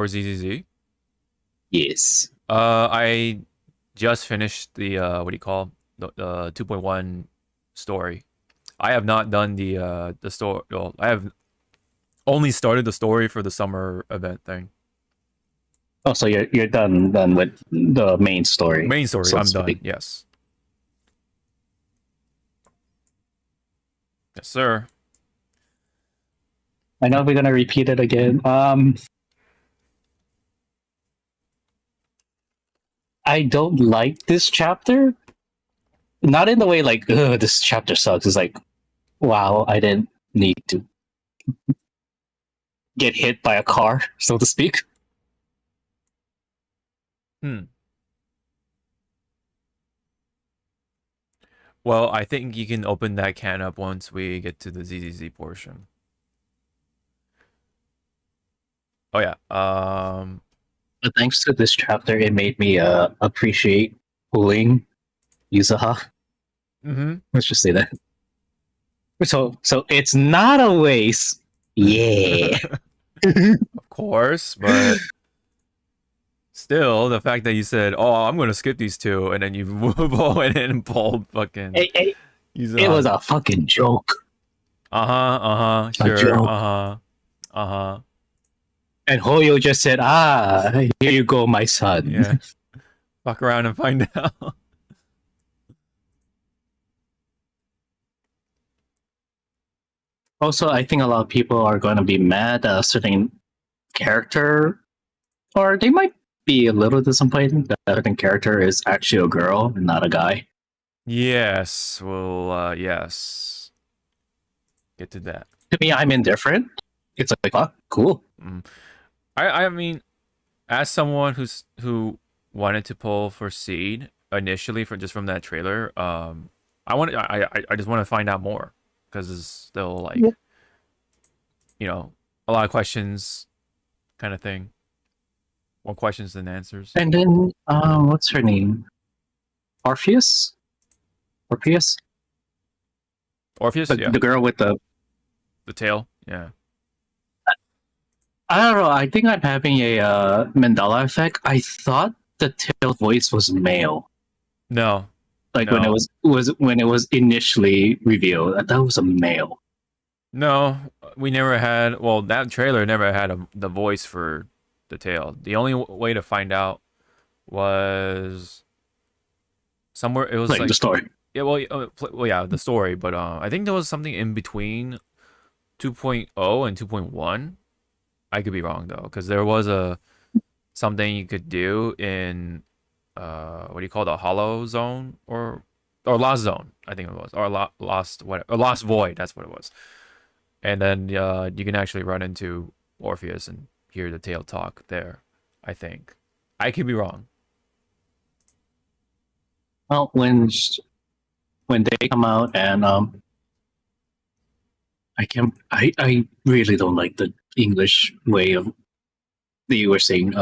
or ZZZ. Yes. I just finished the what do you call the 2.1 story. I have not done the story. Well, I have only started the story for the summer event thing. Oh, so you're done with the main story. Main story, so to I'm done. speak. Yes. Yes, sir. I know we're gonna repeat it again. I don't like this chapter. Not in the way like, ugh, this chapter sucks. It's like, wow, I didn't need to get hit by a car, so to speak. Well, I think you can open that can up once we get to the ZZZ portion. Oh yeah. But thanks to this chapter, it made me appreciate pulling Yuzaha. Let's just say that. So it's not a waste. Yeah. Of course, but still, the fact that you said, "Oh, I'm gonna skip these two," and then you went in and pulled fucking. It was a fucking joke. Sure. And Hoyo just said, here you go, my son. Yeah. Fuck around and find out. Also, I think a lot of people are going to be mad at a certain character, or they might be a little disappointed that a certain character is actually a girl and not a guy. Yes. Well, yes. Get to that. To me, I'm indifferent. It's like, fuck, cool. I mean, as someone who wanted to pull for Seed initially from that trailer, I just want to find out more because it's still like, you know, a lot of questions, kind of thing. More questions than answers. And then, what's her name? Orpheus. Orpheus, the girl with the tail. Yeah. I don't know. I think I'm having a Mandela effect. I thought the tail voice was male. No. Like when it was initially revealed, I thought it was a male. No, we never had. Well, that trailer never had the voice for the tail. The only way to find out was somewhere. It was like the story. Yeah, well, yeah, the story. But I think there was something in between 2.0 and 2.1. I could be wrong though, because there was something you could do in what do you call it, a hollow zone or lost zone, I think it was, or lost void. That's what it was. And then you can actually run into Orpheus and hear the tail talk there. I think I could be wrong. Well, when they come out and I really don't like the English way of that you were saying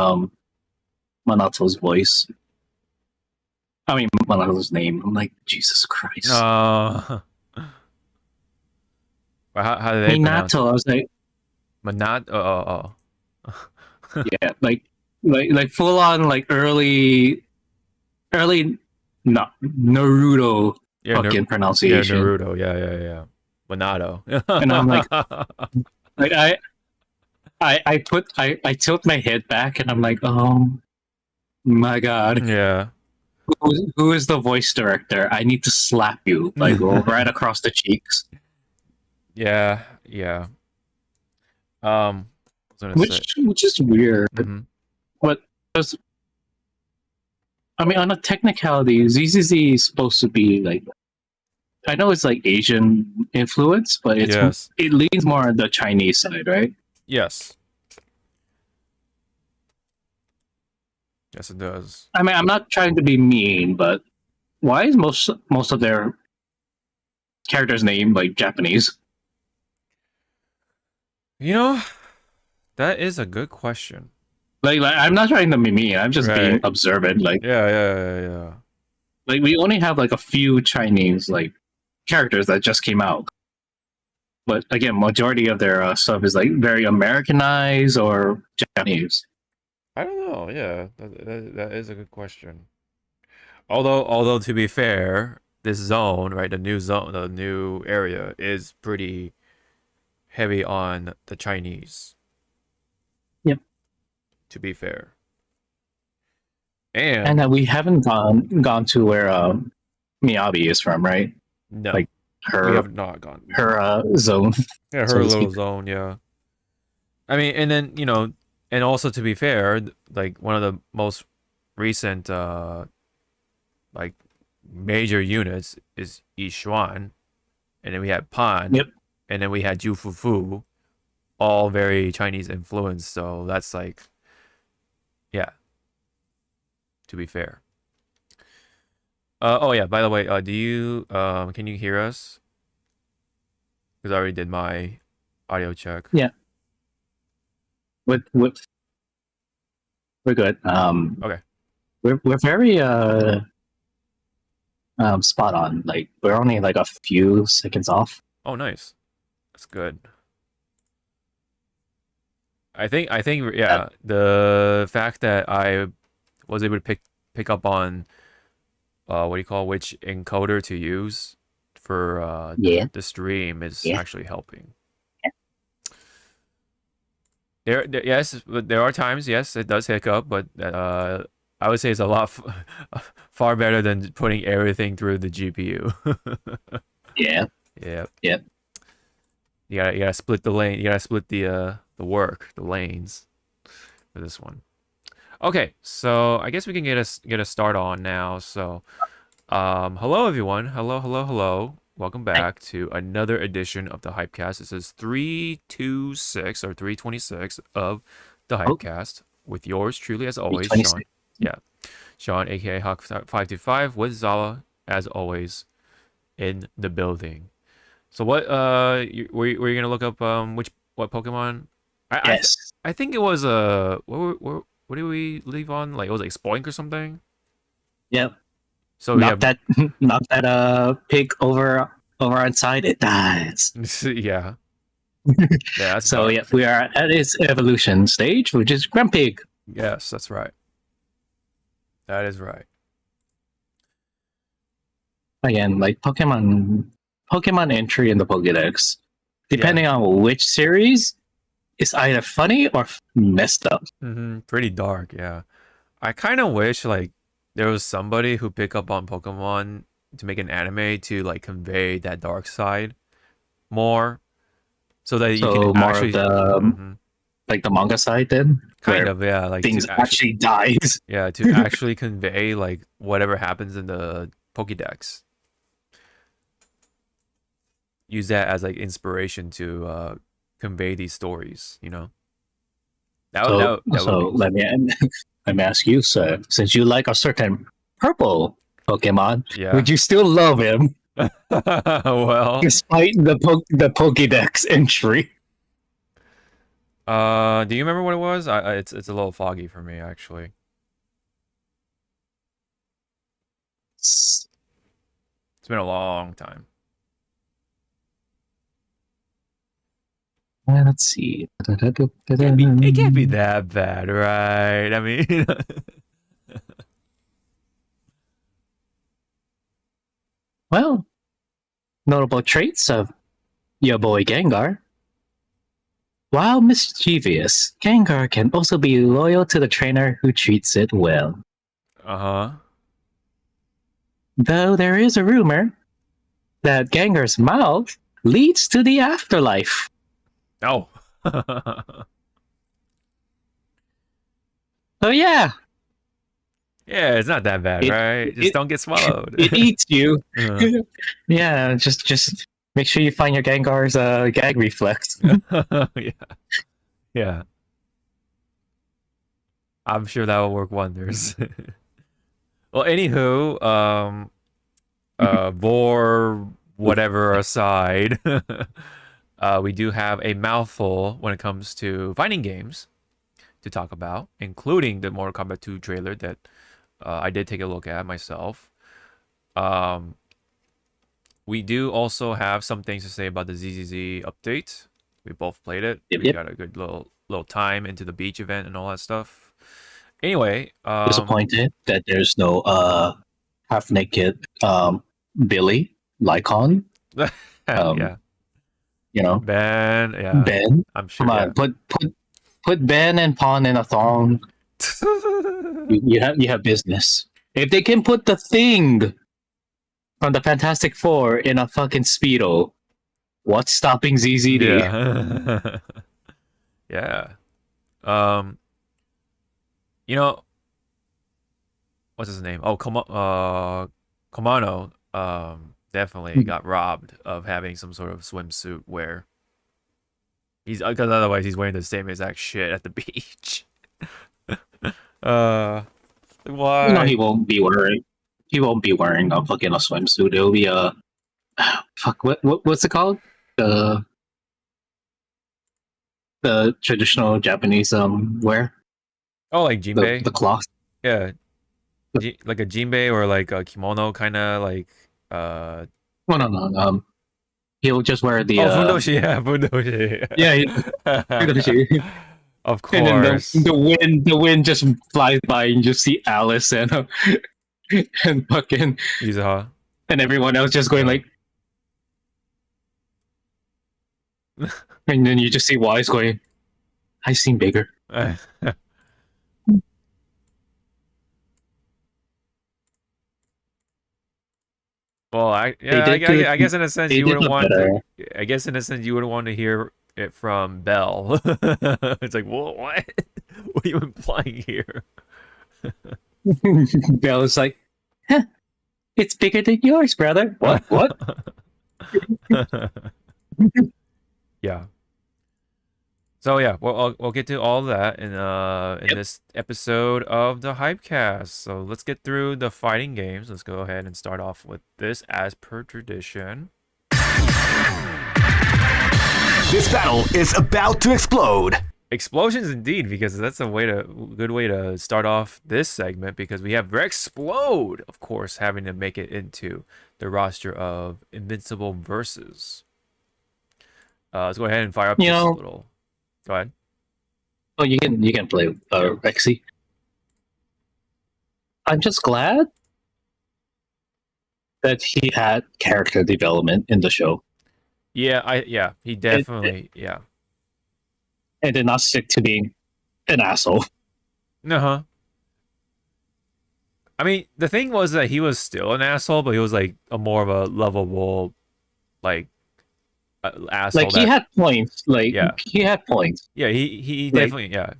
Manato's voice. I mean Manato's name. I'm like, Jesus Christ. How do they pronounce it? I was like Minato. Yeah, like full on like early not Naruto fucking pronunciation. Yeah, Naruto. Yeah. Minato. And I'm like I tilt my head back and I'm like, oh my god. Yeah. Who is the voice director? I need to slap you like right across the cheeks. Yeah. Which is weird. But I mean, on a technicality, ZZZ is supposed to be like, I know it's like Asian influence, but it leans more on the Chinese side, right? Yes. Yes, it does. I mean, I'm not trying to be mean, but why is most of their characters' name like Japanese? You know, that is a good question. Like I'm not trying to be mean. I'm just being observant. Like, yeah. Like we only have like a few Chinese like characters that just came out, but again, majority of their stuff is like very Americanized or Japanese. I don't know. Yeah, that is a good question. Although to be fair, this zone, right, the new area is pretty heavy on the Chinese. Yep. To be fair, And and we haven't gone to where Miyabi is from, right? no, Like we her have not gone. her zone, Yeah, so her to little speak. zone. Yeah, I mean, and then and also to be fair, like one of the most recent like major units is Yishuan, and then we had Pan, Yep. and then we had Jufufu, all very Chinese influenced. So that's like, yeah, to be fair. Oh yeah, by the way, do you can you hear us? Because I already did my audio check. Yeah. With we're good. Okay. We're very spot on. Like we're only like a few seconds off. Oh, nice. That's good. I think That, yeah, the fact that I was able to pick up on what do you call which encoder to use for yeah, the stream is yeah. actually helping. Yes, but there are times, yes, it does hiccup, but I would say it's a lot far better than putting everything through the GPU. Yeah. Yeah, Yep. you gotta split the lane. You gotta split the work, the lanes for this one. Okay, so I guess we can get a start on now. So, hello everyone. Hello. Welcome back to another edition of the Hypecast. This is 326 or 326 of the Oh, Hypecast with yours truly, as always, Sean. 26. Yeah, Sean, aka Hawk525, with Zawa, as always, in the building. So what? Were you gonna look up what Pokemon? Yes. I think it was what did we leave on? Like it was like Spoink or something. Yep. So we Knock have that knock that pig over inside, it dies. yeah, yeah, that's So dark. yeah, we are at its evolution stage, which is Grumpig. Yes, that's right. That is right. Again, like Pokemon entry in the Pokédex, Yeah, depending on which series, is either funny or messed up. pretty dark. Yeah, I kind of wish like there was somebody who pick up on Pokemon to make an anime to like convey that dark side more, so that you can So more of actually. the Mhm. like the manga side then, Kind where of, yeah, like to things actually dies. actually convey like whatever happens in the Pokédex. Use that as like inspiration to convey these stories, you know? That would So be let me ask you, sir, since you like a certain purple Pokemon, yeah. would you still love him Well, despite the Pokédex entry? do you remember what it was? It's a little foggy for me actually. It's been a long time. Let's see. It can't be that bad, right? I mean, Well, notable traits of your boy Gengar. While mischievous, Gengar can also be loyal to the trainer who treats it well. uh-huh. Though there is a rumor that Gengar's mouth leads to the afterlife. Oh. So yeah, Yeah, it's not that bad, it right? Just it don't get swallowed. it eats you. Uh, Yeah, just make sure you find your Gengar's gag reflex. yeah. Yeah. I'm sure that will work wonders. Well, anywho, vor whatever aside, we do have a mouthful when it comes to fighting games to talk about, including the Mortal Kombat 2 trailer that I did take a look at myself. Um, we do also have some things to say about the ZZZ update. We both played it. Yep, We yep. got a good little time into the beach event and all that stuff. Anyway, Disappointed that there's no half naked Billy Lycon. Um, yeah, you know, Ben, yeah, Ben. I'm sure, Come yeah. on, put Ben and Pawn in a thong. You have business. If they can put the Thing from the Fantastic Four in a fucking speedo, what's stopping ZZD? Yeah. Yeah. Um, you know, what's his name? Oh, Komano, definitely got robbed of having some sort of swimsuit wear. He's because otherwise he's wearing the same exact shit at the beach. uh, You know why? he won't be wearing. He won't be wearing a fucking a swimsuit. It'll be a fuck. What's it called? The the traditional Japanese wear. Oh, like The jinbei? cloth. Yeah, like a jinbei or like a kimono kind of like No, no, no. He'll just wear the oh, fundoshi, yeah, yeah, fundoshi. Of and then the course. the wind just flies by and you just see Alice and and fucking Yuzaha. and everyone else just going Yeah. like, and then you just see Wise going, I seen bigger. Well, They did good. I guess in a sense They you did wouldn't a want to. better. I guess in a sense you wouldn't want to hear it from Belle. It's like, well, what? What are you implying here? Bell is like, huh, it's bigger than yours, brother. What? What? Yeah. So yeah, we'll get to all that in Yep. this episode of the Hypecast. So let's get through the fighting games. Let's go ahead and start off with this as per tradition. This battle is about to explode. Explosions indeed, because that's a good way to start off this segment, because we have Rexplode, of course, having to make it into the roster of Invincible Versus. Let's go ahead and fire up You this know, little. Go ahead. oh, you can play Rexy. I'm just glad that he had character development in the show. Yeah, he definitely yeah. And did not stick to being an asshole. Uh-huh. I mean, the thing was that he was still an asshole, but he was like a more of a lovable, like asshole. Like he had points. Like Yeah, he had points. yeah. He Like definitely yeah.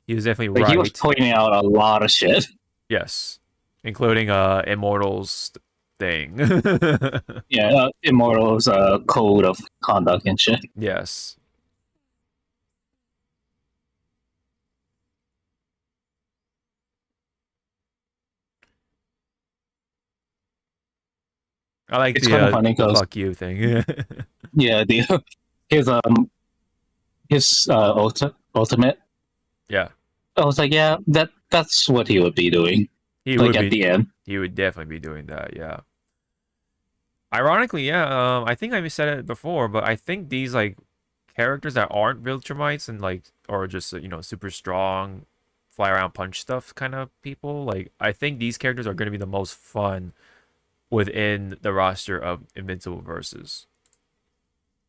He was definitely he was right. pointing out a lot of shit. Yes, including Immortals thing. Yeah, Immortal's code of conduct and shit. Yes. I like It's kind of funny the because fuck you thing. yeah, the his ultimate. Yeah, I was like, yeah, that's what he would be doing. he Like would at be. the end. He would definitely be doing that. Yeah. Ironically, yeah. I think I said it before, but I think these like characters that aren't Viltrumites and like or just super strong, fly around punch stuff kind of people. Like I think these characters are going to be the most fun within the roster of Invincible Versus.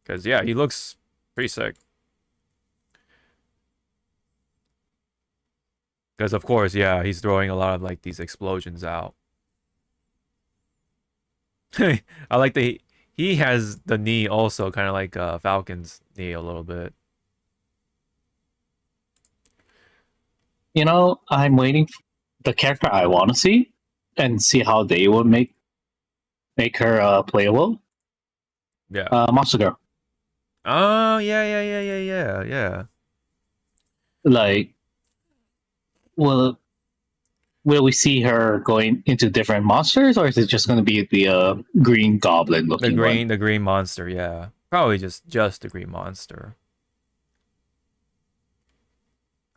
Because yeah, he looks pretty sick. Because of course, yeah, he's throwing a lot of like these explosions out. I like he has the knee also, kind of like Falcon's knee a little bit. You know, I'm waiting for the character I want to see and see how they would make her playable. Yeah. Monster Girl. Oh yeah. Like, will we see her going into different monsters, or is it just going to be the Green Goblin looking one? The green monster. Yeah, probably just the green monster.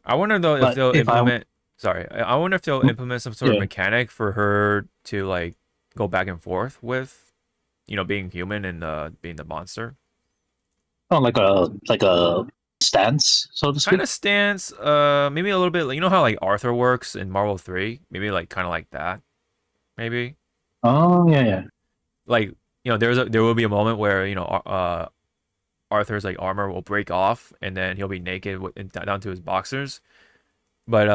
I wonder though if But they'll if I implement. Sorry, I wonder if they'll implement some sort of yeah, mechanic for her to like go back and forth with, being human and being the monster. oh, like a stance, so to speak. Kind of stance, maybe a little bit. You know how like Arthur works in Marvel 3? Maybe like kind of like that. Maybe. Oh yeah. Like there will be a moment where Arthur's like armor will break off and then he'll be naked down to his boxers. But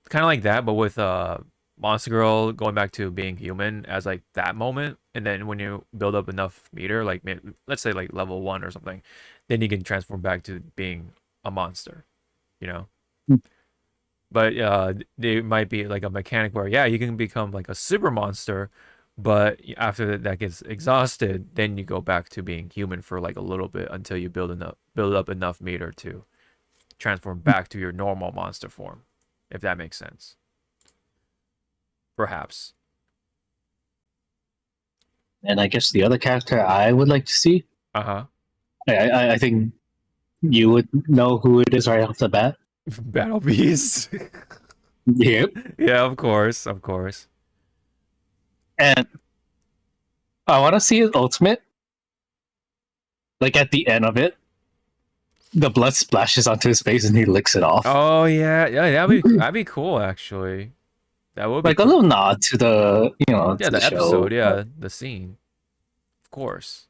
kind of like that, but with Monster Girl going back to being human as like that moment, and then when you build up enough meter, like let's say like level 1 or something, then you can transform back to being a monster, you know. But there might be like a mechanic where you can become like a super monster, but after that gets exhausted, then you go back to being human for like a little bit until you build up enough meter to transform back to your normal monster form, if that makes sense. Perhaps. And I guess the other character I would like to see. I think you would know who it is right off the bat. Battle Beast. Yep. Yeah, of course. And I want to see his ultimate. Like at the end of it, the blood splashes onto his face and he licks it off. Oh yeah, that'd be cool actually. That would be like cool. A little nod to the the episode, show. The scene, of course.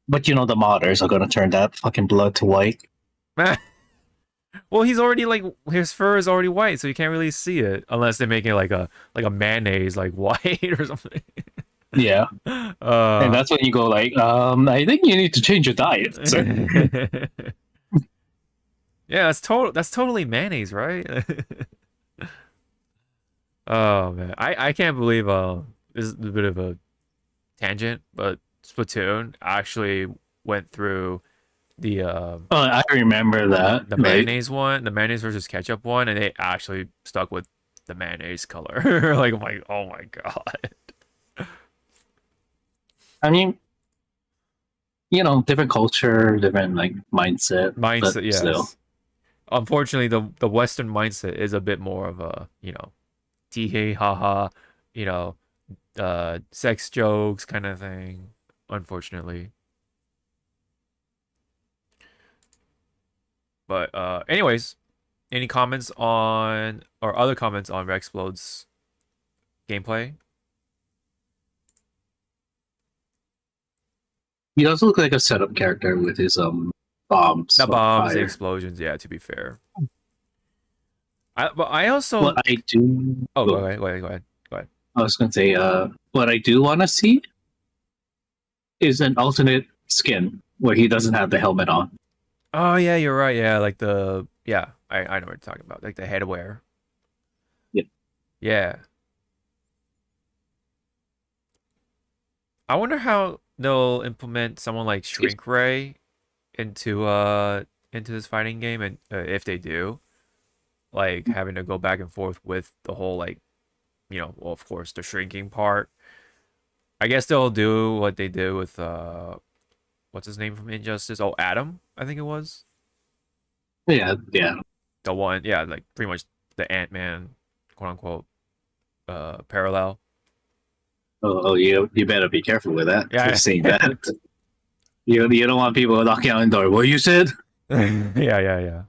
But the modders are gonna turn that fucking blood to white. Well, he's already like his fur is already white, so you can't really see it unless they make it like a mayonnaise like white or something. Yeah. And that's when you go like, I think you need to change your diet. Yeah, that's totally mayonnaise, right? Oh man, I can't believe this is a bit of a tangent, but Splatoon actually went through the I remember that the mayonnaise one, the mayonnaise versus ketchup one, and they actually stuck with the mayonnaise color. Like I'm like, oh my god. I mean, different culture, different like mindset. Yes. Still. Unfortunately, the Western mindset is a bit more of a tee hee ha ha, sex jokes kind of thing. Unfortunately. But anyways, any comments on or other comments on Rexplode's gameplay? He does look like a setup character with his bombs. The bombs, the explosions. Yeah, to be fair. But I also. What I do. Oh, go ahead. I was gonna say, what I do want to see is an alternate skin where he doesn't have the helmet on. Oh yeah, you're right. Yeah, like I know what you're talking about, like the headwear. Yep. Yeah. I wonder how they'll implement someone like Shrink Ray into this fighting game, and if they do, like having to go back and forth with the whole like, well, of course the shrinking part. I guess they'll do what they did with what's his name from Injustice? Oh, Adam, I think it was. Yeah. The one, like pretty much the Ant-Man, quote unquote, parallel. Oh, you better be careful with that. Yeah, I've seen that. You don't want people knocking on the door. What you said? Yeah.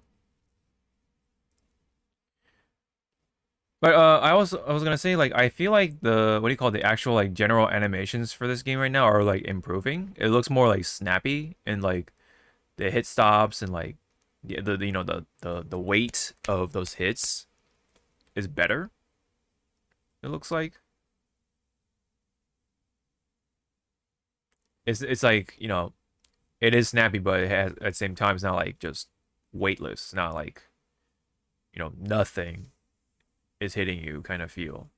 But I was gonna say, like, I feel like the actual like general animations for this game right now are like improving. It looks more like snappy, and like the hit stops and like the weight of those hits is better. It looks like it's like it is snappy, but it has at the same time it's not like just weightless. It's not like nothing is hitting you kind of feel.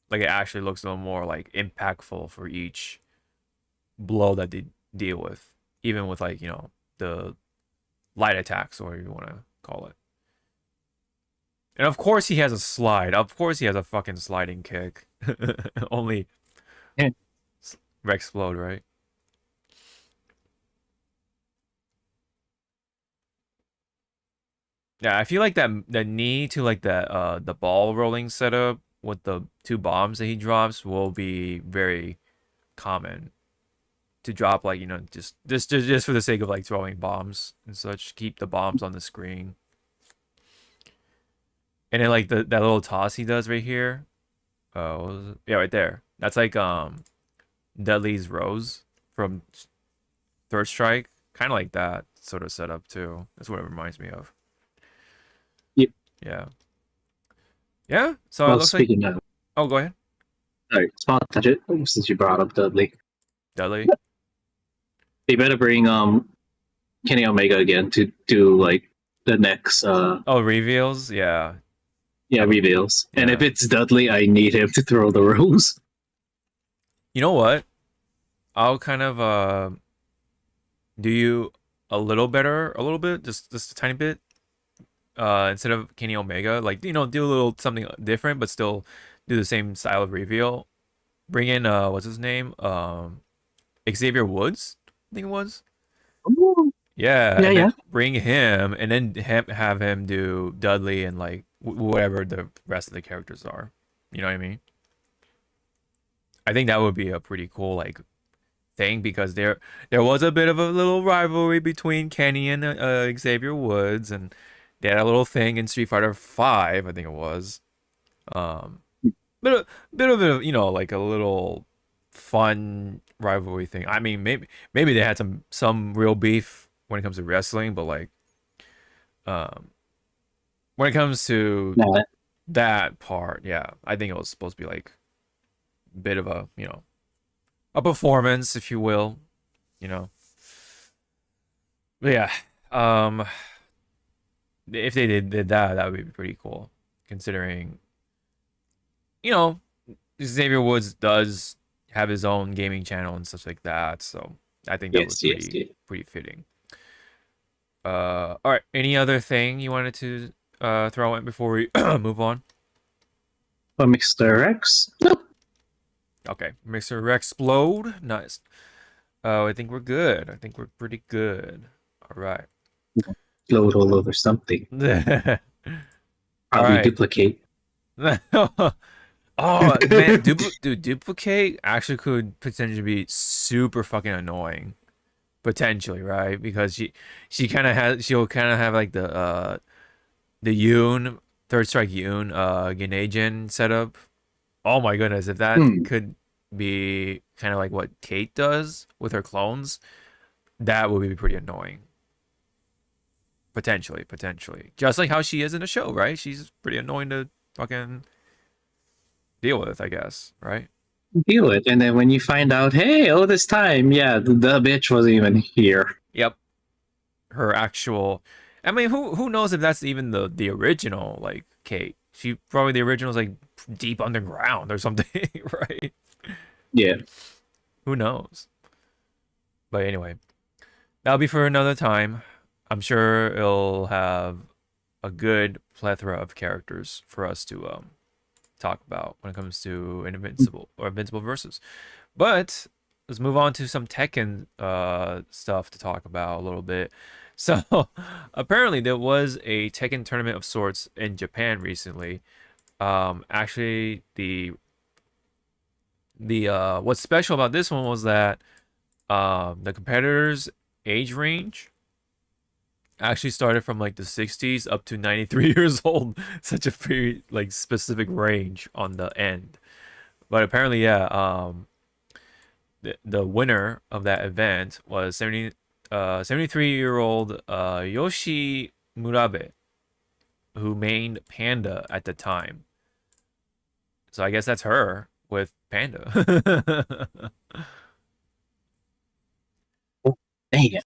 Like it actually looks a little more like impactful for each blow that they deal with, even with like the light attacks, or you want to call it. And of course he has a slide. Of course he has a fucking sliding kick. Only Rexplode, right? Yeah, I feel like the knee to like the ball rolling setup with the two bombs that he drops will be very common to drop like just for the sake of like throwing bombs and such. Keep the bombs on the screen. And then like that little toss he does right here. Oh, what was it? Yeah, right there. That's like Dudley's Rose from Third Strike. Kind of like that sort of setup too. That's what it reminds me of. Yep. Yeah. Yeah. So Well, it looks speaking like. of, Oh, go ahead. sorry, small tangent. Since you brought up Dudley, Dudley. they better bring Kenny Omega again to do like the next Oh, reveals. Yeah. reveals. And Yeah. if it's Dudley, I need him to throw the rose. You know what? I'll kind of do you a little better, a little bit, just a tiny bit. Instead of Kenny Omega, like do a little something different, but still do the same style of reveal. Bring in what's his name? Xavier Woods, I think it was. Ooh. Yeah, Yeah, and yeah. then bring him, and then have him do Dudley and like whatever the rest of the characters are. You know what I mean? I think that would be a pretty cool like thing because there was a bit of a little rivalry between Kenny and Xavier Woods, and they had a little thing in Street Fighter Five, I think it was. Bit of like a little fun rivalry thing. I mean, maybe they had some real beef when it comes to wrestling, but like, when it comes to Nah, that part, yeah, I think it was supposed to be like a bit of a a performance, if you will, you know. But yeah, if they did that, that would be pretty cool, considering Xavier Woods does have his own gaming channel and such like that, so I think that was pretty fitting. All right, any other thing you wanted to throw in before we move on? Mr. Rex? Nope. Okay, Mr. Explode, nice. I think we're good. I think we're pretty good. All right. Load all over something. All Probably right. duplicate. Oh man, duplicate actually could potentially be super fucking annoying. Potentially, right? Because she'll kind of have like the Yoon Third Strike Yoon Genajin setup. Oh my goodness, if that could be kind of like what Kate does with her clones, that would be pretty annoying. Potentially. Just like how she is in the show, right? She's pretty annoying to fucking deal with, I guess, right? Deal it, and then when you find out, hey, all this time, yeah, the bitch wasn't even here. Yep. Her actual, I mean, who knows if that's even the original like Kate? She probably the original is like deep underground or something, right? Yeah. Who knows? But anyway, that'll be for another time. I'm sure it'll have a good plethora of characters for us to talk about when it comes to Invincible versus. But let's move on to some Tekken stuff to talk about a little bit. So apparently there was a Tekken tournament of sorts in Japan recently. Actually, the what's special about this one was that the competitors' age range actually started from like the 60s up to 93 years old. Such a very like specific range on the end. But apparently, yeah, the winner of that event was 73-year-old Yoshi Murabe, who mained Panda at the time. So I guess that's her with Panda. Dang it.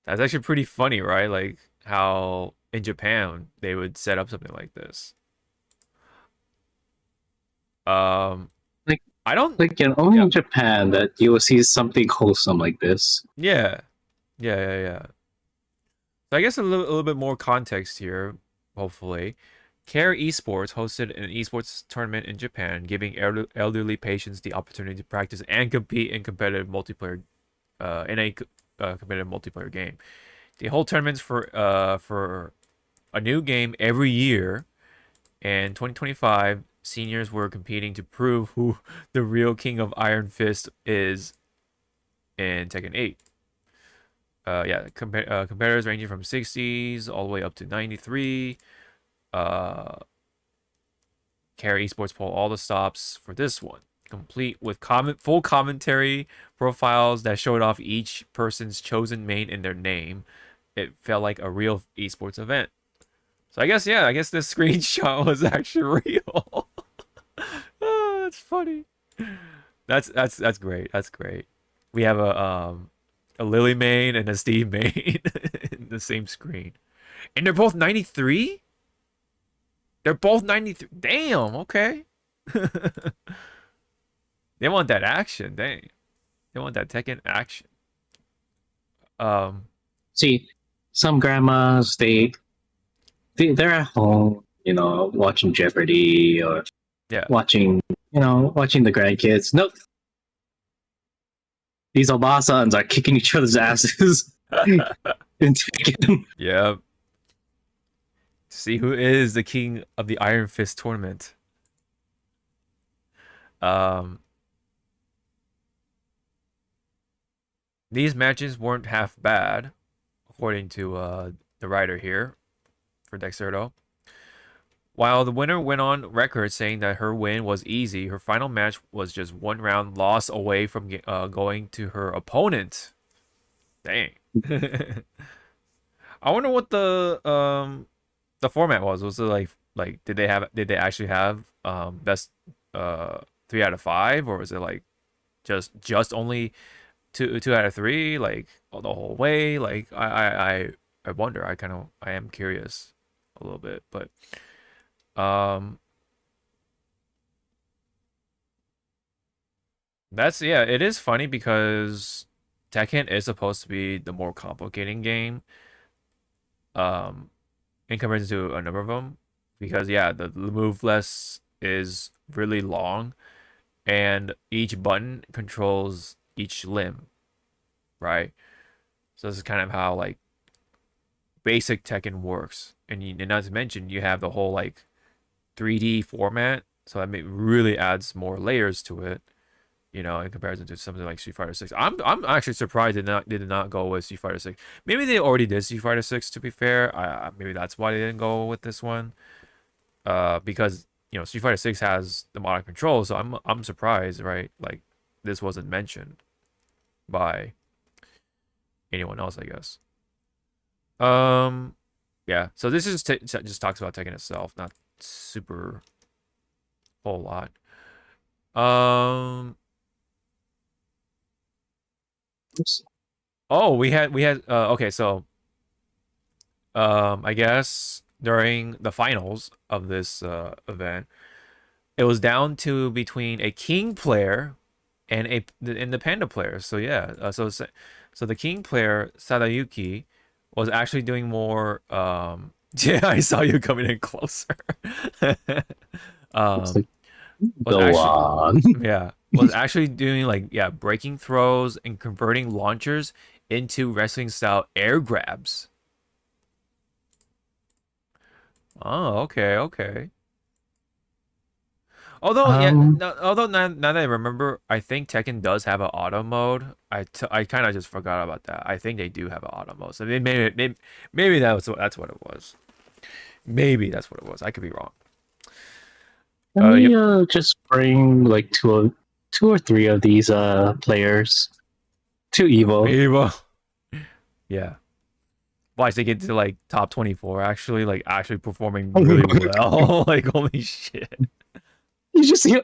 That's actually pretty funny, right? Like how in Japan they would set up something like this. Like I don't like only in Japan that you will see something wholesome like this. Yeah. So I guess a little bit more context here, hopefully. Care Esports hosted an esports tournament in Japan, giving elderly patients the opportunity to practice and compete in competitive multiplayer competitive multiplayer game. They hold tournaments for a new game every year. In 2025, seniors were competing to prove who the real king of Iron Fist is in Tekken 8. Yeah, competitors ranging from 60s all the way up to 93. Carry Esports pull all the stops for this one, complete with full commentary profiles that showed off each person's chosen main in their name. It felt like a real esports event. So I guess, yeah, I guess this screenshot was actually real. Oh, that's funny. That's great. That's great. We have a Lily main and a Steve main in the same screen, and they're both 93. They're both 93. Damn. Okay. They want that action. Dang. They want that Tekken action. See, some grandmas they're at home, watching Jeopardy or watching the grandkids. Nope. These Obasans are kicking each other's asses in Tekken. Yeah. See who is the king of the Iron Fist tournament. These matches weren't half bad, according to the writer here for Dexerto. While the winner went on record saying that her win was easy, her final match was just one round loss away from going to her opponent. Dang. I wonder what the format was. Was it like did they actually have best 3 out of 5, or was it like just only 2 out of 3, like the whole way? Like I wonder. I am curious a little bit, but it is funny because Tekken is supposed to be the more complicating game in comparison to a number of them, because the move list is really long and each button controls each limb, right? So this is kind of how like basic Tekken works, and not to mention you have the whole like 3D format, so that really adds more layers to it, in comparison to something like Street Fighter 6. I'm actually surprised they did not go with Street Fighter 6. Maybe they already did Street Fighter 6, to be fair. Maybe that's why they didn't go with this one. Because Street Fighter 6 has the modern control, so I'm surprised, right? Like this wasn't mentioned by anyone else, I guess. Yeah. So this is just talks about Tekken itself, not super whole lot. Oh, we had okay, so I guess during the finals of this event, it was down to between a King player and the Panda player. So yeah, so the King player Sadayuki was actually doing more yeah, I saw you coming in closer. Was actually doing like breaking throws and converting launchers into wrestling style air grabs. Oh, okay. Although now that I remember, I think Tekken does have an auto mode. I kind of just forgot about that. I think they do have an auto mode. So maybe that's what it was. Maybe that's what it was. I could be wrong. Can we just bring like two or three of these players to EVO? Yeah. Watch they get to like top 24 actually performing really well. Like holy shit. You just see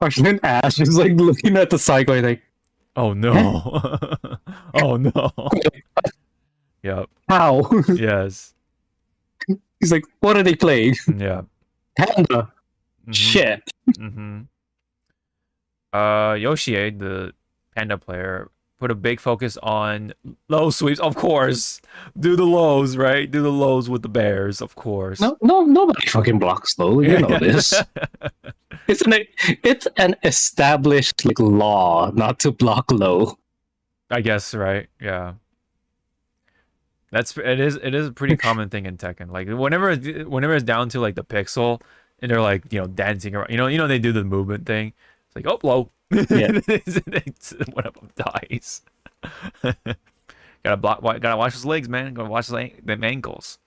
Arjun Ash is like looking at the side going like, oh no. Oh no. Yep. How? Yes. He's like, what are they playing? Yeah. Panda. Mm-hmm. Shit. Mm-hmm. Yoshie, the Panda player, put a big focus on low sweeps, of course. Do the lows, right? Do the lows with the bears, of course. No, nobody fucking blocks low. You know this. It's an established like law not to block low. I guess, right? Yeah. It is a pretty common thing in Tekken. Like whenever it's down to like the pixel and they're like dancing around, they do the movement thing. It's like, oh, low, Yeah. One of them dies. Gotta watch his legs, man. Gotta watch them ankles.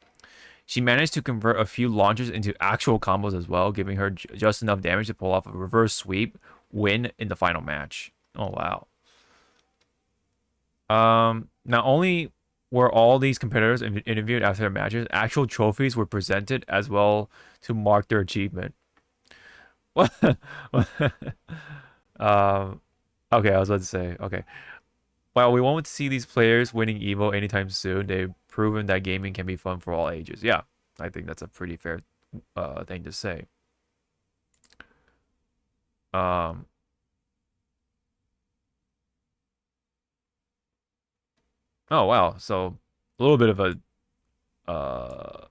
She managed to convert a few launches into actual combos as well, giving her just enough damage to pull off a reverse sweep win in the final match. Oh wow. Not only were all these competitors interviewed after their matches, actual trophies were presented as well to mark their achievement. What? Okay, I was about to say, okay. While we won't see these players winning EVO anytime soon, they've proven that gaming can be fun for all ages. Yeah, I think that's a pretty fair thing to say. Um, oh wow, so a little bit of a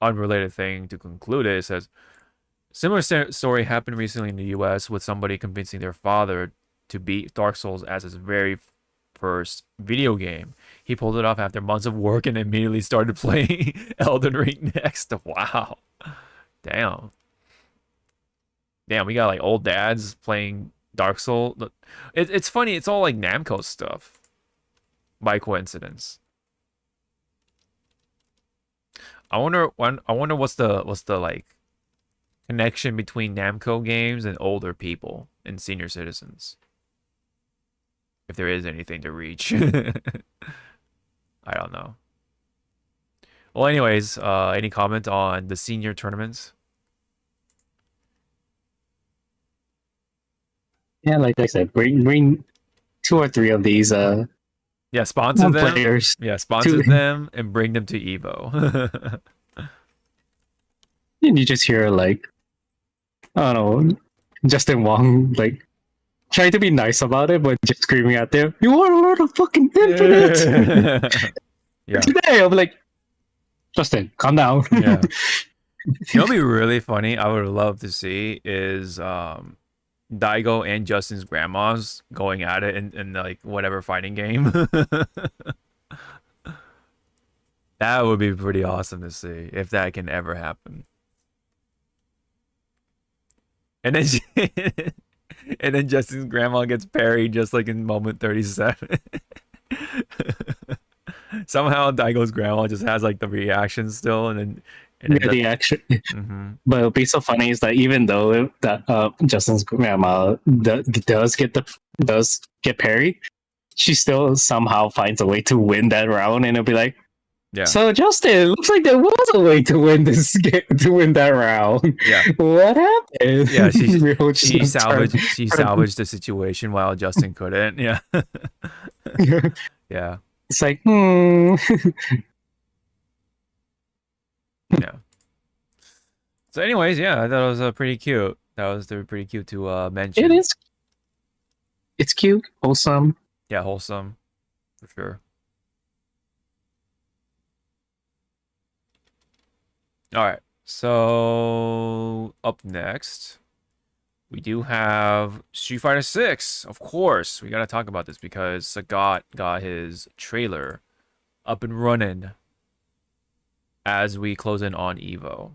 unrelated thing to conclude it. It says similar story happened recently in the US with somebody convincing their father to beat Dark Souls as his very first video game. He pulled it off after months of work and immediately started playing Elden Ring next. Wow. Damn. Damn, we got like old dads playing Dark Souls. It's funny, it's all like Namco stuff by coincidence. I wonder what's the like connection between Namco games and older people and senior citizens. If there is anything to reach. I don't know. Well, anyways, any comment on the senior tournaments? Yeah, like I said, bring 2 or 3 of these Yeah, sponsor them. players. Yeah, sponsor them and bring them to EVO. And you just hear like, I don't know, Justin Wong like trying to be nice about it, but just screaming at them, "You want to learn a fucking infinite?" Yeah. Today, I'm like, Justin, calm down. Yeah. You know what'd be really funny? I would love to see is Daigo and Justin's grandmas going at it in like whatever fighting game. That would be pretty awesome to see if that can ever happen. And then and then Justin's grandma gets parried just like in moment 37. Somehow Daigo's grandma just has like the reaction still, and then The action. mm-hmm. But it'll be so funny is that even though that Justin's grandma does get parried, she still somehow finds a way to win that round, and it'll be like, Yeah. So Justin, looks like there was a way to win that round. Yeah. What happened? Yeah, she salvaged the situation while Justin couldn't. Yeah. Yeah. It's like, Yeah. So anyways, yeah, I thought it was pretty cute. That was pretty cute to mention. It is. It's cute, wholesome. Yeah, wholesome. For sure. Alright, so up next, we do have Street Fighter 6. Of course, we gotta talk about this because Sagat got his trailer up and running as we close in on EVO.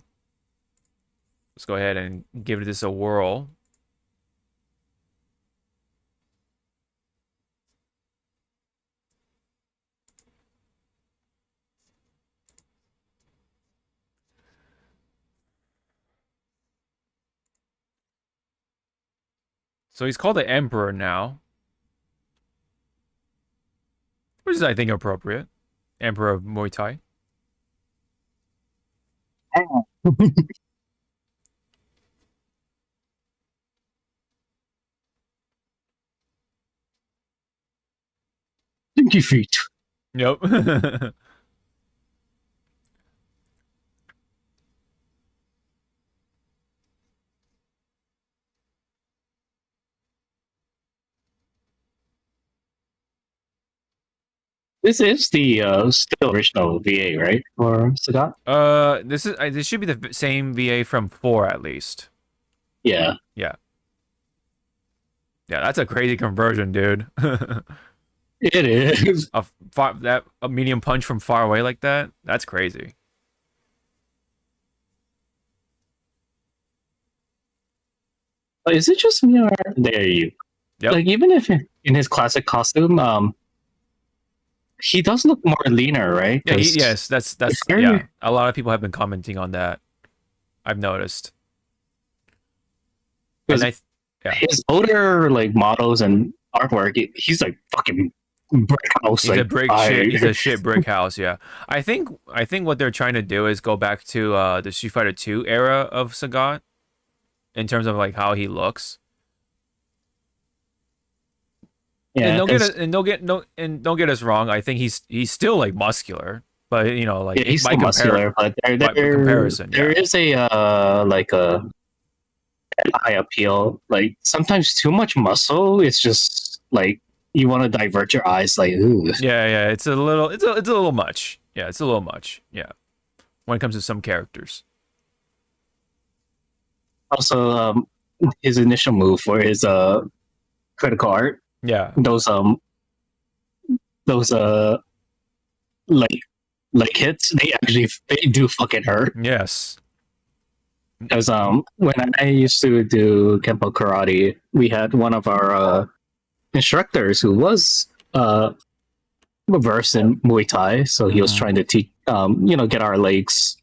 Let's go ahead and give this a whirl. So he's called the Emperor now, which is, I think, appropriate. Emperor of Muay Thai. Stinky feet. Yep. This is the still original VA, right? For Sagat? This should be the same VA from 4 at least. Yeah. Yeah. Yeah, that's a crazy conversion, dude. It is. A medium punch from far away like that? That's crazy. Is it just me or there you? Yep. Like even if in his classic costume, he does look more leaner, right? Yeah, 'Cause yes, that's very- yeah. A lot of people have been commenting on that. I've noticed. And yeah, his older like models and artwork, he's like fucking brick house. he's like a brick shit. He's a shit brick house. Yeah, I think what they're trying to do is go back to the Street Fighter 2 era of Sagat in terms of like how he looks. Yeah, And don't get us wrong. I think he's still like muscular, but you know, like yeah, he's still muscular, but by comparison, there yeah. is a like a high appeal. Like sometimes too much muscle, it's just like you want to divert your eyes. Like, ooh. Yeah, it's a little much. Yeah, it's a little much. Yeah, when it comes to some characters. Also, his initial move for his critical art, Yeah, those like hits, they do fucking hurt. yes. Because when I used to do Kempo karate, we had one of our instructors who was versed in Muay Thai, so he was trying to teach get our legs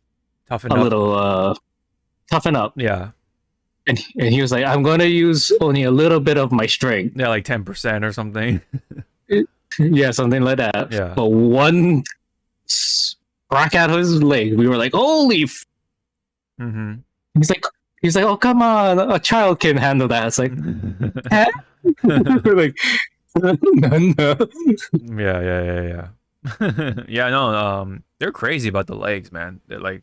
Toughen a up. little toughen up. Yeah, And he was like, I'm going to use only a little bit of my strength. yeah, like 10% or something. Yeah, something like that. Yeah. But one crack out of his leg, we were like, holy Mm-hmm. He's like, oh, come on, a child can handle that. It's like, huh? We're like, no. Yeah. Yeah, no, they're crazy about the legs, man. They're like,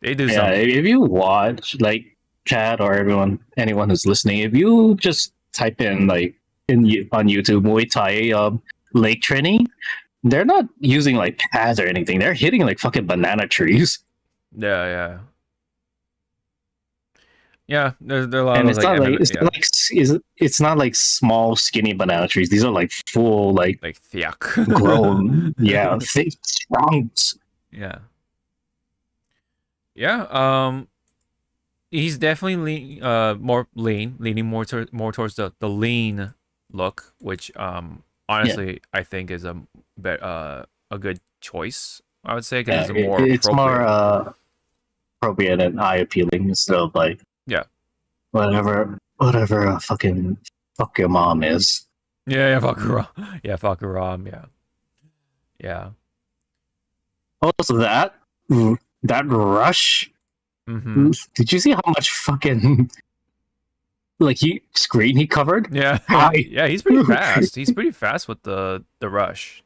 they do Yeah, something. if you watch, like, Chad or anyone who's listening, if you just type in, like, on YouTube, Muay Thai leg training, they're not using, like, pads or anything. They're hitting, like, fucking banana trees. Yeah. Yeah, there are a lot And of it's not like yeah, it's not like small skinny banana trees. These are like full like thick. grown, yeah, thick, strong. Yeah. He's definitely leaning more towards the lean look, which honestly I think is a good choice. I would say because it's more appropriate and eye appealing instead of like whatever fucking fuck your mom is. Yeah, fuck her. Yeah, fuck her mom. Yeah. Also, that rush. Mm-hmm. Did you see how much fucking like screen he covered? Yeah, yeah. He's pretty fast. He's pretty fast with the rush.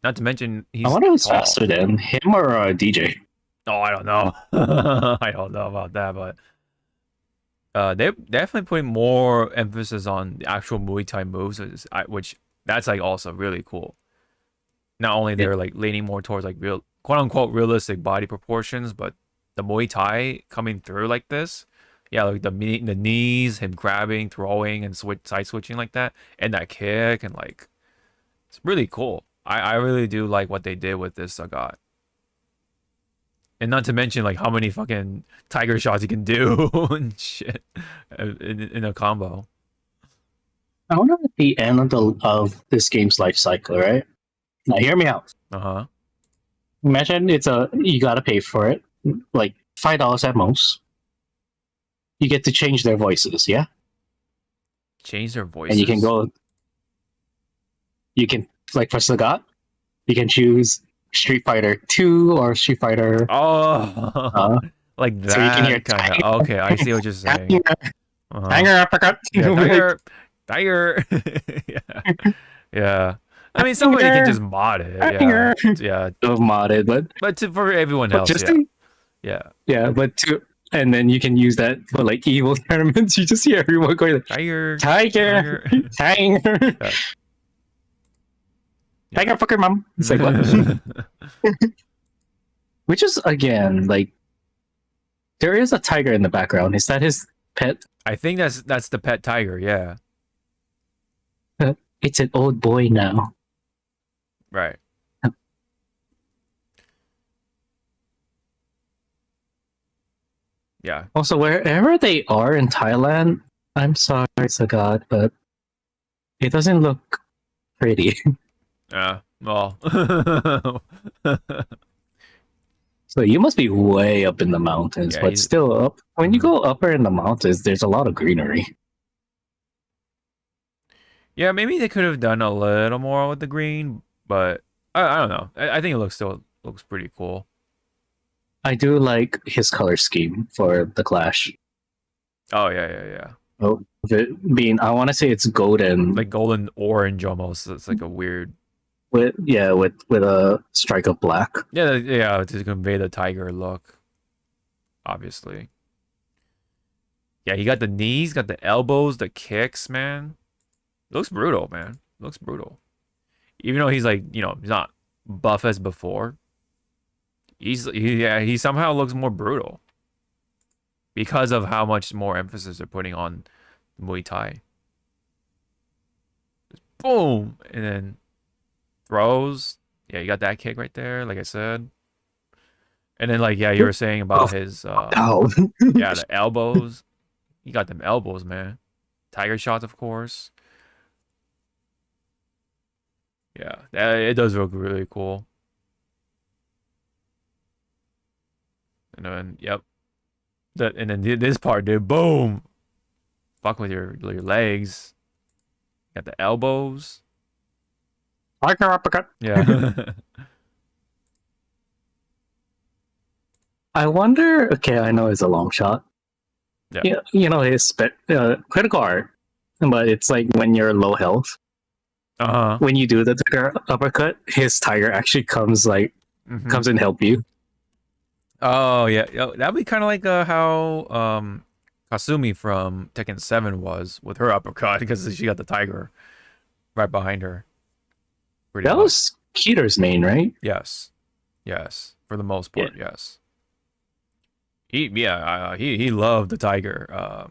Not to mention he's. I wonder who's faster than him or DJ. Oh, I don't know. I don't know about that, but they're definitely putting more emphasis on the actual Muay Thai moves, which that's like also really cool. Not only they're like leaning more towards like real, quote unquote, realistic body proportions, but the Muay Thai coming through like this, yeah, like the knees, him grabbing, throwing, and side switching like that, and that kick, and like it's really cool. I really do like what they did with this Sagat. And not to mention like how many fucking tiger shots he can do and shit in a combo. I wonder at the end of this game's life cycle, right? Now hear me out. Imagine you gotta pay for it, like $5 at most. You get to change their voices, yeah? Change their voices. And you can like for Sagat, you can choose Street Fighter 2 or Street Fighter. Like that. So you can hear kind of. Okay, I see what you're saying. Tiger uppercut. Yeah, tiger. Yeah. I mean, somebody can just mod it. Yeah. Mod it, but for everyone else, yeah. And then you can use that for like EVO tournaments. You just see everyone going like, tiger. Tiger fucker mom. It's like what? Which is again like there is a tiger in the background. Is that his pet? I think that's the pet tiger, yeah. It's an old boy now. Right. Yeah. Also, wherever they are in Thailand, I'm sorry, Sagat, but it doesn't look pretty. Yeah. Well. So you must be way up in the mountains, Yeah, but he's still up. When you mhm. go upper in the mountains, there's a lot of greenery. Yeah, maybe they could have done a little more with the green, but I don't know. I think it looks pretty cool. I do like his color scheme for the Clash. Oh yeah. Oh, it being I want to say it's golden Like golden orange almost. It's like a weird. with with a strike of black. Yeah, to convey the tiger look. Obviously. Yeah, he got the knees, got the elbows, the kicks, man. Looks brutal, man. Looks brutal. Even though he's like, he's not buff as before. He somehow looks more brutal because of how much more emphasis they're putting on Muay Thai. Just boom, and then throws. Yeah, you got that kick right there, like I said. And then like you were saying about his Ow. the elbows. He got them elbows, man. Tiger shots, of course. Yeah, it does look really cool. And then, yep. And then this part, dude, boom. Fuck with your legs. Got the elbows. Tiger uppercut. Yeah. I wonder. Okay, I know it's a long shot. Yeah. His critical art, but it's like when you're low health. Uh-huh. When you do the tiger uppercut, his tiger actually comes comes and help you. Oh yeah, that'd be kind of like how Kasumi from Tekken 7 was with her uppercut because she got the tiger right behind her. Pretty That much. was Keter's main, right? Yes, for the most part, yes. He loved the tiger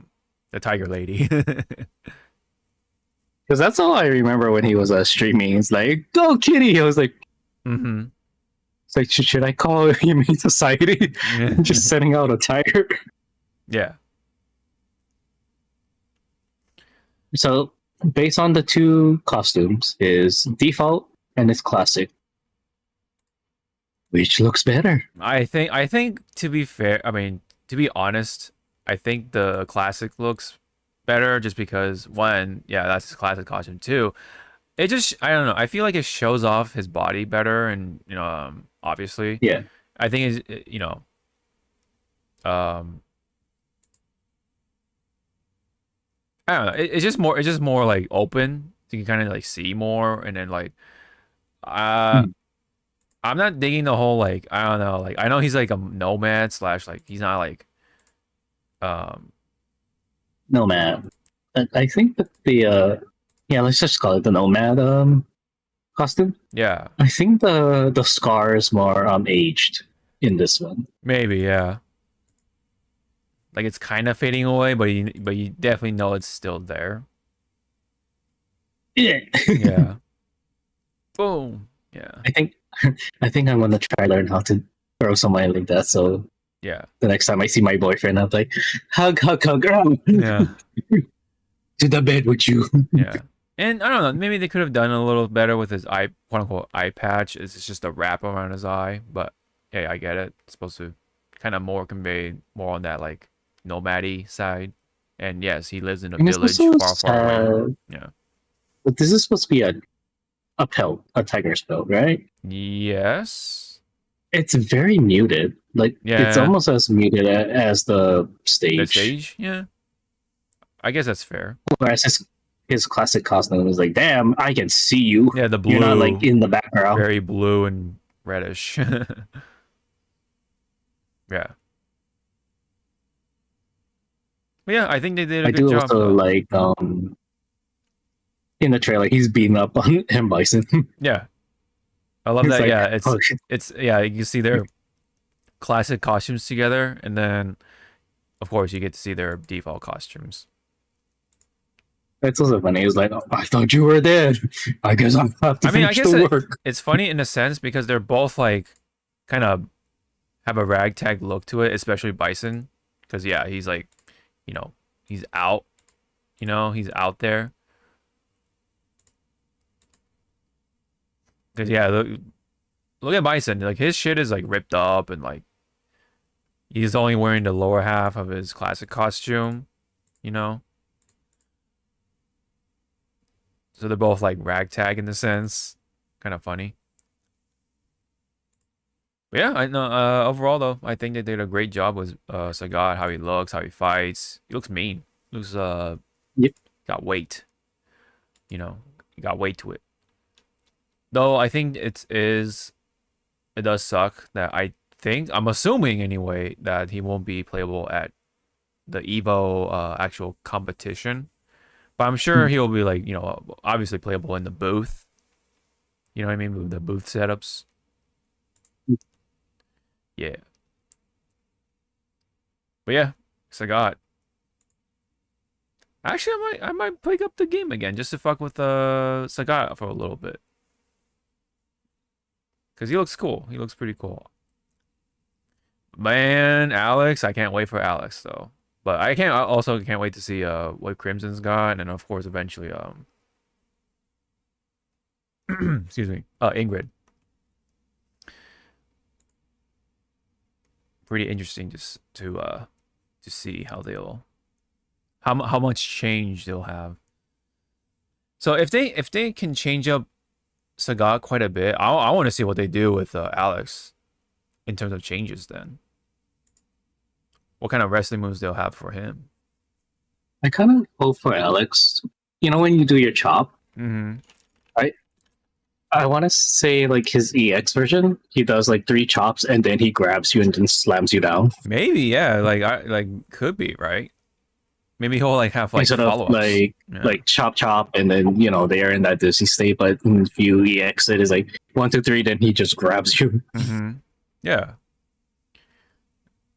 lady. Because that's all I remember when he was streaming. It's like, go kitty! I was like, It's like, should I call Humane Society? Just sending out a tiger. Yeah. So, based on the two costumes, is default and is classic. Which looks better? I think to be fair, to be honest, I think the classic looks better just because one, that's his classic costume. Two, it just I don't know. I feel like it shows off his body better, and obviously, Yeah. I think I don't know. It's just more like open. So you can kind of like see more, and then like, I'm not digging the whole like I don't know. Like I know he's like a nomad / like he's not like Nomad. I think that the let's just call it the Nomad costume. Yeah. I think the scar is more aged in this one. Maybe, yeah. Like it's kind of fading away, but you definitely know it's still there. Yeah. Yeah. Boom. Yeah. I think I'm gonna try learn how to throw somebody like that. So yeah, the next time I see my boyfriend, I'm like, hug, yeah, to the bed with you. Yeah. And I don't know, maybe they could have done a little better with his eye, quote unquote, eye patch. It's just a wrap around his eye, but yeah, I get it. It's supposed to kind of more convey more on that like nomad-y side. And yes, he lives in a village far away. Yeah. But this is supposed to be a pelt, a tiger's pelt, right? Yes. It's very muted. Like it's almost as muted as the stage. The stage, yeah. I guess that's fair. Whereas his classic costume was like, damn, I can see you. Yeah, the blue. You're not like in the background. Very blue and reddish. Yeah. But yeah, I think they did a good job. I do also like in the trailer he's beating up on M. Bison. Yeah. I love that. Like, yeah, it's you see their classic costumes together, and then of course you get to see their default costumes. It's also funny. He's like, oh, I thought you were dead. I guess I have to finish the work. It's funny in a sense because they're both like kind of have a ragtag look to it, especially Bison, because he's like, he's out, he's out there. 'Cause, yeah, look at Bison. Like his shit is like ripped up and like he's only wearing the lower half of his classic costume, you know. So they're both like ragtag in the sense, kind of funny. But yeah, I know. Overall though, I think they did a great job with Sagat, how he looks, how he fights. He looks mean. Looks Yep. got weight. You know, he got weight to it. Though I think it does suck that I'm assuming anyway that he won't be playable at the EVO actual competition. But I'm sure he'll be like, obviously playable in the booth. You know what I mean? With the booth setups. Yeah. But yeah, Sagat. Actually, I might pick up the game again just to fuck with Sagat for a little bit. Cause he looks cool. He looks pretty cool. Man, Alex, I can't wait for Alex though. But I also can't wait to see what Crimson's got, and of course eventually excuse me, Ingrid. Pretty interesting just to see how how much change they'll have. So if they can change up Sagat quite a bit, I want to see what they do with Alex in terms of changes then. What kind of wrestling moves they'll have for him. I kind of hope for Alex. You know when you do your chop? Mm-hmm. I want to say like his EX version, he does like 3 chops and then he grabs you and then slams you down. Maybe, yeah. Could be, right? Maybe he'll like have like instead follow-ups. of like chop and then they're in that dizzy state, but if you EX it is like 1 2 3, then he just grabs you. Mm-hmm. Yeah.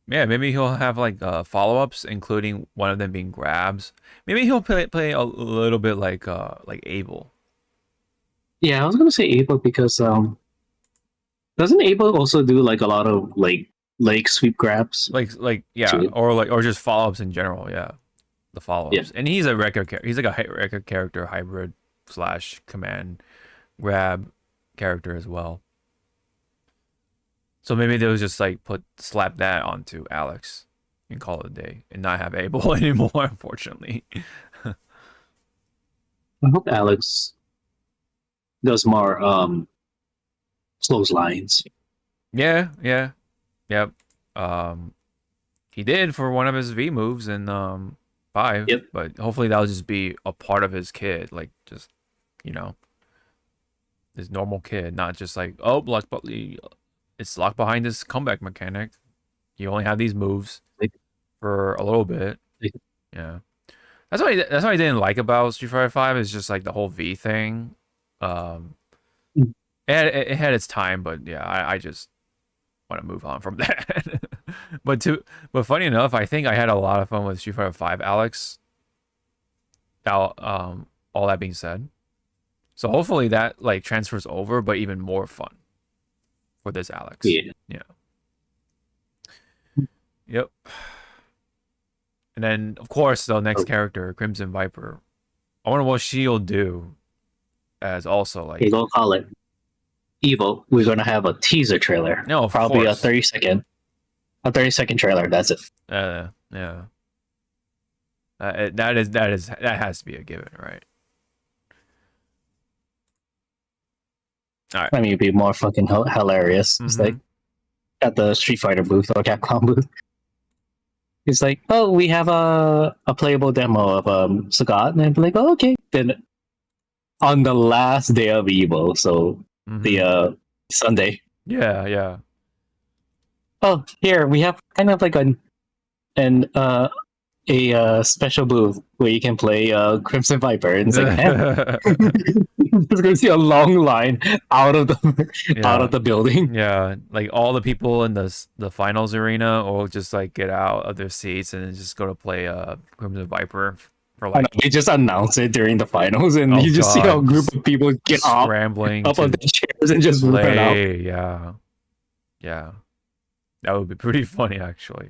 Yeah, maybe he'll have like follow-ups, including one of them being grabs. Maybe he'll play a little bit like Abel. Yeah, I was gonna say Abel because doesn't Abel also do like a lot of like leg sweep grabs? Yeah, too? or just follow-ups in general, yeah. The follow-ups. Yeah. And he's a record he's like a record character hybrid / command grab character as well. So maybe they'll just like slap that onto Alex and call it a day and not have Abel anymore, unfortunately. I hope Alex does more clotheslines. Yeah. Yep. He did for one of his V moves in 5. Yep. But hopefully that'll just be a part of his kid, like just his normal kid, not just like, oh, it's locked behind this comeback mechanic. You only have these moves for a little bit. Yeah. That's what I didn't like about Street Fighter 5 is just like the whole V thing. It had its time, but yeah, I just want to move on from that. but funny enough, I think I had a lot of fun with Street Fighter 5 Alex. Now, all that being said, so hopefully that like transfers over, but even more fun for this Alex. Yeah. Yep. And then of course the next character, Crimson Viper. I wonder what she'll do as also like They don't call it EVO. We're gonna have a teaser trailer. No, of probably course. a 30-second trailer. That's it. Yeah. That has to be a given, right? All right. I mean, it'd be more fucking hilarious. It's like at the Street Fighter booth or Capcom booth. It's like, oh, we have a playable demo of Sagat, and I'd be like, oh, okay. Then on the last day of EVO, so the Sunday. Yeah. Oh, here we have kind of like a special booth where you can play Crimson Viper, and it's like, there's gonna see a long line out of the building. Yeah, like all the people in the finals arena will just like get out of their seats and just go to play Crimson Viper for like. They just announce it during the finals, and you just see a group of people get scrambling up on the chairs and just run out. Yeah, that would be pretty funny actually.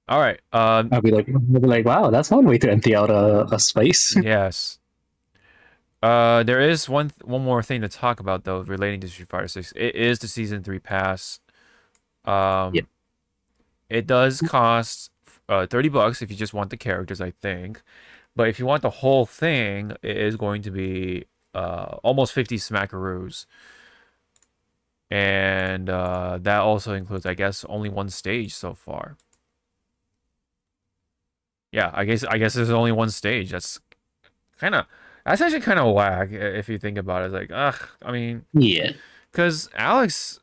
All right. I'll be like, wow, that's one way to empty out a space. Yes. There is one more thing to talk about though relating to Street Fighter 6. It is the season 3 pass. Yep. It does cost $30 if you just want the characters, I think. But if you want the whole thing, it is going to be almost 50 smackaroos. And that also includes, I guess, only one stage so far. Yeah, I guess there's only one stage. That's actually kind of whack if you think about it. It's like, ugh, I mean, Yeah. because Alex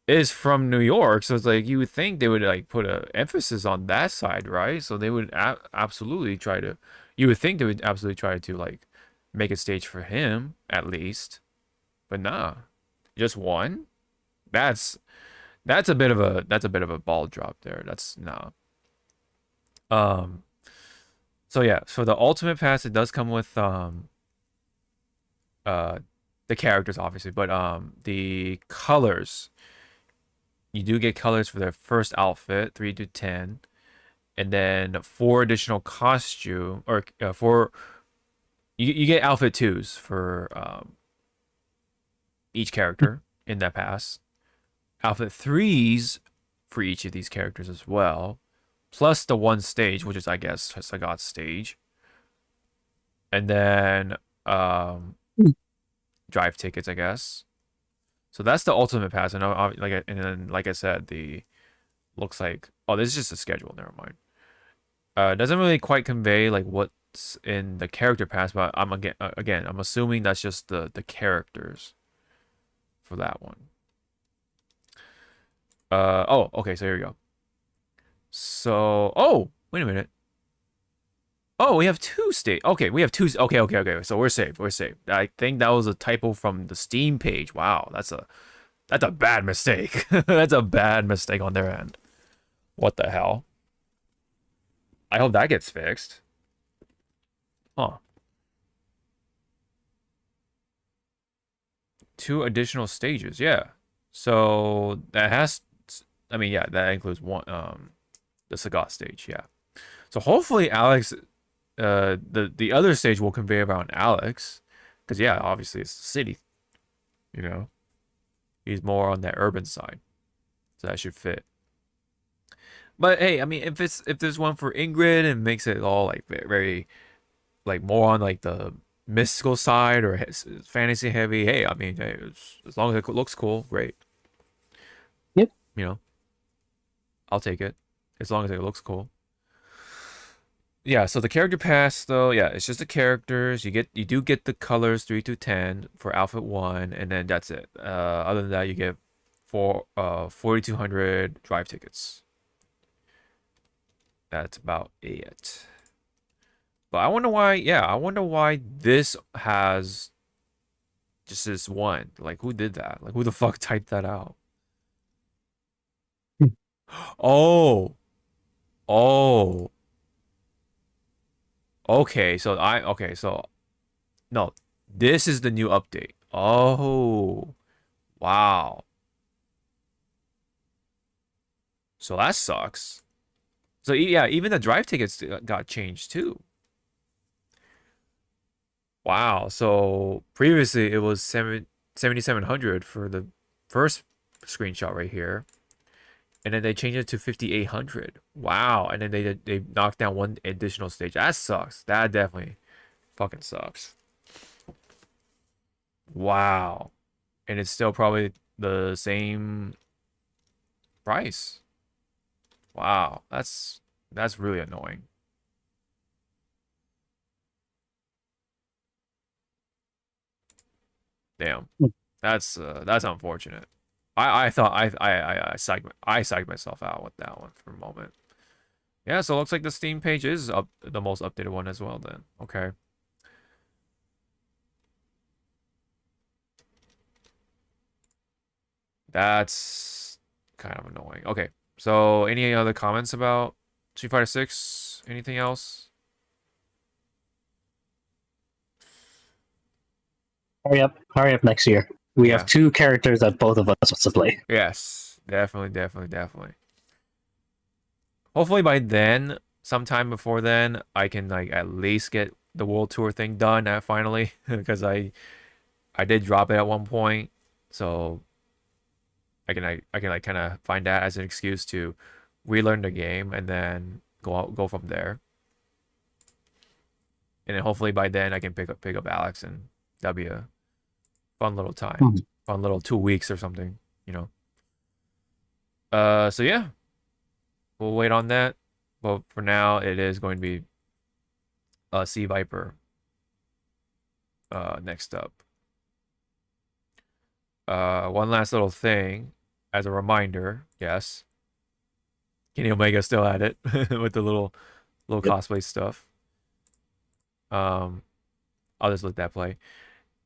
is from New York, so it's like you would think they would like put a emphasis on that side, right? So they would absolutely try to. You would think they would absolutely try to like make a stage for him at least, but nah, just one. That's a bit of a ball drop there. That's nah. So yeah, for the ultimate pass, it does come with the characters obviously, but the colors. You do get colors for their first outfit, 3 to 10, and then 4 additional costume or 4. You get outfit 2s for each character in that pass. Outfit 3s for each of these characters as well, plus the one stage, which is I guess Sagat's stage, and then drive tickets, I guess. So that's the ultimate pass, and like I said, the looks like this is just a schedule. Never mind. It doesn't really quite convey like what's in the character pass, but I'm I'm assuming that's just the characters for that one. Okay, so here we go. So wait a minute. Oh, we have 2 state. Okay, we have 2. Okay. So we're safe. We're safe. I think that was a typo from the Steam page. Wow, that's a bad mistake. That's a bad mistake on their end. What the hell? I hope that gets fixed. Huh. 2 additional stages. Yeah. So that has. I mean, yeah, that includes one. The Sagat stage. Yeah. So hopefully Alex. The other stage will convey around Alex, because yeah, obviously it's the city, you know. He's more on that urban side, so that should fit. But hey, I mean, if there's one for Ingrid and makes it all like very like more on like the mystical side or fantasy heavy, hey, I mean, hey, as long as it looks cool, great. Yep. You know, I'll take it as long as it looks cool. Yeah, so the character pass though, yeah, it's just the characters. You do get the colors 3 to 10 for outfit 1, and then that's it. Other than that, you get 4,200 drive tickets. That's about it. But I wonder why. Yeah, I wonder why this has just this one. Like, who did that? Like, who the fuck typed that out? Oh. Okay, so no, this is the new update. Oh, wow. So that sucks. So yeah, even the drive tickets got changed too. Wow. So previously it was 7,700 for the first screenshot right here. And then they changed it to 5,800. Wow. And then they knocked down one additional stage. That sucks. That definitely fucking sucks. Wow. And it's still probably the same price. Wow. That's really annoying. Damn. That's unfortunate. I thought I psyched myself out with that one for a moment. Yeah, so it looks like the Steam page is the most updated one as well then. Okay. That's kind of annoying. Okay. So any other comments about Street Fighter 6? Anything else? Hurry up next year. We have 2 characters that both of us want to play. Yes, definitely. Hopefully by then, sometime before then, I can like at least get the world tour thing done finally because I did drop it at one point, so I can like kind of find that as an excuse to relearn the game and then go from there. And then hopefully by then I can pick up Alex, and that'll be a fun little time, fun little 2 weeks or something, you know. So yeah, we'll wait on that. But for now, it is going to be Sea Viper. Next up. One last little thing as a reminder. Yes, Kenny Omega's still at it with the little cosplay stuff. I'll just let that play.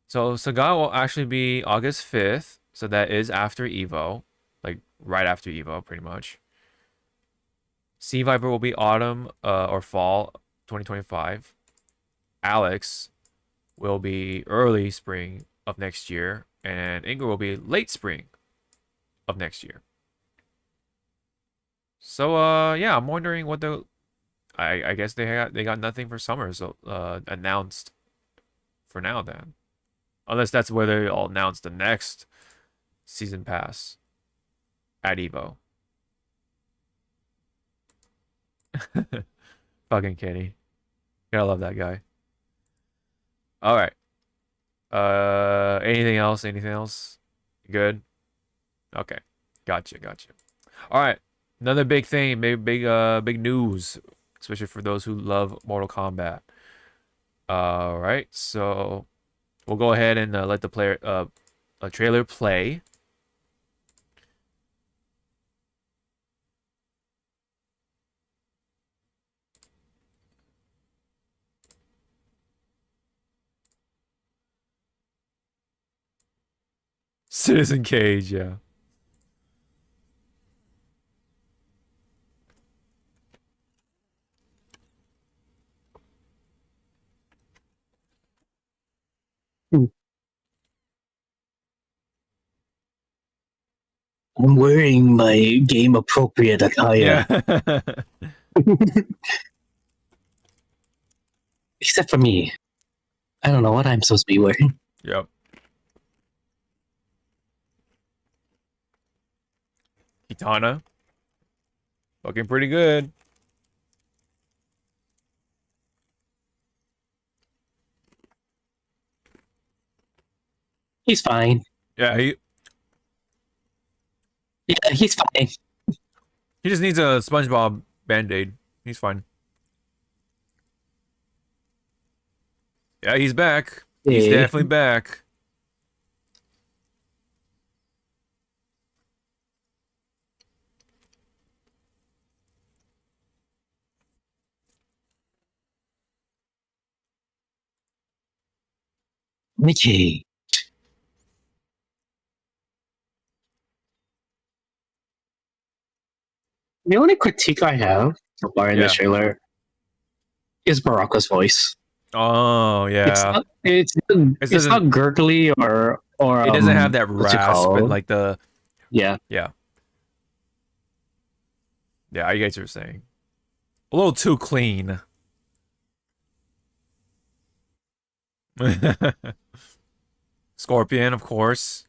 So Saga will actually be August 5th, so that is after EVO, like right after EVO, pretty much. Sea Viper will be autumn or fall 2025. Alex will be early spring of next year, and Ingrid will be late spring of next year. So yeah, I'm wondering what the I guess they got nothing for summer, so announced for now then. Unless that's where they all announce the next season pass at EVO. Fucking Kenny. Gotta love that guy. Alright. Anything else? Anything else? Good? Okay. Gotcha. Alright. Another big thing, big news, especially for those who love Mortal Kombat. Alright, so we'll go ahead and let the trailer play. Citizen Cage, yeah. I'm wearing my game appropriate attire. Yeah. Except for me. I don't know what I'm supposed to be wearing. Yep. Kitana. Looking pretty good. He's fine. Yeah, He's fine. he just needs a SpongeBob Band-Aid. He's fine. Yeah, he's back. He's definitely back. Mickey. The only critique I have so far in this trailer is Baraka's voice. Oh yeah, it's not gurgly or it doesn't have that rasp and like the yeah. I get what you're saying. A little too clean. Scorpion, of course.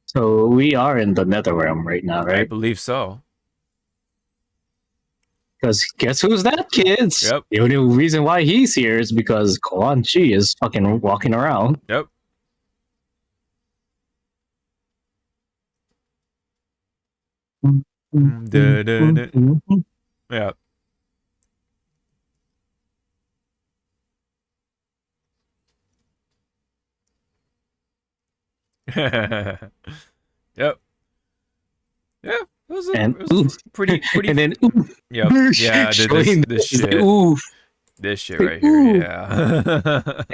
So we are in the Netherrealm right now, right? I believe so. Because guess who's that, kids? Yep. The only reason why he's here is because Quan Chi is fucking walking around. Yep. Yeah. Yep. Yeah. It was pretty and then yep. Yeah, this shit. This shit right here, yeah.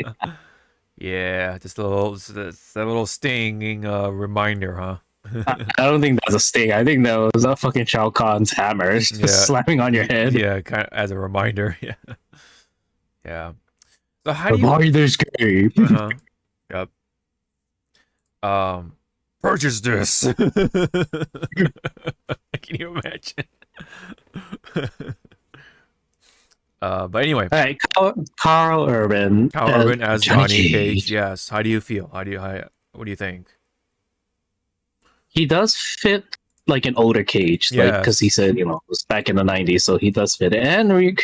Yeah, just a little stinging reminder, huh? I don't think that's a sting. I think that was a fucking Shao Kahn's hammer just slapping on your head. Yeah, kind of as a reminder. Yeah. Yeah. So how do you buy this game? Yep. Purchase this. Can you imagine? But anyway, All right, Carl Urban. Carl Urban as Johnny Cage. Cage. Yes. How do you feel? What do you think? He does fit like an older Cage, like because he Yes. said it was back in the '90s, so he does fit it. And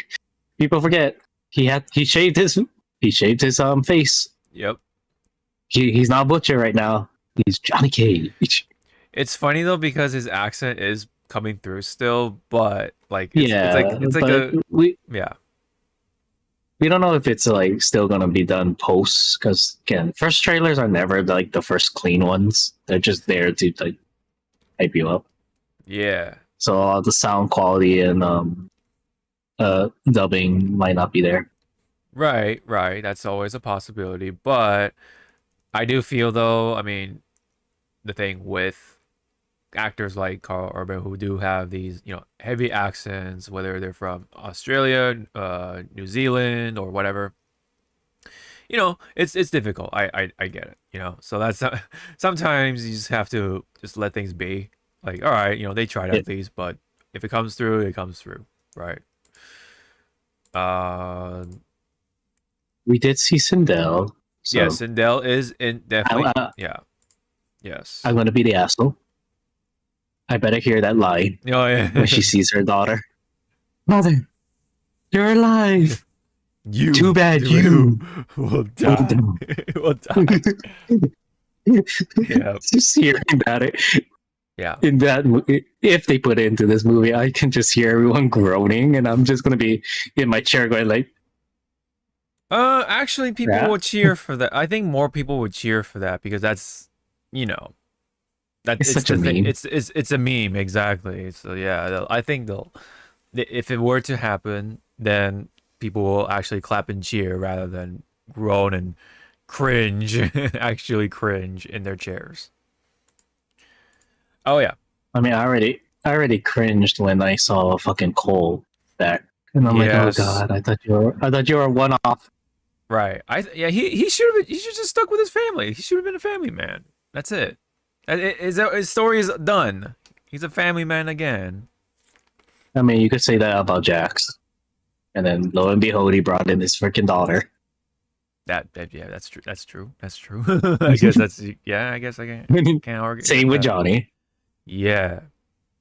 people forget he shaved his face. Yep. He's not Butcher right now. He's Johnny Cage. It's funny though because his accent is coming through still, but like Yeah, it's like but a we yeah. we don't know if it's like still gonna be done post because again, first trailers are never like the first clean ones. They're just there to like hype you up. Yeah. So the sound quality and dubbing might not be there. Right, right. That's always a possibility. But I do feel though, I mean, the thing with actors like Carl Urban who do have these, heavy accents, whether they're from Australia, New Zealand, or whatever, it's difficult. I get it. So that's sometimes you just have to just let things be. Like, all right, they tried at least, but if it comes through, it comes through, right? We did see Sindel. So Yeah, Sindel is in definitely. Yeah. Yes. I'm gonna be the asshole. I better hear that line Oh yeah. when she sees her daughter. Mother, you're alive. You Too bad you will die. Will die. Yeah. Just hearing about it. Yeah. In that, if they put it into this movie, I can just hear everyone groaning, and I'm just gonna be in my chair going like, Actually, people would cheer for that. I think more people would cheer for that because that's, it's such a meme. It's a meme, exactly. So yeah, I think if it were to happen, then people will actually clap and cheer rather than groan and cringe, actually cringe in their chairs. Oh yeah. I mean, I already cringed when I saw fucking Cole back, and I'm like, oh god, I thought you were a one off. Right. He should just stuck with his family. He should have been a family man. That's it. His story is done. He's a family man again. I mean, you could say that about Jax, and then lo and behold, he brought in his freaking daughter. Yeah, that's true. That's true. That's true. I guess I guess I can't argue. Same with Johnny. Yeah.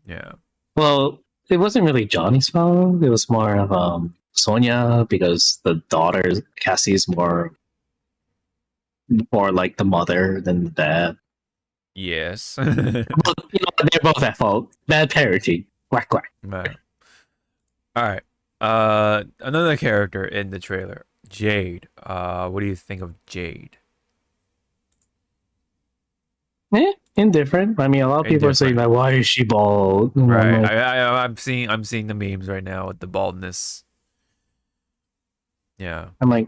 Yeah. Well, it wasn't really Johnny's fault. It was more of Sonya, because the daughter Cassie is more like the mother than the dad. Yes. But, they're both at fault. Bad parenting. Quack quack. All right. Another character in the trailer, Jade. What do you think of Jade? Indifferent. I mean, a lot of people are saying that. Why is she bald? Right. I'm seeing the memes right now with the baldness. Yeah. I'm like,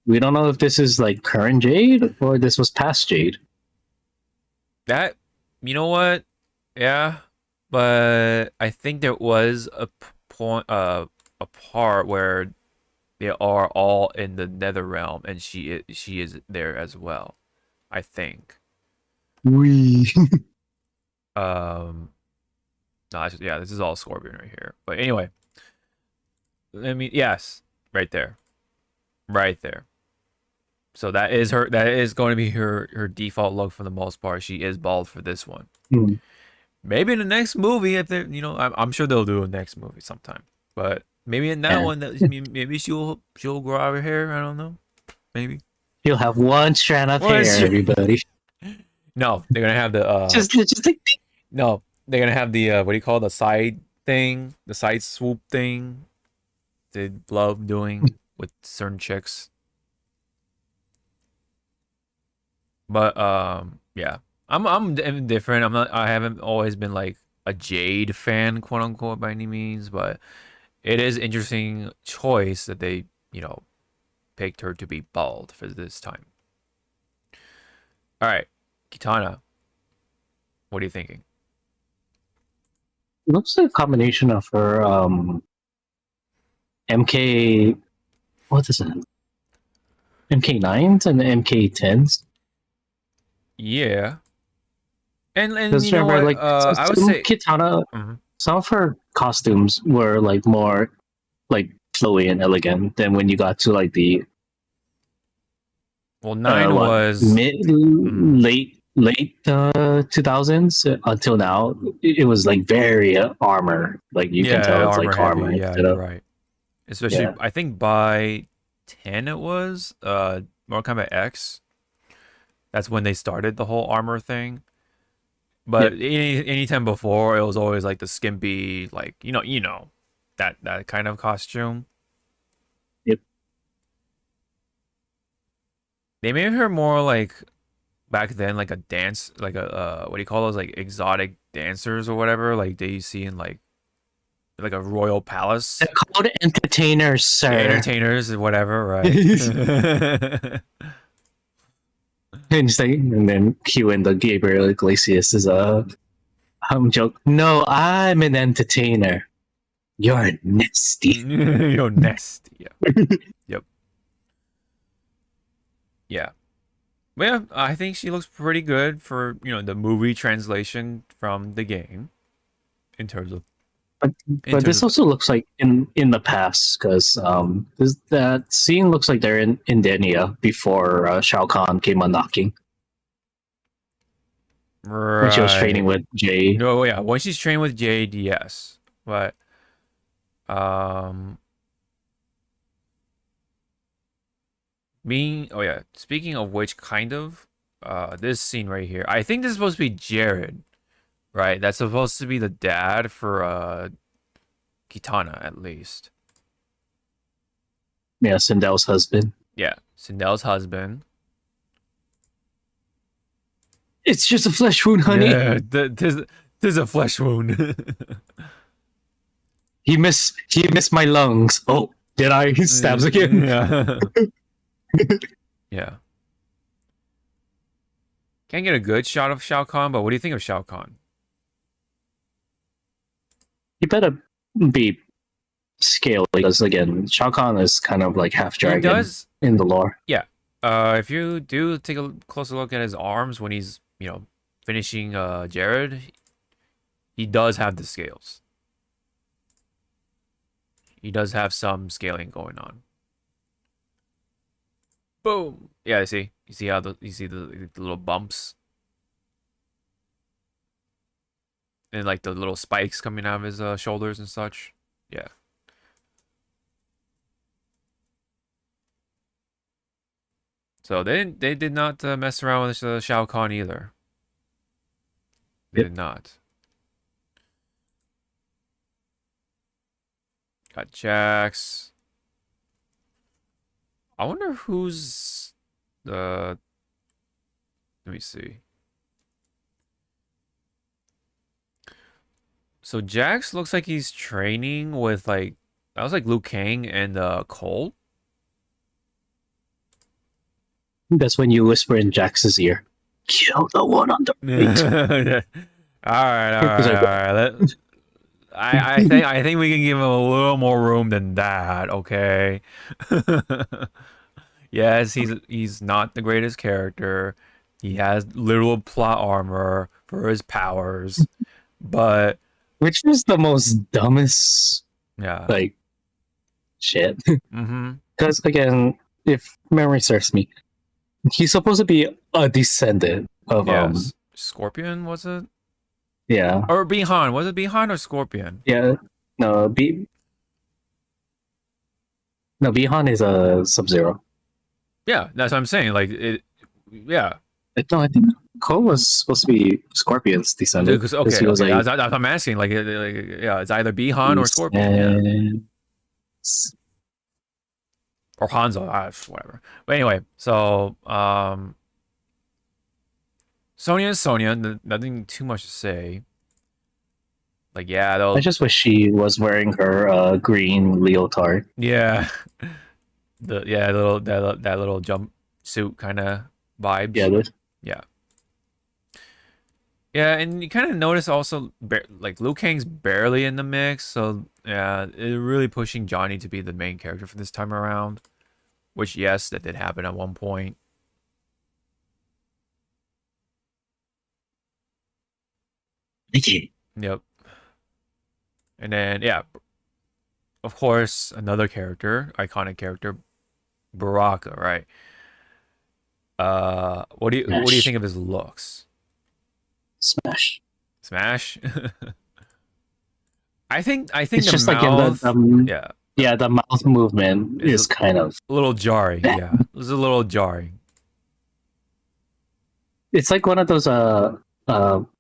we don't know if this is like current Jade or this was past Jade. That, you know what? Yeah, but I think there was a part where they are all in the Nether realm, and she is there as well. I think. We. No, yeah, this is all Scorpion right here. But anyway, yes, right there. So that is going to be her default look for the most part. She is bald for this one. Maybe in the next movie, if they, I'm sure they'll do a next movie sometime. But maybe in that one, maybe she'll grow out her hair. I don't know. Maybe she'll have one strand of hair. Everybody. No, they're gonna have the just like. No, they're gonna have the what do you call the side thing, the side swoop thing. They love doing with certain chicks. But yeah, I'm different. I haven't always been like a Jade fan, quote unquote, by any means. But it is interesting choice that they picked her to be bald for this time. All right, Kitana, what are you thinking? It looks like a combination of her MK. What is it? MK9s and MK10s. Yeah, and you know what? Like, I would say Kitana. some of her costumes were like more like flowy and elegant than when you got to like the Well, 9 was late 2000s until now. It was like very armor, like you can tell it's armor like heavy. armor Yeah, instead you're of right. Especially, I think by 10 it was Mortal Kombat X. That's when they started the whole armor thing. But any time before, it was always like the skimpy, like you know, that kind of costume. Yep. They made her more like back then, like a dance, like a what do you call those, like exotic dancers or whatever, like they see in like a royal palace. They're called entertainers, sir. Entertainers or whatever, right? And then Q and the Gabriel Iglesias is a joke. No, I'm an entertainer. You're nasty. You're nasty. Yeah. Yep. Yeah. But yeah, I think she looks pretty good for the movie translation from the game in terms of. But this also looks like in the past because that scene looks like they're in Denia before Shao Kahn came on knocking. Right. When she was training with Jade. No, yeah, when she's training with Jade, yes, but speaking of which, kind of this scene right here, I think this is supposed to be Jared, right? That's supposed to be the dad for Kitana, at least. Yeah, Sindel's husband. Yeah, Sindel's husband. It's just a flesh wound, honey. Yeah, there's a flesh wound. He missed my lungs. Oh, did I? He stabs again. Yeah. Yeah. Can't get a good shot of Shao Kahn, but what do you think of Shao Kahn? He better be scaled because again, Shao Kahn is kind of like half dragon in the lore. Yeah. If you do take a closer look at his arms when he's finishing Jared, he does have the scales. He does have some scaling going on. Boom. Yeah, I see. You see how the little bumps and like the little spikes coming out of his shoulders and such. Yeah. So they did not mess around with Shao Kahn either. They did not. Got Jax. I wonder who's the. Let me see. So Jax looks like he's training with that was like Liu Kang and Cole. That's when you whisper in Jax's ear, "Kill the one on the right." All right. I think we can give him a little more room than that. Okay. Yes, he's not the greatest character. He has literal plot armor for his powers, but which is the most dumbest shit. Because again, if memory serves me, he's supposed to be a descendant of Scorpion, was it? Yeah. Or Bihan. Was it Bihan or Scorpion? Yeah. No, Bihan is a Sub-Zero. Yeah, that's what I'm saying. Like it. Yeah. No, I think Cole was supposed to be Scorpion's descendant. Okay. I'm asking. It's either Bihan or Scorpion. Yeah. Or Hanzo, whatever. But anyway, so Sonya is Sonya. Nothing too much to say. Like, yeah, I just wish she was wearing her green leotard. Yeah, that little jumpsuit kind of vibes. Yeah. Yeah, and you kind of notice also, like, Liu Kang's barely in the mix, so yeah, it's really pushing Johnny to be the main character for this time around. Which, yes, that did happen at one point. Yep. And then yeah, of course, another character, iconic character, Baraka, right? What do you Smash. think of his looks? Smash. Smash. I think It's the just like in mouth, yeah, the mouth movement is is kind of a little jarring. Yeah, it was a little jarring. it's like one of those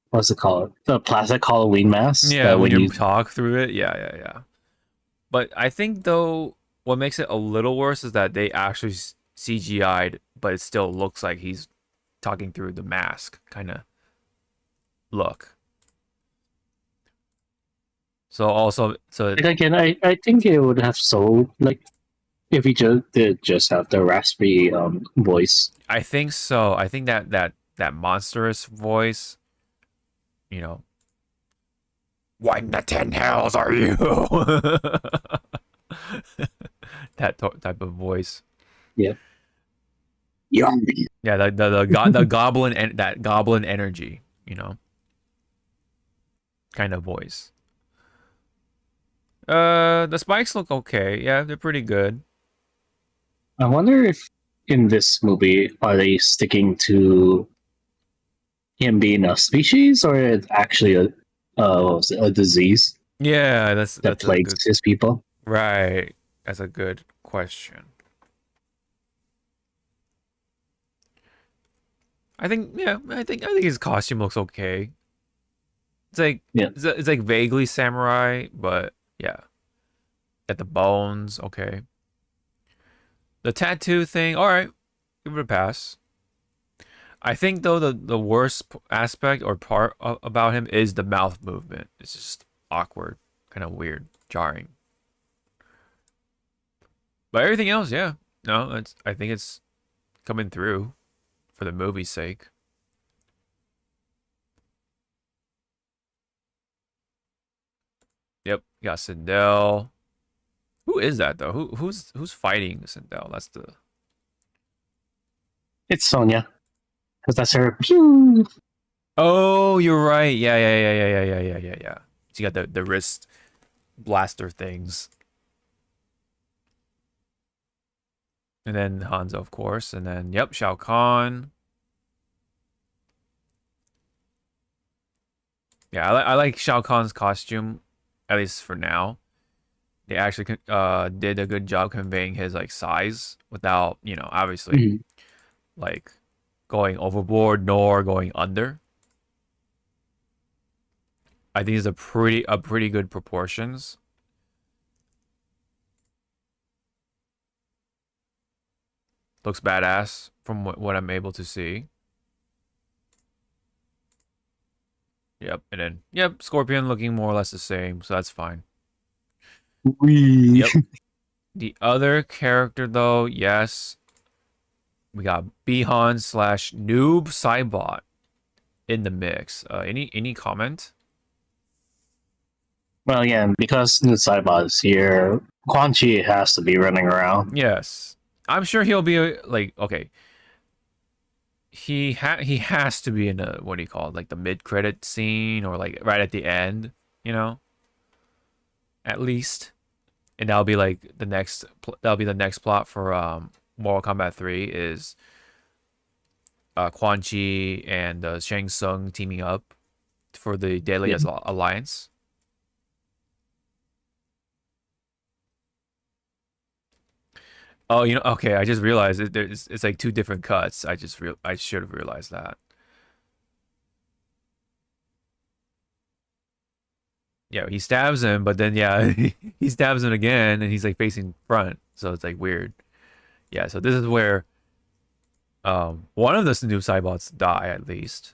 what's it called? The plastic Halloween masks Yeah, that when when you you talk through it, yeah. But I think though, what makes it a little worse is that they actually CGI'd, but it still looks like he's talking through the mask kind of look. So also, so like again, I think it would have so like if he just did just have the raspy voice. I think so. I think that monstrous voice, you know, what in the 10 hells are you? That type of voice. Yeah. Yeah. Yeah, the goblin and that goblin energy, kind of voice. The spikes look okay. Yeah, they're pretty good. I wonder if in this movie are they sticking to him being a species or it's actually what was it, a disease Yeah, that that's a plagues good his people? right. That's a good question. I think his costume looks okay. It's like Yeah. it's like vaguely samurai, but yeah. At the bones, okay. The tattoo thing, all right, give it a pass. I think though the worst aspect or part about him is the mouth movement. It's just awkward, kind of weird, jarring. But everything else, yeah, no, I think it's coming through for the movie's sake. Yep, got Sindel. Who is that though? Who's fighting Sindel? That's the It's Sonya. Because that's her pew. Oh, you're right. Yeah. So you got the wrist blaster things. And then Hanzo, of course. And then, yep, Shao Kahn. Yeah, I like Shao Kahn's costume, at least for now. They actually did a good job conveying his like size without, obviously Mhm. like going overboard nor going under. I think it's a pretty good proportions. Looks badass from what I'm able to see. Yep, and then yep, Scorpion looking more or less the same, so that's fine. Wee. Yep. The other character though, yes, we got Bihan slash Noob Cybot in the mix. Any comment? Well, again, because the Saibot is here, Quan Chi has to be running around. Yes, I'm sure he'll be like okay. He has to be in a what do you call it, like the mid credit scene or like right at the end, at least, and that'll be like that'll be the next plot for Mortal Kombat 3 is Quan Chi and Shang Tsung teaming up for the Deadly Alliance. Oh, okay. I just realized it's like two different cuts. I should have realized that. Yeah, he stabs him, but then yeah, he stabs him again, and he's like facing front, so it's like weird. Yeah, so this is where one of the new Cybots die at least,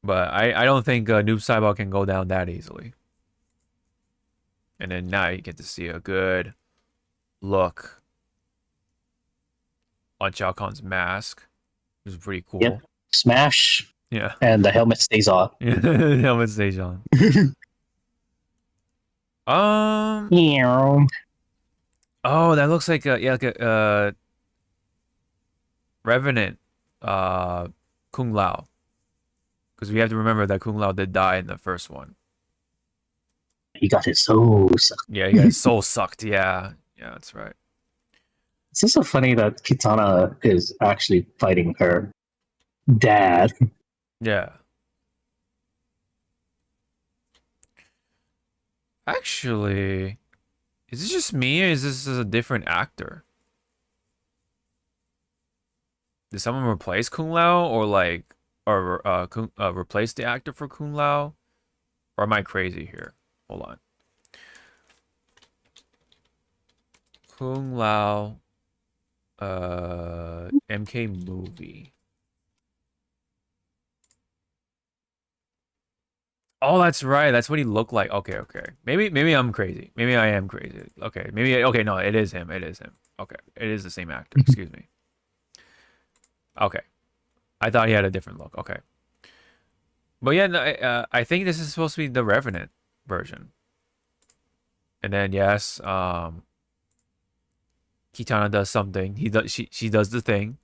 but I don't think Noob Cybot can go down that easily. And then now you get to see a good look on Shao Kahn's mask, which is pretty cool. Yep. Smash. Yeah. And the helmet stays on. Helmet stays on. Yeah. Oh, that looks like a Revenant Kung Lao. Because we have to remember that Kung Lao did die in the first one. He got his soul sucked. Yeah, he got his soul sucked. Yeah, that's right. It's also funny that Kitana is actually fighting her dad. Yeah. Actually, is this just me or is this a different actor? Did someone replace Kung Lao or replace the actor for Kung Lao? Or am I crazy here? Hold on. Kung Lao MK movie. Oh, that's right. That's what he looked like. Okay. Maybe I'm crazy. Maybe I am crazy. Okay. No, it is him. Okay. It is the same actor. Excuse me. Okay. I thought he had a different look. Okay. But yeah, no, I think this is supposed to be the Revenant version. And then yes, Kitana does something. She does the thing.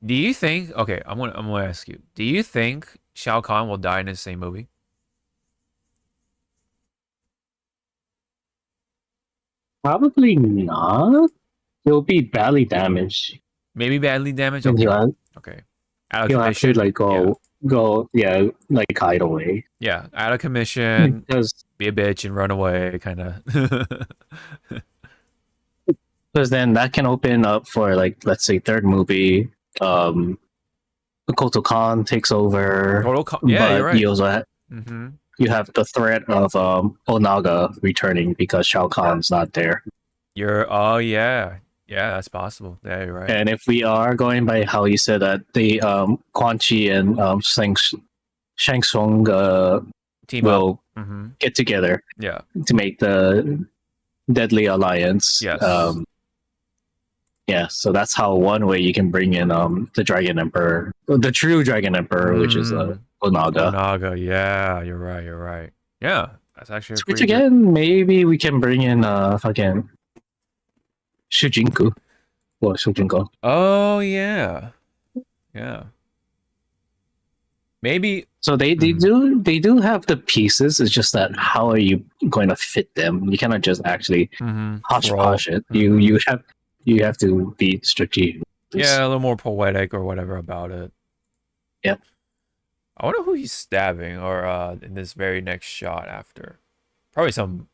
Do you think? Okay, I'm gonna ask you. Do you think Shao Kahn will die in the same movie? Probably not. He'll be badly damaged. Maybe badly damaged. And Okay. Okay. Out of he'll commission. actually like go like hide away. Yeah, out of commission. Because Be a bitch and run away, kind of. then that can open up for like, let's say, third movie. Koto Khan takes over. Yeah, but you're right. You also you have the threat of Onaga returning because Shao Kahn's not there. Oh yeah, that's possible. Yeah, you're right. And if we are going by how you said that the Quan Chi and Shang Tsung Team will up. get together, yeah, to make the Deadly Alliance. Yes. Yeah, so that's how one way you can bring in the Dragon Emperor, the true Dragon Emperor, which is Onaga. Onaga, yeah, you're right. Yeah, that's actually. Which again, maybe we can bring in fucking Shujinku or Shujinko. Oh yeah. Maybe. So they do have the pieces. It's just that how are you going to fit them? You cannot just actually hodgepodge it. You have to be strategic. Yeah, a little more poetic or whatever about it. Yep. I wonder who he's stabbing, or in this very next shot after. Probably some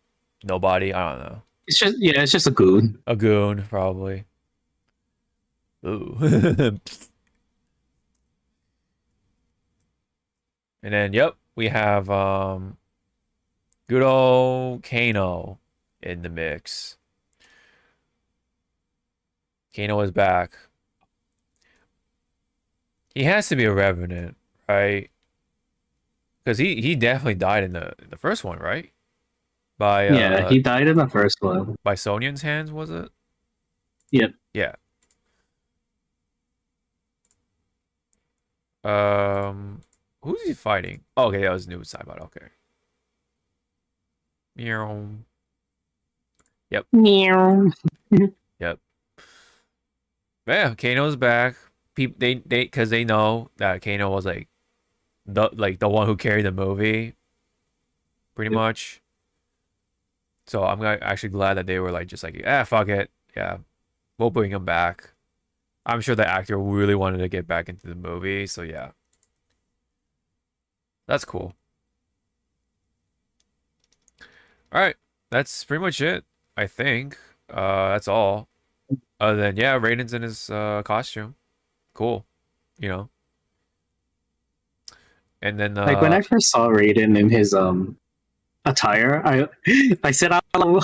nobody. I don't know. It's just a goon. A goon, probably. Ooh. And then, yep, we have good old Kano in the mix. Kano is back. He has to be a Revenant, right? Because he definitely died in the first one, right? He died in the first one. By Sonyan's hands, was it? Yep. Yeah. Who's he fighting? Oh, okay, that was new Saibot. Okay. Meow. Yep. Meow. Yep. Yeah, Kano's back. They because they know that Kano was like the one who carried the movie, pretty much. So I'm actually glad that they were like just like, fuck it, yeah, we'll bring him back. I'm sure the actor really wanted to get back into the movie, so yeah, that's cool. All right, that's pretty much it. I think that's all. Other than Raiden's in his costume, cool, you know. And then like when I first saw Raiden in his attire, I said I don't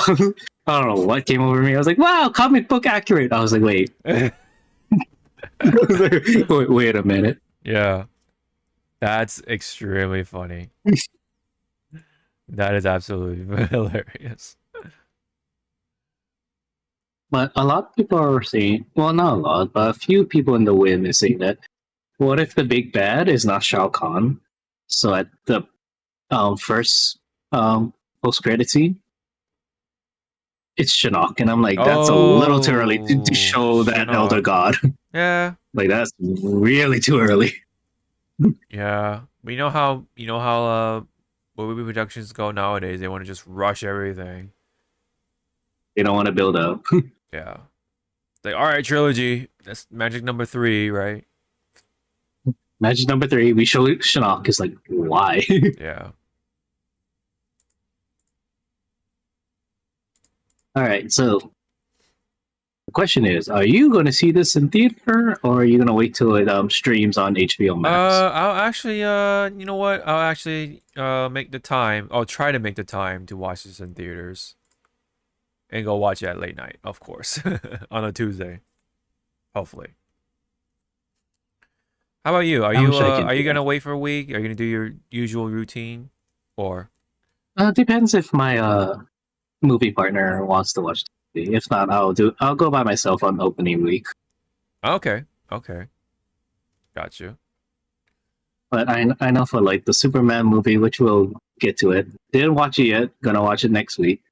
know what came over me. I was like, wow, comic book accurate. I was like, wait. wait a minute. Yeah. That's extremely funny. That is absolutely hilarious. But a lot of people are saying, well, not a lot, but a few people in the win is saying that, what if the big bad is not Shao Kahn? So at the first post-credit scene, it's Shinnok, and I'm like, that's a little too early to show that Shinnok. Elder God. Yeah. Like that's really too early. Yeah. But you know how movie productions go nowadays. They want to just rush everything. They don't want to build up. Yeah. Like, all right, trilogy. That's magic number 3, right? Magic number 3, we show Shinnok. It's like, why? Yeah. All right, so the question is, are you going to see this in theater, or are you going to wait till it streams on HBO Max? I'll actually, you know what? I'll actually make the time. I'll try to make the time to watch this in theaters. And go watch it at late night, of course, on a Tuesday. Hopefully. How about you? Are you gonna wait for a week? Are you gonna do your usual routine, or? Depends if my movie partner wants to watch the movie. If not, I'll go by myself on opening week. Okay. Got you. But I know for like the Superman movie, which we'll get to it. Didn't watch it yet. Gonna watch it next week.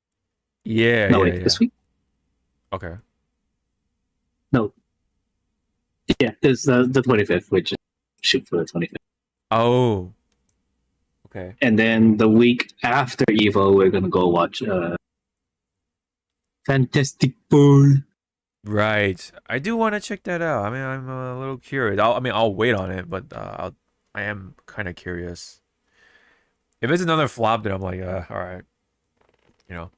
Yeah. No, wait, this week? Okay. No. Yeah, it's the 25th, which is shoot for the 25th. Oh. Okay. And then the week after EVO, we're gonna go watch Fantastic Four. Right. I do want to check that out. I mean, I'm a little curious. I'll wait on it, but I am kind of curious. If it's another flop, then I'm like, all right. You know,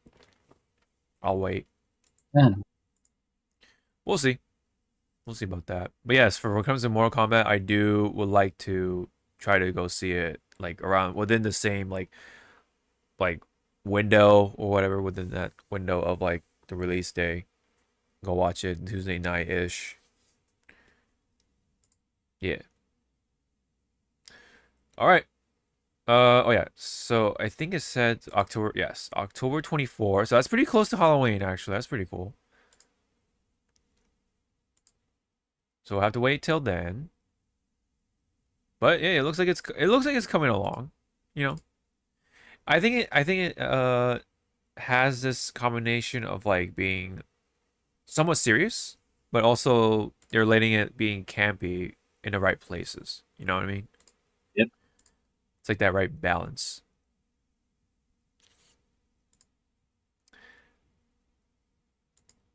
I'll wait. Yeah. We'll see. We'll see about that. But yes, for what comes to Mortal Kombat, I would like to try to go see it like around within the same like window or whatever, within that window of like the release day. Go watch it Tuesday night ish. Yeah. All right. Oh yeah. So I think it said October. Yes, October 24th. So that's pretty close to Halloween. Actually, that's pretty cool. So we'll have to wait till then. But yeah, it looks like it's coming along. You know, I think it has this combination of like being somewhat serious, but also they're letting it being campy in the right places. You know what I mean? Yep. It's like that right balance.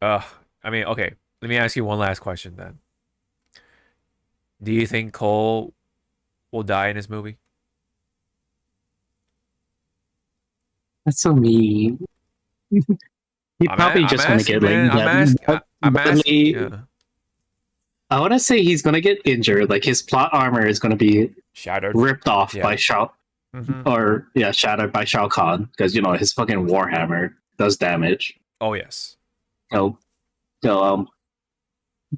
I mean, okay. Let me ask you one last question then. Do you think Cole will die in this movie? That's so mean. He probably just want to get like I'm asking. I want to say he's gonna get injured. Like his plot armor is gonna be Shattered, ripped off by Shao, mm-hmm. Shattered by Shao Kahn, because you know his fucking warhammer does damage. Oh yes. So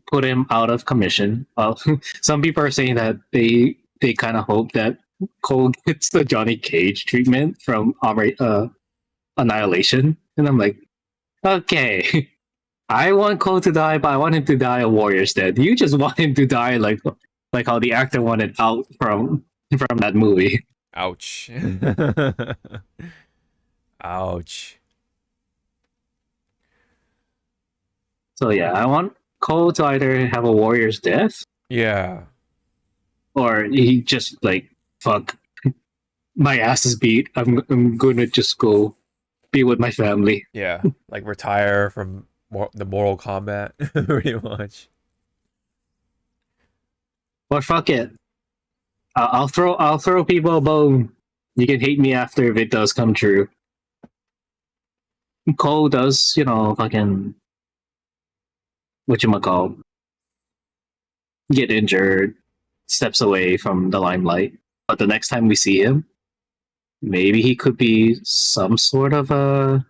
put him out of commission. Some people are saying that they kind of hope that Cole gets the Johnny Cage treatment from Annihilation, and I'm like, okay, I want Cole to die, but I want him to die a warrior's death. You just want him to die like how the actor wanted out from that movie. Ouch. Ouch. So yeah, I want Cole to either have a warrior's death, yeah, or he just like, fuck, my ass is beat. I'm gonna just go be with my family. Yeah, like retire from the Mortal Kombat, pretty much. Or fuck it, I'll throw people a bone. You can hate me after if it does come true. Cole does, fucking whatchamacall, get injured, steps away from the limelight. But the next time we see him, maybe he could be some sort of a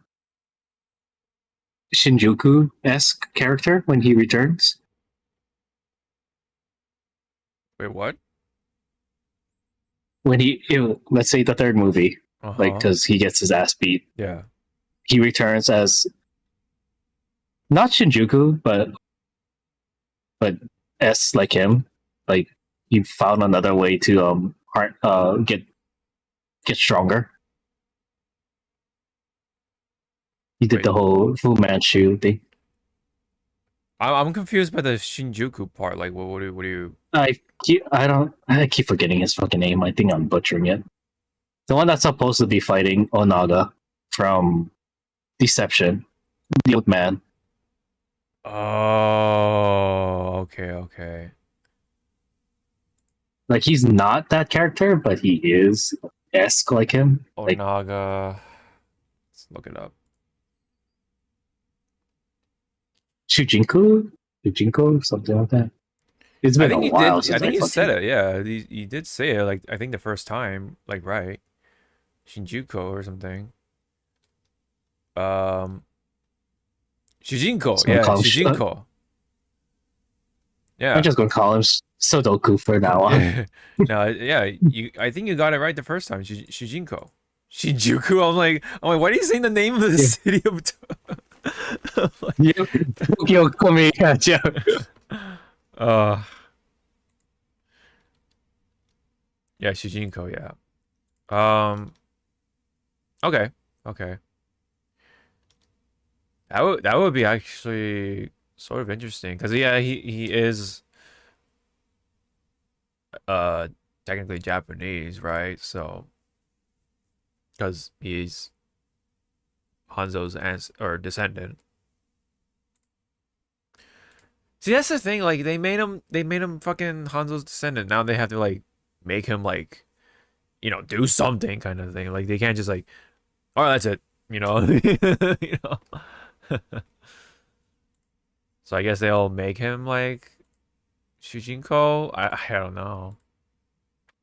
Shinjuku-esque character when he returns. Wait, what? When let's say the third movie, like, because he gets his ass beat. Yeah. He returns as not Shinjuku, but S like him. Like, he found another way to get stronger. He did Wait. the whole Fu Manchu thing. I'm confused by the Shinjuku part. Like, what do you? I keep forgetting his fucking name. I think I'm butchering it. The one that's supposed to be fighting Onaga from Deception, the old man. Oh, okay. Like he's not that character, but he is esque like him. Like Onaga. Let's look it up. Shujinko, something like that. It's been a while since I think you fucking... said it. Yeah, you did say it. Like I think the first time. Like right, Shinjuku or something. Shujinko. Yeah, Shujinko. Yeah. I'm just gonna call him Sudoku for now on. No, yeah, I think you got it right the first time. Shujinko. Shinjuku. I'm like, why are you saying the name of the city of Tokyo Komigacha. Yeah, Shujinko, yeah. Okay. That would be actually sort of interesting because yeah, he is technically Japanese, right? So because he's Hanzo's descendant. See, that's the thing. Like they made him fucking Hanzo's descendant. Now they have to like make him like, do something kind of thing. Like they can't just like, all right, that's it. You know. So I guess they'll make him like Shujinko. I don't know.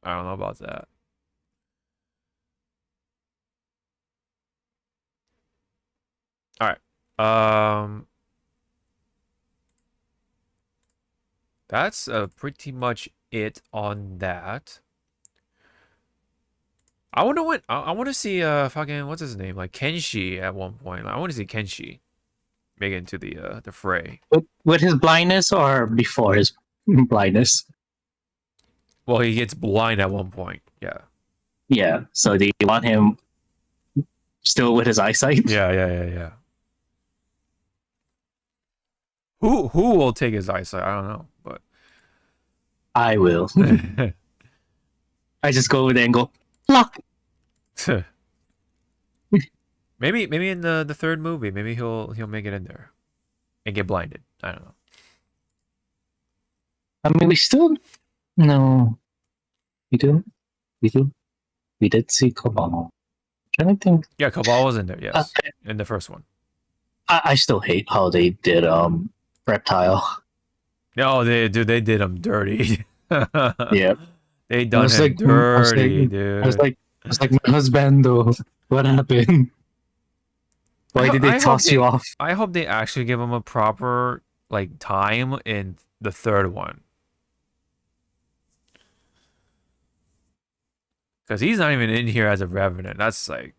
I don't know about that. All right. That's pretty much it on that. I wonder what I want to see fucking what's his name, like Kenshi at one point. I want to see Kenshi make it into the fray. With his blindness or before his blindness? Well, he gets blind at one point. Yeah. Yeah. So do you want him still with his eyesight? Yeah. Who will take his eyesight? I don't know, but I will. I just go over there and go, lock. Maybe in the third movie, maybe he'll make it in there and get blinded. I don't know. I mean, we still no. We did see Cabal. Trying to think. Yeah, Cabal was in there. Yes, in the first one. I still hate how they did Reptile. No, they did him dirty. Yeah, they done him dirty, dude. I was like, my husband, though. What happened? Why did they toss you off? I hope they actually give him a proper like time in the third one. Because he's not even in here as a revenant. That's a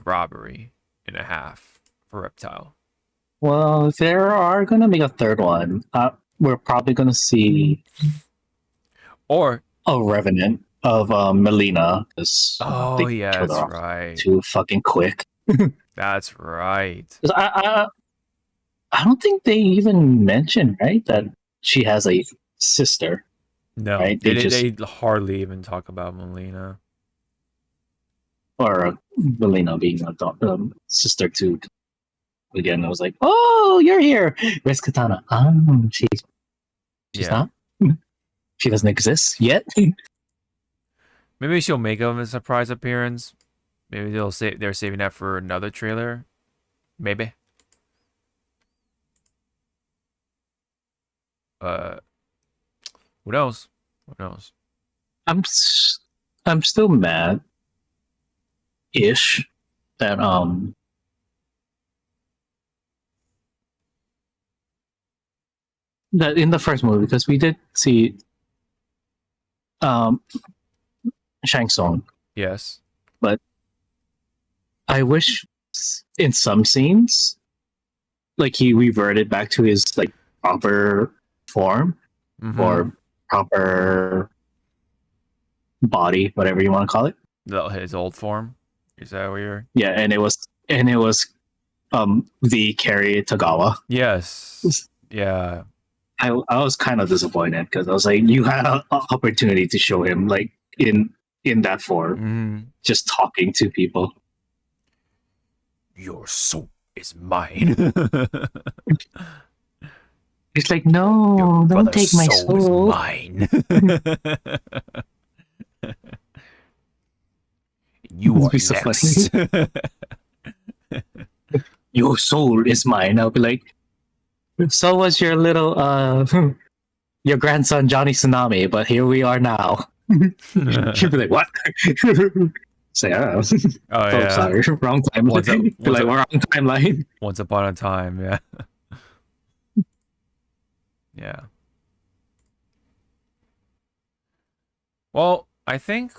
robbery and a half for Reptile. Well, if there are gonna be a third one, we're probably gonna see or a revenant of Melina. Oh yeah, that's right. Too fucking quick. That's right. I don't think they even mentioned, right, that she has a sister. No, right? They hardly even talk about Melina. Or Melina being a sister to. Again, I was like, "Oh, you're here, Where's Katana?" She's not. She doesn't exist yet. Maybe she'll make a surprise appearance. Maybe they're saving that for another trailer. Maybe. Who knows? I'm still mad ish that that in the first movie, because we did see Shang Tsung. Yes. But I wish in some scenes like he reverted back to his like proper form or proper body, whatever you want to call it. His old form. Is that what you're? Yeah, and it was the carry Tagawa. Yes. Yeah. I was kind of disappointed because I was like, you had an opportunity to show him like in that form, just talking to people. Your soul is mine. He's like, no, don't take my soul. Is mine. You are so next. Your soul is mine. I'll be like, so was your little your grandson Johnny Tsunami, but here we are now. She'd be like, what? Say, oh yeah. sorry, wrong timeline. Wrong timeline. Once upon a time, yeah. Yeah. Well, I think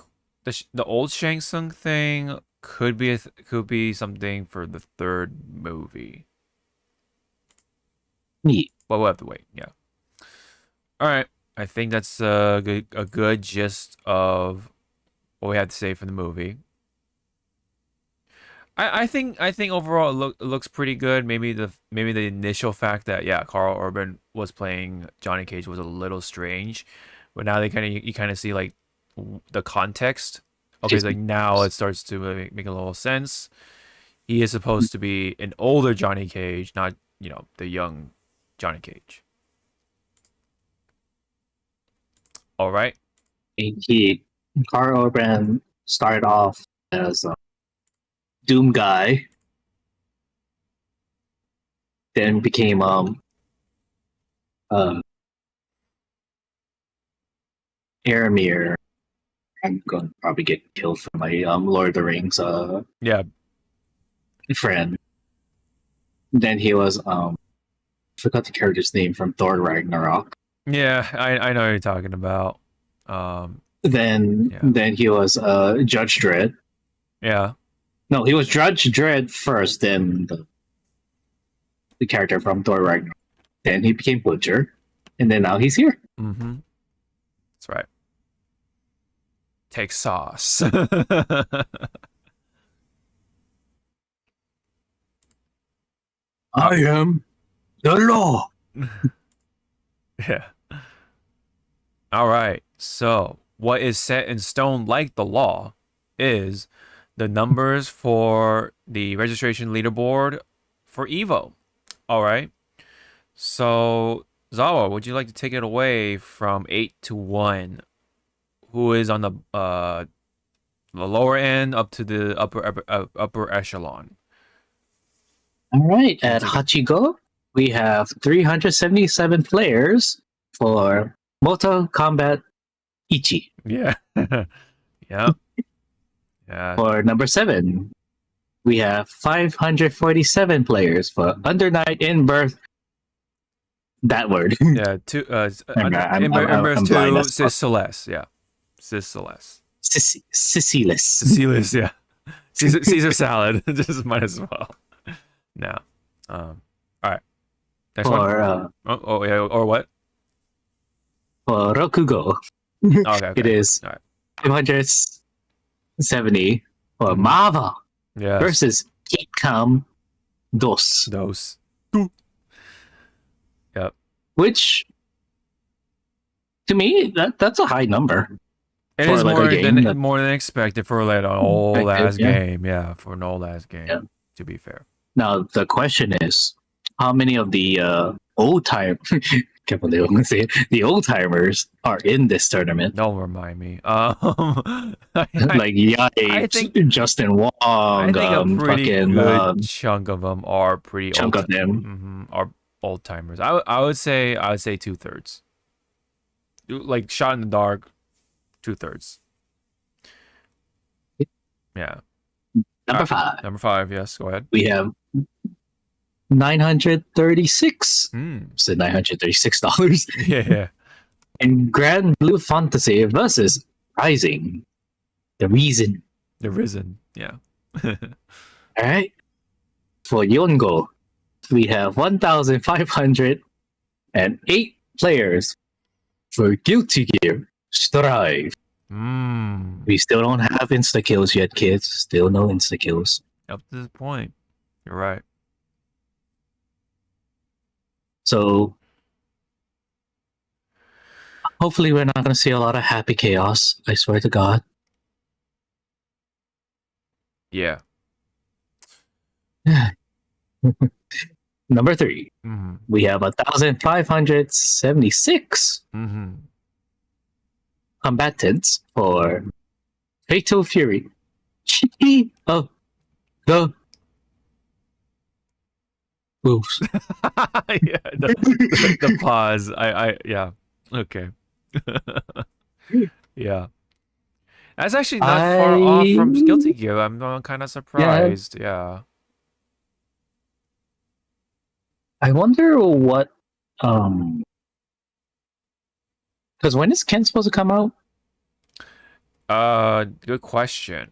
the old Shang Tsung thing could be something for the third movie. Neat. But we'll have to wait. Yeah. All right. I think that's a good gist of what we have to say for the movie. I think overall it looks pretty good. Maybe the initial fact that Carl Urban was playing Johnny Cage was a little strange, but now you kind of see like the context. Okay, so like now it starts to make a little sense. He is supposed to be an older Johnny Cage, not the young Johnny Cage. All right. Carl Urban started off as a Doom guy, then became Aramir. I'm going to probably get killed for my Lord of the Rings friend. Then he was I forgot the character's name from Thor Ragnarok. Yeah, I know what you're talking about. Then he was Judge Dredd. Yeah. No, he was Judge Dredd first, then the character from Thor Ragnarok. Then he became Butcher, and then now he's here. Mm-hmm. That's right. Take sauce. I am the law. Yeah. All right. So, what is set in stone like the law is the numbers for the registration leaderboard for EVO. All right. So, Zawa, would you like to take it away from 8 to 1? Who is on the lower end up to the upper echelon? All right. At Hachigo, we have 377 players for Mortal Kombat Ichi. Yeah. Yeah. Yeah. For number 7, we have 547 players for Under Night in Birth. That word. Yeah. In Birth 2, Sis Celeste. Yeah. Sis Celeste. Cecilus. Yeah. Caesar salad. Just might as well. No. All right. Next one. Yeah. Or what? For Rokugo. Okay. It is 570 for Mava versus Kikam Dos. Yep. Which, to me, that's a high number. It is more than expected for like an old ass game. Yeah, for an old ass game. Yeah. To be fair. Now the question is, how many of the old time? Can't believe I'm gonna say it. The old timers are in this tournament. Don't remind me. Like Yikes, Justin Wong. I think a pretty good chunk of them are pretty chunk old. Of them are old timers. I would say 2/3. Like shot in the dark, 2/3. Yeah. Number 5. Number 5. Yes, go ahead. We have 936. So $936. Yeah. And Grand Blue Fantasy versus Rising. The Reason. Yeah. All right. For Yongo, we have 1,508 players. For Guilty Gear Strive. We still don't have insta kills yet, kids. Still no insta kills. Up to this point, you're right. So hopefully we're not going to see a lot of happy chaos. I swear to God. Yeah. Number 3, Mm-hmm. we have 1,576 Mm-hmm. combatants for Fatal Fury. Chi of the Wolves. Yeah, the pause. Yeah. Okay. Yeah. That's actually not far off from Guilty Gear. I'm kind of surprised. Yeah. I wonder what because when is Ken supposed to come out? Good question.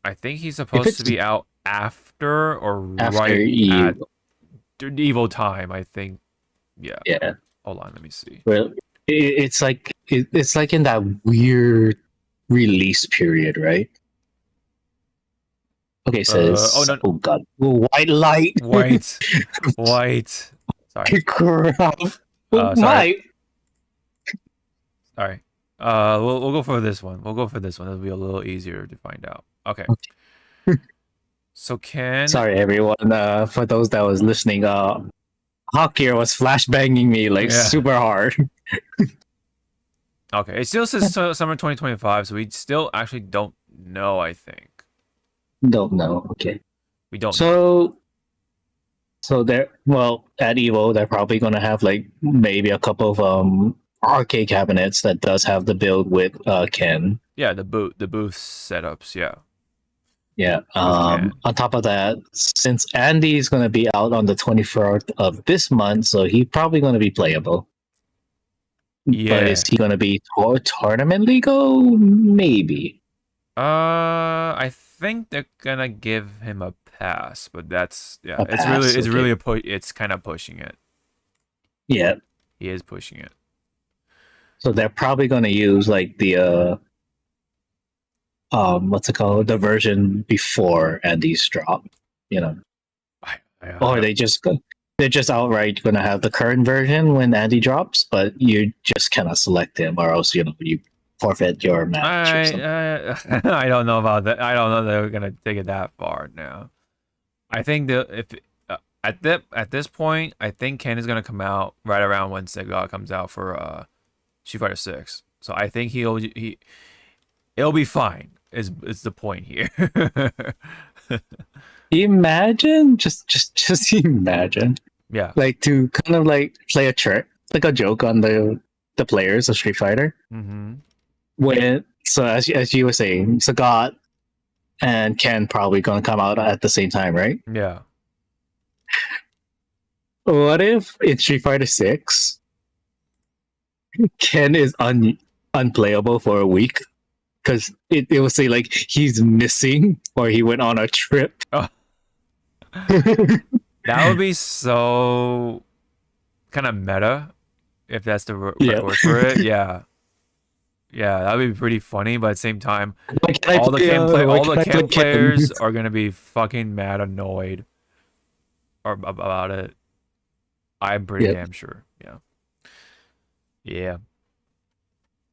I think he's If supposed it's to be out after or after right at Eve, Evo time, I think. Yeah. yeah. Hold on, let me see. Well, it's like it's like in that weird release period, right? Okay, says no. oh god, white light, White. Sorry. crap. Sorry. White. Sorry. We'll go for this one. We'll go for this one. It'll be a little easier to find out. Okay. So Ken. Sorry, everyone. For those that was listening, Hawkier was flashbanging me like super hard. Okay, it still says summer 2025, so we still actually don't know. I think. Don't know. Okay. We don't. So they're at Evo they're probably gonna have like maybe a couple of arcade cabinets that does have the build with Ken. Yeah, the booth setups. Yeah. Yeah. On top of that, since Andy's gonna be out on the 24th of this month, so he's probably gonna be playable. Yeah. But is he gonna be tournament legal? Maybe. I think they're gonna give him a pass, but that's it's kind of pushing it. Yeah. He is pushing it. So they're probably gonna use like the what's it called? The version before Andy's drop, you know. Or they're just outright gonna have the current version when Andy drops, but you just cannot select him, or else you forfeit your match. I don't know about that. I don't know that they're gonna take it that far now. I think at this point, I think Ken is gonna come out right around when Sega comes out for Street Fighter 6. So I think it'll be fine. Is the point here? Imagine, just imagine. Yeah. Like to kind of like play a trick, like a joke on the players of Street Fighter. Mm-hmm. As you were saying, Sagat and Ken probably gonna come out at the same time, right? Yeah. What if in Street Fighter 6, Ken is unplayable for a week? Because it will say like he's missing or he went on a trip. Oh. That would be so kind of meta, if that's the right word for it. Yeah. Yeah, that would be pretty funny, but at the same time, all the Ken players are gonna be fucking mad annoyed about it. I'm pretty damn sure. Yeah. Yeah.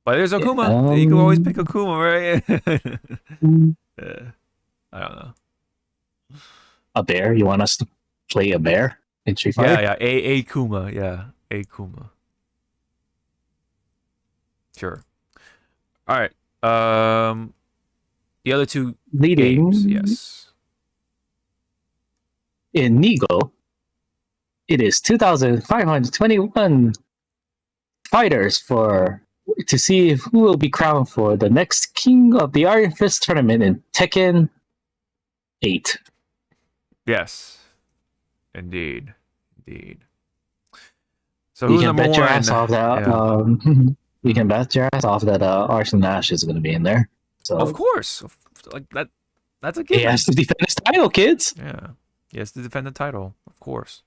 But there's Akuma. You can always pick Akuma, right? I don't know. A bear? You want us to play a bear in Street Fighter? Yeah. A Kuma. Yeah. A Kuma. Sure. All right. The other two leading games, yes. In Nigo, it is 2,521 fighters to see who will be crowned for the next King of the Iron Fist tournament in Tekken 8. Yes. Indeed. So you who's can number bet your one? ass off that. Yeah. You can bet your ass off that Arsenal Nash is going to be in there. So of course, like that. That's a given. He has to defend his title, kids. Yeah, he has to defend the title, of course.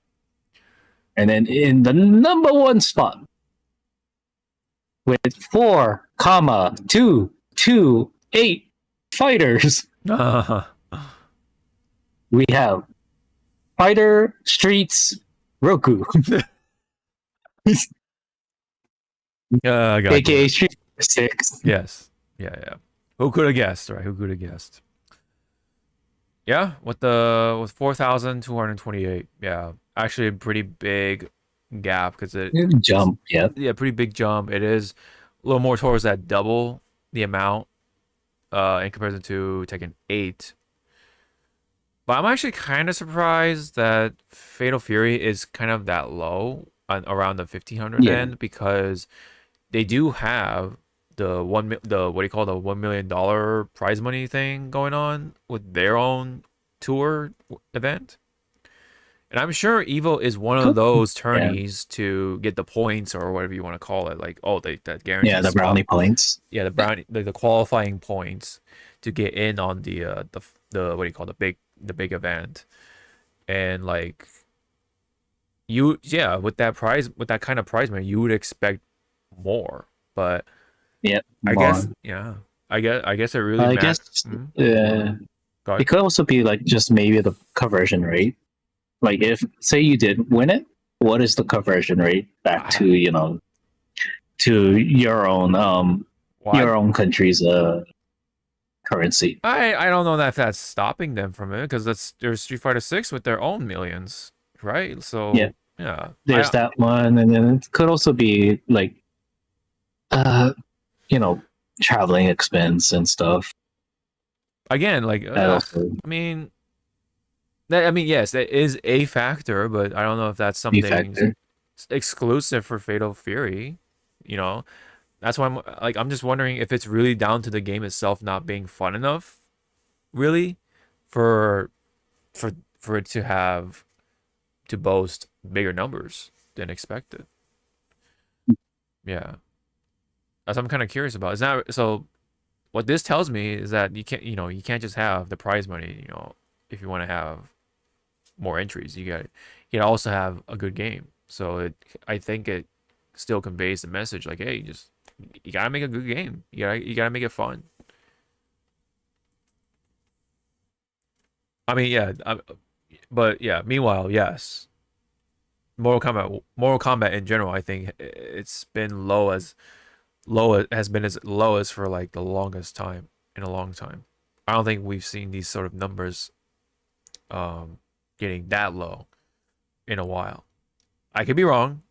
And then in the number one spot, with 4,228 fighters, we have Fighter Streets Roku. I got AKA you. Street Fighter 6. Yes. Yeah. Who could have guessed, right? Who could have guessed? Yeah, with 4,228. Yeah, actually a pretty big gap because it's Jump, yeah. pretty big jump. It is a little more towards that double the amount in comparison to Tekken 8. But I'm actually kind of surprised that Fatal Fury is kind of that low around the 1,500 end because they do have the what do you call the $1 million prize money thing going on with their own tour event. And I'm sure EVO is one of those tourneys to get the points or whatever you want to call it. Like, that guarantees. Yeah, the brownie points. Yeah, the qualifying points to get in on the what do you call the big event. And like with that kind of prize money, you would expect more. But yeah, I guess it really I matters. guess it could also be like just maybe the conversion rate. Like if say you did win it, what is the conversion rate back to to your own country's currency? I don't know if that's stopping them from it because there's Street Fighter 6 with their own millions, right? So yeah. There's that one, and then it could also be like traveling expense and stuff. Again, like yes, that is a factor, but I don't know if that's something exclusive for Fatal Fury. That's why I'm just wondering if it's really down to the game itself not being fun enough, really, for it to boast bigger numbers than expected. Yeah, that's what I'm kind of curious about. Is that so? What this tells me is that you can't just have the prize money. If you want to have more entries, you gotta also have a good game. So I think it still conveys the message like, hey, you gotta make a good game. You gotta make it fun. I mean, yeah, but yeah. Meanwhile, yes, Mortal Kombat in general, I think it's been has been as low as for like the longest time in a long time. I don't think we've seen these sort of numbers getting that low in a while. I could be wrong.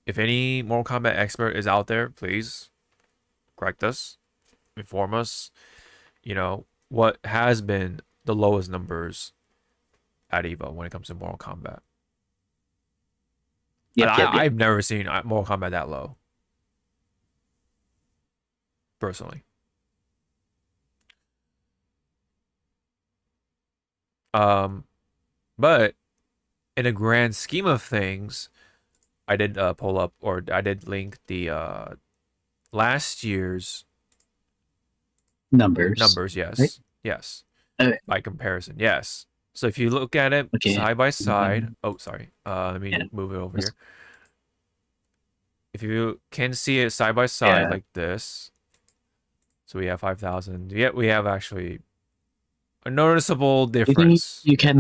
If any Mortal Kombat expert is out there, please correct us, inform us. What has been the lowest numbers at EVO when it comes to Mortal Kombat. I've never seen Mortal Kombat that low, personally. But in a grand scheme of things, I did pull up, or I did link the last year's numbers. Yes, right? Yes. Okay. By comparison, yes. So if you look at it side by side, sorry. Let me move it over here. If you can see it side by side like this, so we have 5,000. Yeah, we have actually a noticeable difference. You can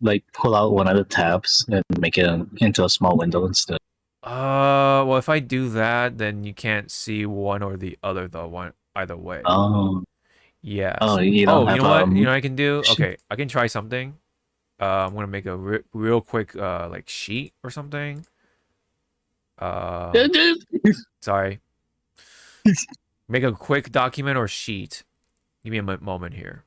like pull out one of the tabs and make it into a small window instead. Well, if I do that, then you can't see one or the other though. Either way. Oh. Yes. Oh, you know what? You know what I can do? Okay, I can try something. I'm gonna make a real quick like sheet or something. Sorry. Make a quick document or sheet. Give me a moment here.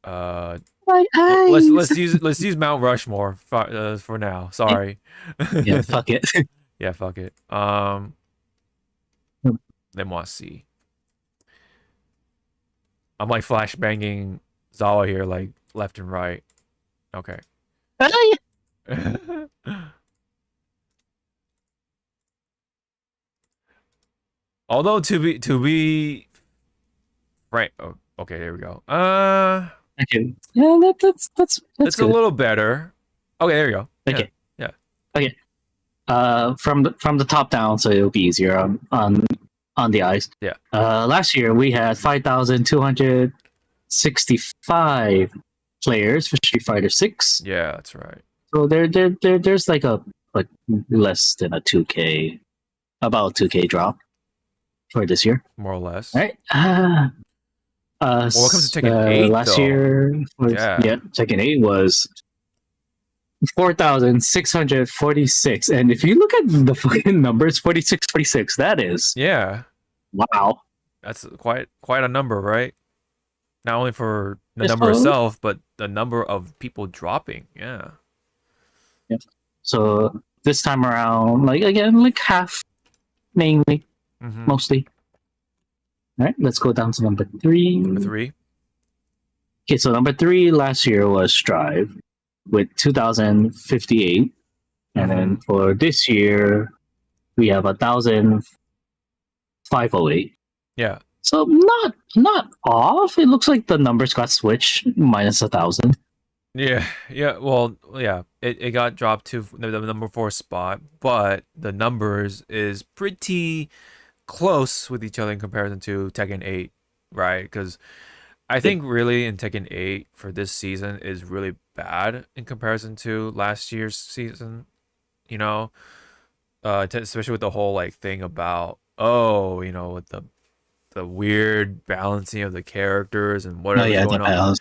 Let's use Mount Rushmore for now. Sorry. Yeah, fuck it. Yeah, fuck it. Then what? See. I'm like flashbanging Zawa here, like left and right. Okay. Although to be right. Oh, okay, there we go. Okay. Yeah, that's a little better. Okay, there we go. Okay. Yeah. Okay. From the top down, so it'll be easier on the eyes. Yeah. Last year we had 5,265 players for Street Fighter 6. Yeah, that's right. So there's like a but less than a 2K, about 2K drop for this year. More or less. All right. Well, what comes to Tekken 8 last though? year was, Tekken 8 was 4,646. And if you look at the fucking numbers, 4646, that is wow. That's quite a number, right? Not only for the number itself, but the number of people dropping. Yeah. So this time around, like again, like half, mainly, mostly. All right, let's go down to number 3. Number 3. Okay, so number 3 last year was Strive with 2,058, and then for this year we have 1,508. Yeah. So not off. It looks like the numbers got switched minus 1,000. Yeah. Well, yeah. It got dropped to the number 4 spot, but the numbers is pretty close with each other in comparison to Tekken 8, right? Because I think really in Tekken 8 for this season is really bad in comparison to last year's season. You know, especially with the whole like thing about with the weird balancing of the characters and whatever's going on,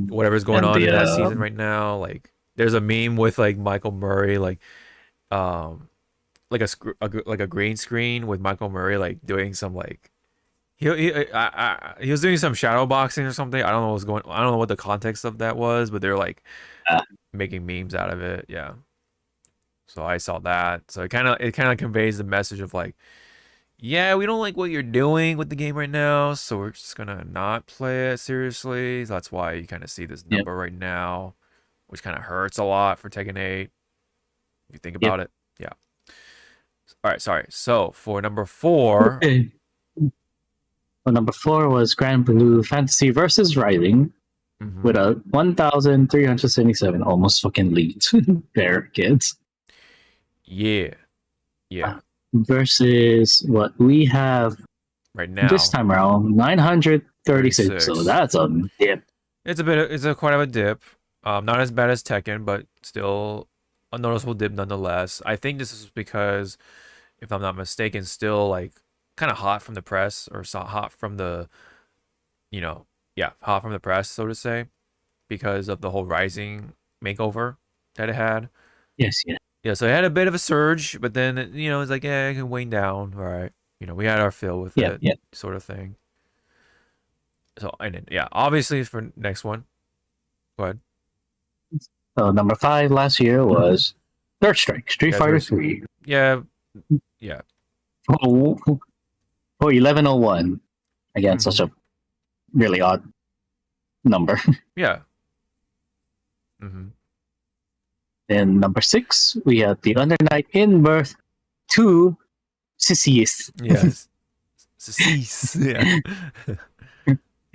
whatever's going on in that season right now. Like, there's a meme with like Michael Murray, like a green screen with Michael Murray like doing some like he was doing some shadow boxing or something. I don't know what's going. I don't know what the context of that was, but they're like making memes out of it. Yeah. So I saw that. So it kind of conveys the message of like, yeah, we don't like what you're doing with the game right now, so we're just gonna not play it seriously. So that's why you kind of see this number right now, which kind of hurts a lot for Tekken 8. If you think about it, yeah. All right, sorry. So for number 4, well, number 4 was Grand Blue Fantasy versus Rising with a 1,377, almost fucking lead there, kids. Yeah. Versus what we have right now this time around, 936. So that's a dip. It's quite of a dip. Not as bad as Tekken, but still a noticeable dip nonetheless. I think this is because, if I'm not mistaken, still like kind of hot from the press, or hot from the, hot from the press, so to say, because of the whole Rising makeover that it had. Yes. Yeah, so it had a bit of a surge, but then, it's like, yeah, it can wane down, all right? We had our fill with it, sort of thing. So, and then, obviously for next one, go ahead. So number 5 last year was Third Strike, Street Fighter 3. Yeah. For 1101. Again, such a really odd number. Yeah. Then number 6, we had the Under Night in Birth 2 ZZZ. Yes. ZZZ. Yeah.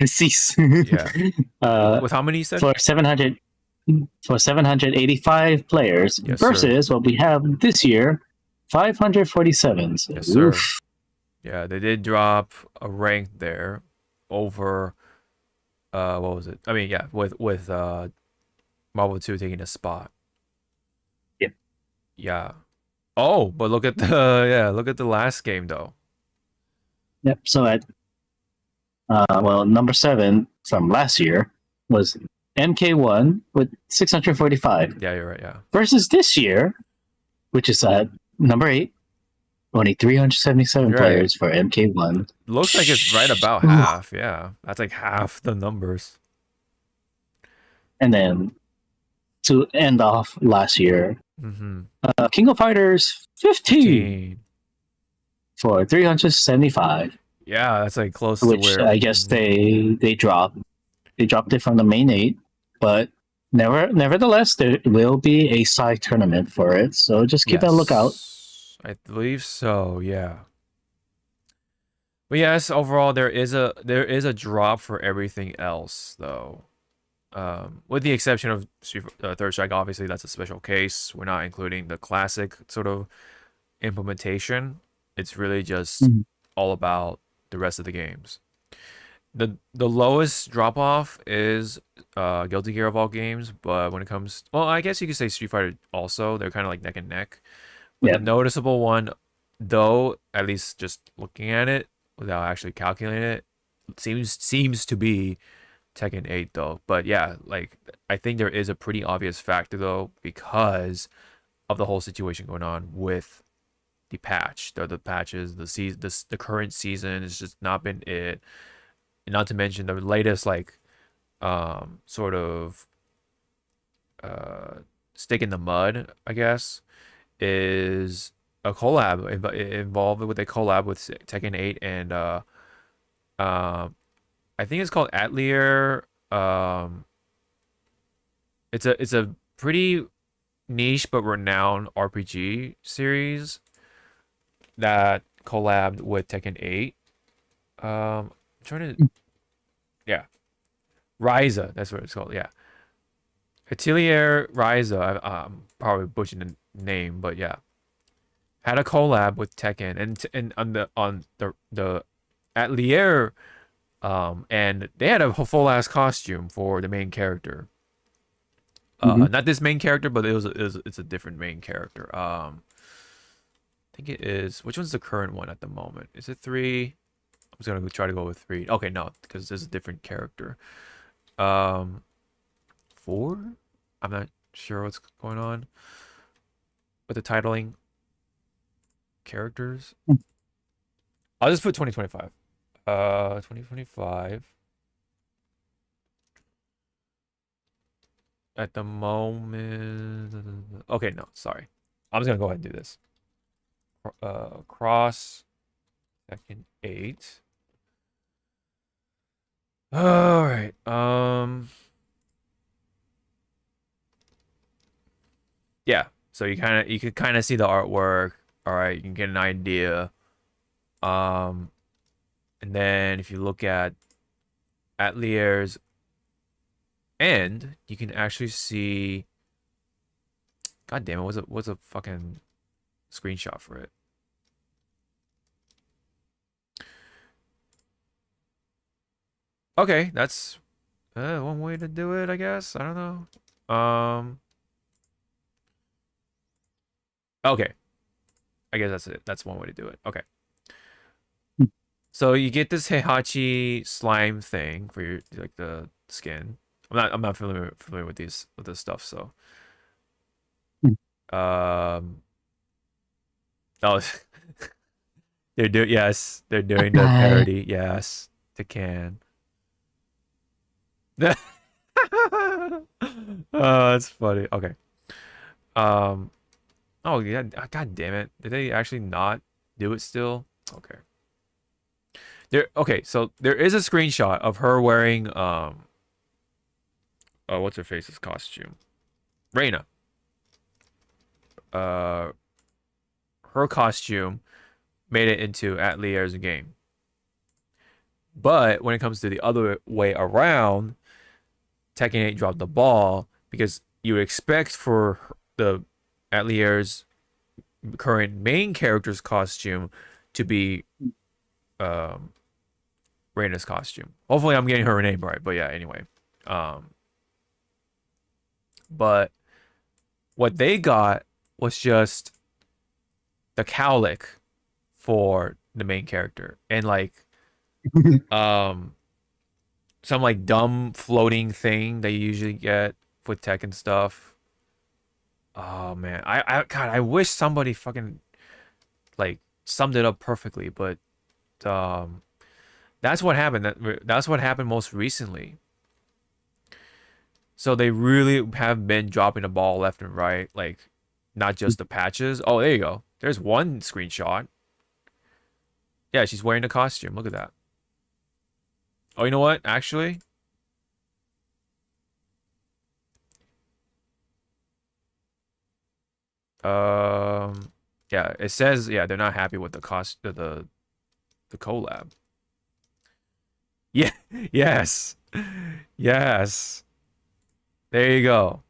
ZZZ. Yeah. With how many you said? For 785 players versus what we have this year, 547. So, yes, sir. Yeah, they did drop a rank there over what was it? I mean, yeah, with Marvel 2 taking a spot. Yeah. Oh, but look at the last game though. Yep. So at number 7 from last year was MK1 with 645. Yeah, you're right. Yeah. Versus this year, which is at number 8, only 377 players for MK1. Looks like it's right about half. Yeah, that's like half the numbers. And then to end off last year, King of Fighters 15 for 375. Yeah, that's like close which to where I guess they dropped it from the main 8, but nevertheless there will be a side tournament for it, so just keep a lookout. I believe so, yeah. But yes, overall there is a drop for everything else though. With the exception of Third Strike, obviously that's a special case. We're not including the classic sort of implementation. It's really just all about the rest of the games. the lowest drop off is Guilty Gear of all games, but when it comes, well, I guess you could say Street Fighter also. They're kind of like neck and neck. But Yeah. the noticeable one, though, at least just looking at it without actually calculating it, seems to be Tekken 8 though. But yeah, like I think there is a pretty obvious factor though because of the whole situation going on with the patch, the patches, the current season has just not been it. And not to mention the latest like sort of stick in the mud, I guess, is a collab involved with a collab with Tekken 8 and I think it's called Atelier. It's a pretty niche but renowned RPG series that collabed with Tekken 8. I'm trying to, yeah, Ryza. That's what it's called. Yeah, Atelier Ryza. I'm probably butchering the name, but yeah, had a collab with Tekken and on the Atelier, and they had a full ass costume for the main character. Not this main character, but it's a different main character. I think it is. Which one's the current one at the moment? Is it 3? I'm just gonna try to go with 3. Okay, no, because there's a different character. 4? I'm not sure what's going on with the titling characters. I'll just put 2025. 2025. At the moment. Okay, no, sorry. I'm just gonna go ahead and do this. Cross Tekken 8. All right. Yeah. So you could kind of see the artwork. All right, you can get an idea. And then if you look at Atlier's end, you can actually see. God damn it! What's a fucking screenshot for it? Okay, that's one way to do it, I guess. I don't know. Okay. I guess that's it. That's one way to do it. Okay. So you get this Heihachi slime thing for your like the skin. I'm not familiar with this stuff, so oh they're doing they're doing the parody, yes. Tekken. Oh, that's funny. Okay. Oh yeah, god damn it. Did they actually not do it still? Okay. So there is a screenshot of her wearing what's her face's costume? Reina. Her costume made it into Atlier's game. But when it comes to the other way around, Tekken 8 dropped the ball because you would expect for the Atlier's current main character's costume to be Reina's costume. Hopefully I'm getting her name right, but yeah, anyway. But what they got was just the cowlick for the main character and like some like dumb floating thing that you usually get with Tekken stuff. Oh man, God, I wish somebody fucking like summed it up perfectly, but that's what happened. That's what happened most recently. So they really have been dropping the ball left and right, like not just the patches. Oh, there you go. There's one screenshot. Yeah, she's wearing the costume. Look at that. Oh, you know what? Actually, yeah, it says they're not happy with the the collab. Yeah, yes, yes. There you go.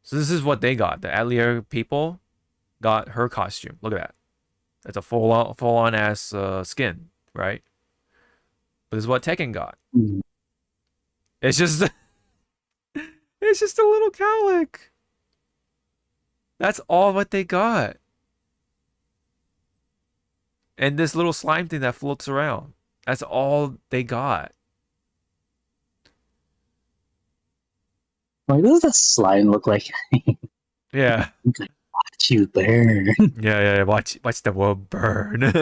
So this is what they got. The Atelier people got her costume. Look at that. That's a full on ass skin, right? But this is what Tekken got. Mm. It's just it's just a little cowlick. That's all what they got. And this little slime thing that floats around. That's all they got. Like, what does that slime look like? Yeah. Watch you burn. Yeah. Watch the world burn.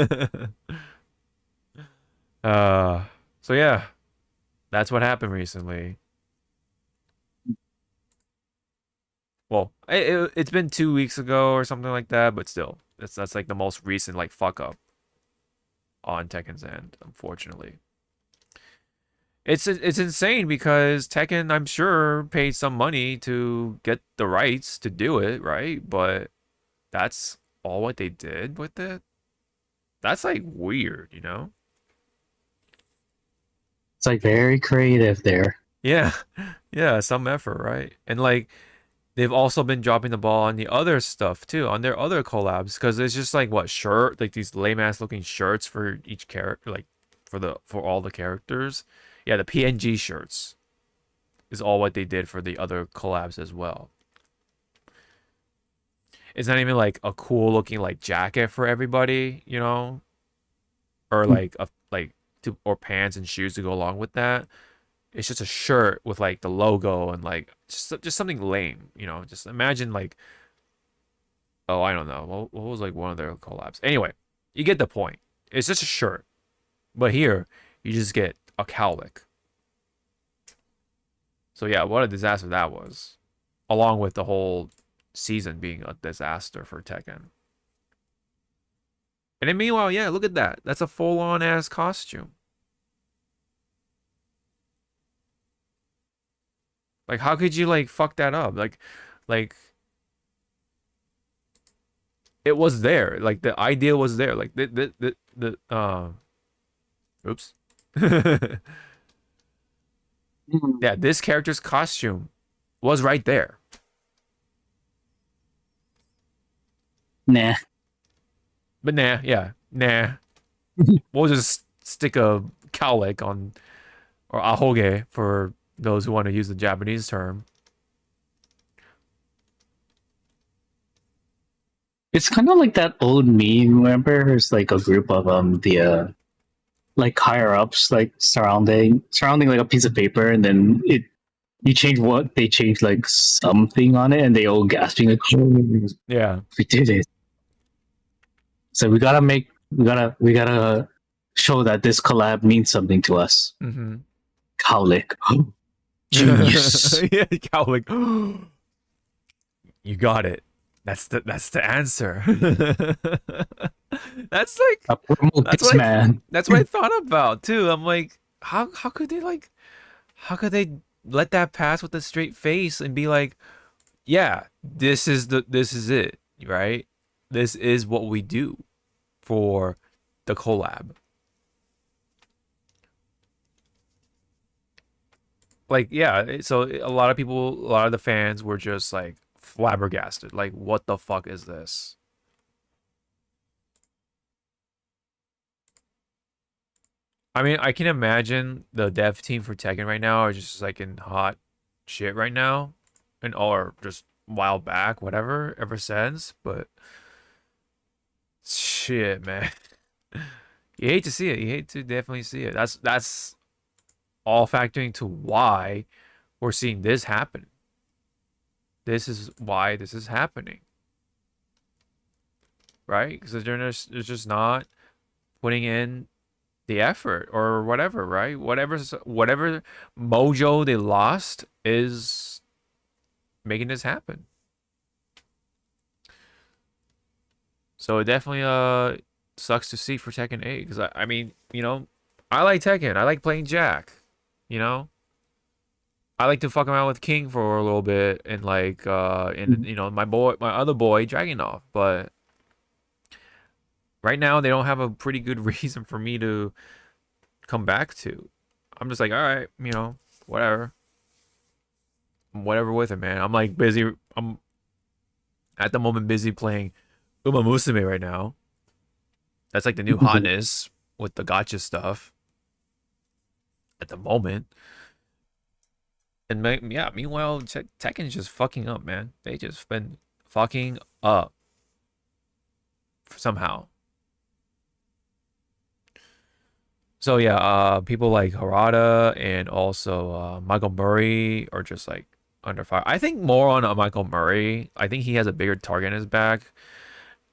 So yeah, that's what happened recently. Well, it's been 2 weeks ago or something like that, but still, that's like the most recent like fuck up on Tekken's end, unfortunately. It's insane because Tekken, I'm sure, paid some money to get the rights to do it, right? But that's all what they did with it. That's like weird, you know? It's like very creative there. Yeah, yeah, some effort, right? And like they've also been dropping the ball on the other stuff too, on their other collabs, because it's just like what shirt, like these lame ass looking shirts for each character, like for all the characters. Yeah, the PNG shirts is all what they did for the other collabs as well. It's not even like a cool looking like jacket for everybody, you know, or like or pants and shoes to go along with that. It's just a shirt with like the logo and like just something lame, you know. Just imagine like, oh, I don't know, what was like one of their collabs. Anyway, you get the point. It's just a shirt, but here you just get a cowlick. So yeah, what a disaster that was, along with the whole season being a disaster for Tekken. And then meanwhile, yeah, look at that. That's a full-on ass costume. Like, how could you like fuck that up? Like it was there. Like the idea was there. Like oops. Yeah, this character's costume was right there. Nah. But nah, yeah, nah. We'll just stick a cowlick on, or ahoge for those who want to use the Japanese term. It's kind of like that old meme. Remember, there's like a group of the like higher ups like surrounding like a piece of paper, and then you change what they change like something on it, and they all gasping like, oh, Yeah, we did it. So we gotta show that this collab means something to us. mm-hmm. Cowlick, genius. Yeah, cowlick. You got it. That's the answer. That's like Man. that's what I thought about too. I'm like, how could they let that pass with a straight face and be like, yeah, this is it, right? This is what we do for the collab. Like, yeah, so a lot of the fans were just like flabbergasted. Like, what the fuck is this? I mean, I can imagine the dev team for Tekken right now are just like in hot shit right now, and or just a while back, whatever, ever since. But shit, man, you hate to see it. You hate to definitely see it. That's all factoring to why we're seeing this happen. This is why this is happening, right? Because they're just not putting in the effort or whatever, right? Whatever mojo they lost is making this happen. So it definitely sucks to see for Tekken 8, because I mean, you know, I like Tekken. I like playing Jack, you know? I like to fuck around with King for a little bit, and like and you know, my other boy Dragunov, but right now they don't have a pretty good reason for me to come back to. I'm just like, all right, you know, whatever. Whatever with it, man. I'm like busy. I'm at the moment busy playing Uma Musume right now. That's like the new hotness with the gotcha stuff at the moment. And yeah, meanwhile, Tekken's just fucking up, man. They just been fucking up somehow. So yeah, people like Harada and also Michael Murray are just like under fire. I think more on Michael Murray. I think he has a bigger target in his back.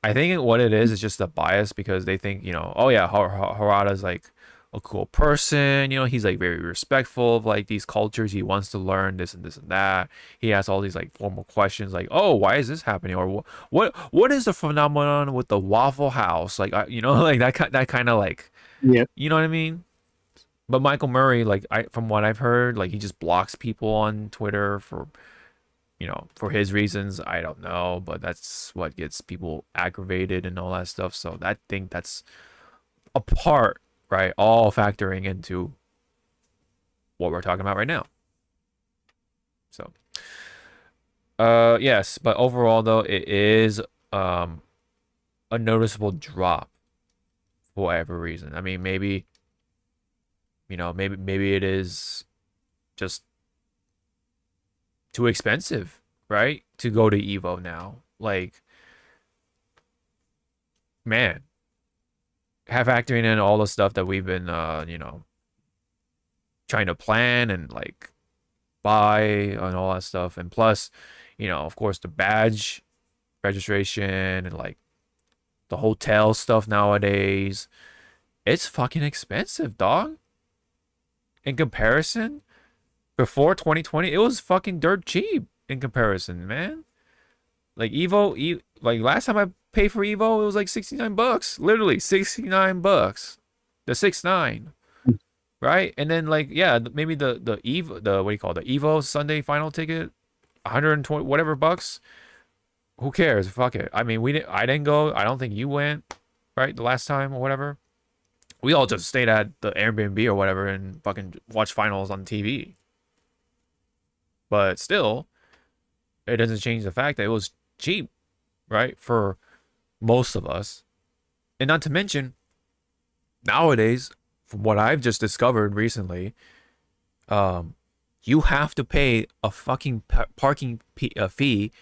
I think what it is just a bias because they think, you know, oh yeah, Harada's like a cool person, you know, he's like very respectful of like these cultures. He wants to learn this and this and that. He asks all these like formal questions like, oh, why is this happening? Or what is the phenomenon with the Waffle House? Like, you know, like that kind of like, yeah, you know what I mean? But Michael Murray, like from what I've heard, like he just blocks people on Twitter for, you know, for his reasons. I don't know, but that's what gets people aggravated and all that stuff. So I think that's a part, right? All factoring into what we're talking about right now. So, yes, but overall though, it is a noticeable drop for whatever reason. I mean, maybe, you know, maybe it is just too expensive, right? To go to EVO now. Like, man, have factoring in all the stuff that we've been, you know, trying to plan and like buy and all that stuff. And plus, you know, of course, the badge registration and like the hotel stuff nowadays. It's fucking expensive, dog. In comparison, before 2020, it was fucking dirt cheap in comparison, man. Like EVO, like last time I paid for EVO, it was like $69, literally $69, the 69, right? And then like yeah, maybe the EVO, the what do you call it, the EVO Sunday final ticket, 120 whatever bucks. Who cares? Fuck it. I mean, I didn't go. I don't think you went, right? The last time or whatever. We all just stayed at the Airbnb or whatever and fucking watched finals on TV. But still, it doesn't change the fact that it was cheap, right? For most of us. And not to mention, nowadays, from what I've just discovered recently, you have to pay a fucking parking fee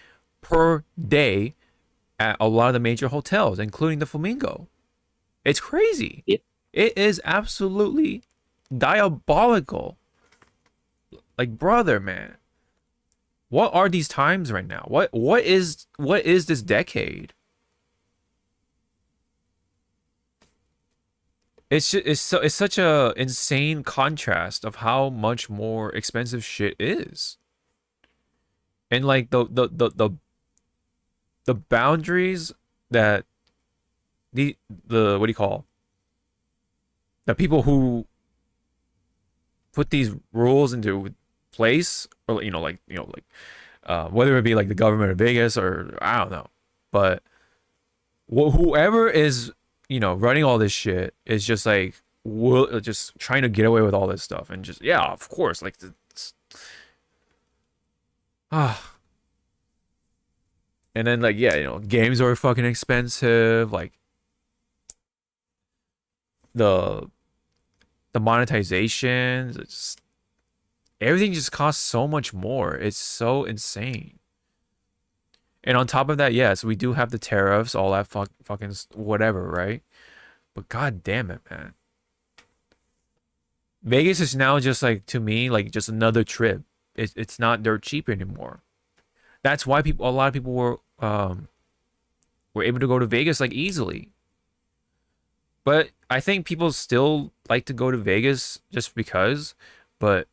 per day at a lot of the major hotels, including the Flamingo. It's crazy. Yeah. It is absolutely diabolical. Like, brother, man. What are these times right now? What is this decade? It's such a insane contrast of how much more expensive shit is. And like the boundaries that the what do you call, the people who put these rules into place, or like whether it be like the government of Vegas or I don't know, but whoever is running all this shit is just like just trying to get away with all this stuff, and just yeah, of course, like and then like yeah, games are fucking expensive, like the monetization, everything just costs so much more. It's so insane. And on top of that, yes, we do have the tariffs, all that fucking whatever, right? But god damn it, man. Vegas is now just like, to me, like just another trip. It's not dirt cheap anymore. That's why a lot of people were able to go to Vegas like easily. But I think people still like to go to Vegas just because, but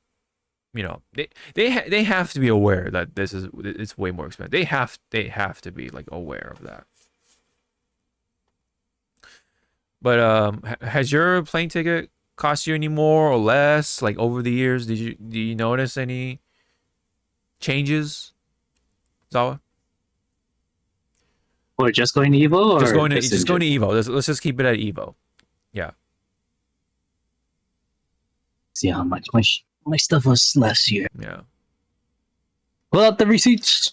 they have to be aware that it's way more expensive. They have to be like aware of that. But has your plane ticket cost you any more or less, like over the years? Do you notice any changes, Zawa? Or just going to EVO, or just going to EVO. Let's just keep it at EVO. Yeah. See how much my stuff was last year. Yeah. Pull out the receipts.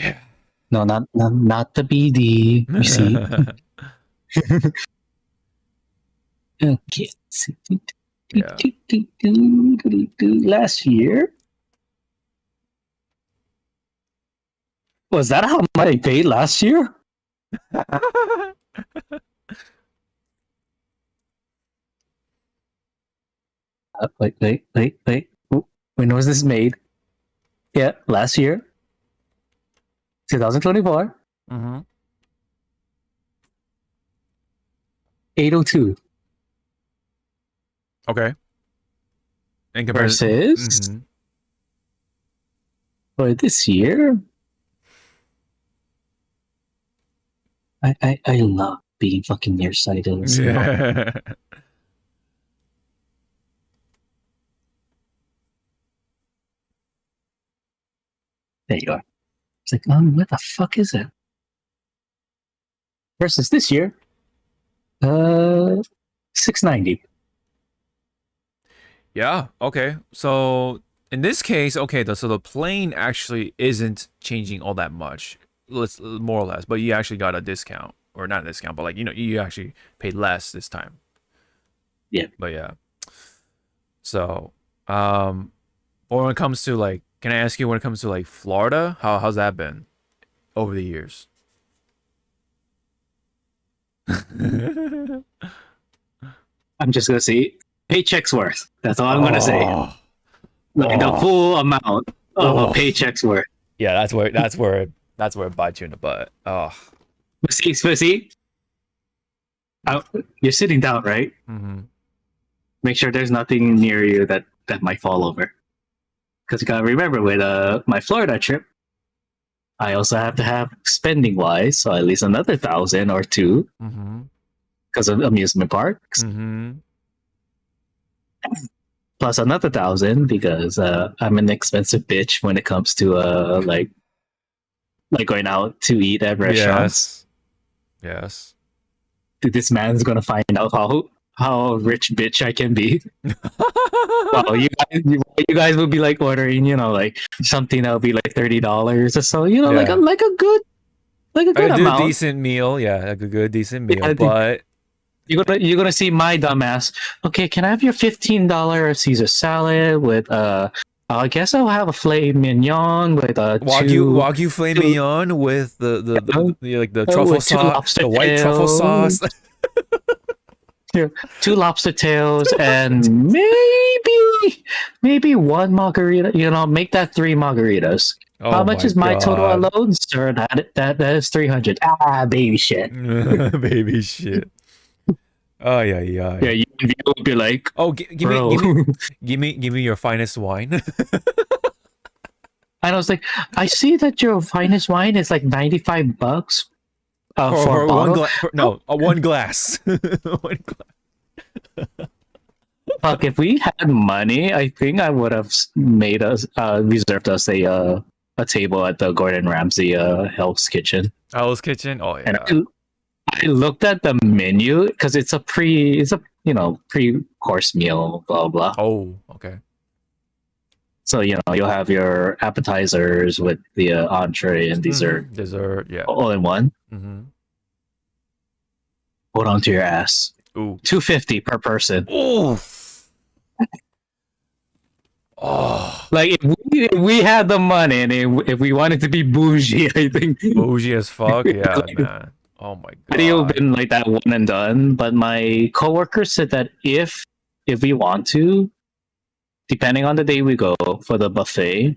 Yeah. No, not the BD receipt. Okay. Yeah. Last year? Was that how much I paid last year? Wait. When was this made? Yeah, last year. 2024. Mm-hmm. 802. Okay. In comparison, Versus for this year. I love being fucking nearsighted. So. Yeah. There you are. It's like, what the fuck is it? Versus this year, 690. Yeah. Okay. So in this case, okay, so the plane actually isn't changing all that much, more or less. But you actually got a discount, or not a discount, but like you actually paid less this time. Yeah. But yeah. So, but when it comes to like, can I ask you when it comes to like Florida, how's that been over the years? I'm just gonna say paycheck's worth. That's all I'm gonna say. Like the full amount of a paycheck's worth. Yeah, that's where it bites you in the butt. Oh. But see, you're sitting down, right? Mm-hmm. Make sure there's nothing near you that might fall over. Because you gotta remember, with my Florida trip, I also have to have spending wise, so at least another 1,000 or 2 because of amusement parks. Plus another 1,000 because I'm an expensive bitch when it comes to like going out to eat at restaurants. Yes. Dude, this man's gonna find out how rich bitch I can be. Well, you guys will be like ordering, like something that'll be like $30 or so, like a good amount. Decent meal, like a good decent meal, yeah, but you're gonna see my dumbass. Okay, can I have your $15 Caesar salad with I guess I'll have a filet mignon with Wagyu filet mignon with the truffle sauce, the white truffle sauce. 2 lobster tails and maybe 1 margarita. Make that 3 margaritas. Oh, how much is my total alone, sir? That is 300. Baby shit. Baby shit. Oh yeah. Yeah, you would be like, give me your finest wine. And I was like, I see that your finest wine is like $95 for a bottle. One glass. One glass. Fuck, if we had money, I think I would have made us reserved us a table at the Gordon Ramsay Hell's Kitchen. Hell's Kitchen? Oh yeah. And I looked at the menu because it's a pre-course meal, blah blah. Oh, okay. So you'll have your appetizers with the entree and dessert. Dessert, yeah. All in one. Hold on to your ass. Ooh. $250 per person. Ooh. Oh. Like if we had the money and if we wanted to be bougie, I think bougie as fuck. Yeah, man. Oh my god. It would have been like that one and done. But my coworker said that if we want to, depending on the day we go for the buffet,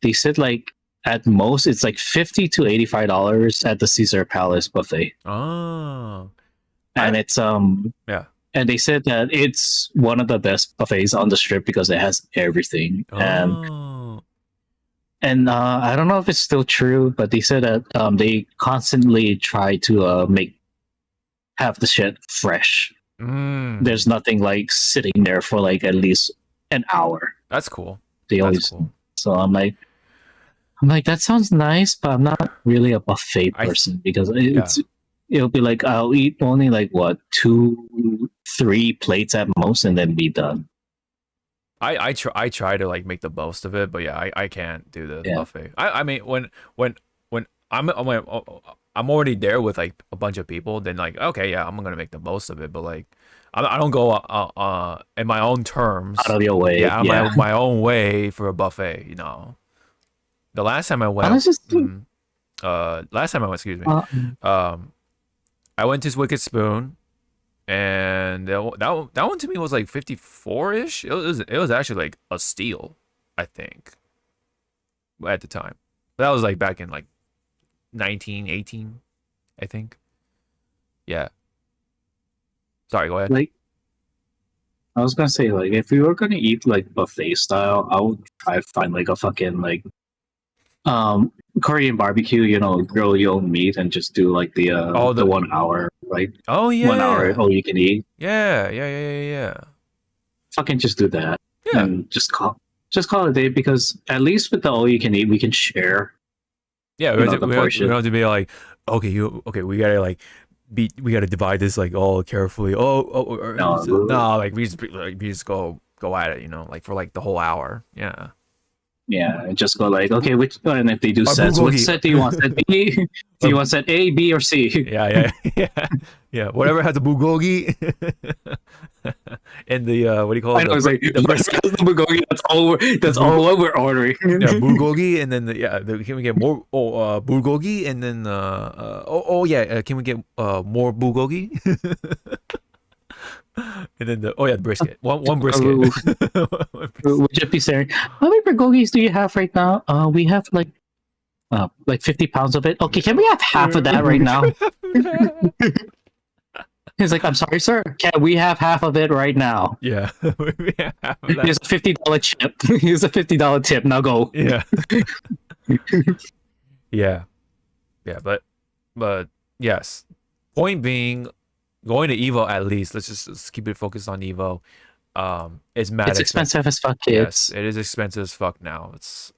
they said like at most it's like $50 to $85 at the Caesar Palace buffet. Oh. And it's yeah. And they said that it's one of the best buffets on the strip because it has everything. Oh. And I don't know if it's still true, but they said that they constantly try to have the shit fresh. There's nothing like sitting there for like at least an hour. That's cool. That's cool. So I'm like, that sounds nice, but I'm not really a buffet person because it'll be like I'll eat only like 2-3 plates at most and then be done. I try to like make the most of it, but yeah, I can't do the buffet. I mean when I'm I'm already there with like a bunch of people, then like okay, yeah, I'm gonna make the most of it. But like, I don't go in my own terms. Out of your way. Yeah, my own way for a buffet. You know, the last time I went, excuse me, I went to Wicked Spoon, and that one to me was like 54-ish. It was actually like a steal, I think, at the time. That was like back in like 1918, I think. Yeah. Sorry, go ahead. Like, I was gonna say, like, if we were gonna eat like buffet style, I would try to find like a fucking like Korean barbecue, you know, grill your own meat and just do like the 1 hour, like 1 hour all you can eat. Yeah. Fucking just do that. Yeah. And just call it a day, because at least with the all you can eat we can share. Yeah, we don't have to be like, okay, we gotta like we gotta divide this like all carefully. No, like we just go at it, you know, like for like the whole hour. Yeah. Yeah, and just go like, okay, and if they do sets, which set do you want? Set B? Do you want set A, B, or C? Yeah. Whatever has a bulgogi and the what do you call it? I was like, the bulgogi. That's all what we're ordering. Yeah, bulgogi, and then can we get more bulgogi, and then can we get more bulgogi? And then the brisket. One brisket. Would you be saying, how many bulgogis do you have right now? We have like 50 pounds of it. Okay, can we have half of that right now? He's like, I'm sorry, sir. Can we have half of it right now? Yeah. We have half of that. Here's a $50 chip. Here's a $50 tip. Now go. Yeah. Yeah, but yes. Point being, going to EVO at least. Let's just keep it focused on EVO. It's mad. It's expensive as fuck, kids. Yes, it is expensive as fuck now. It's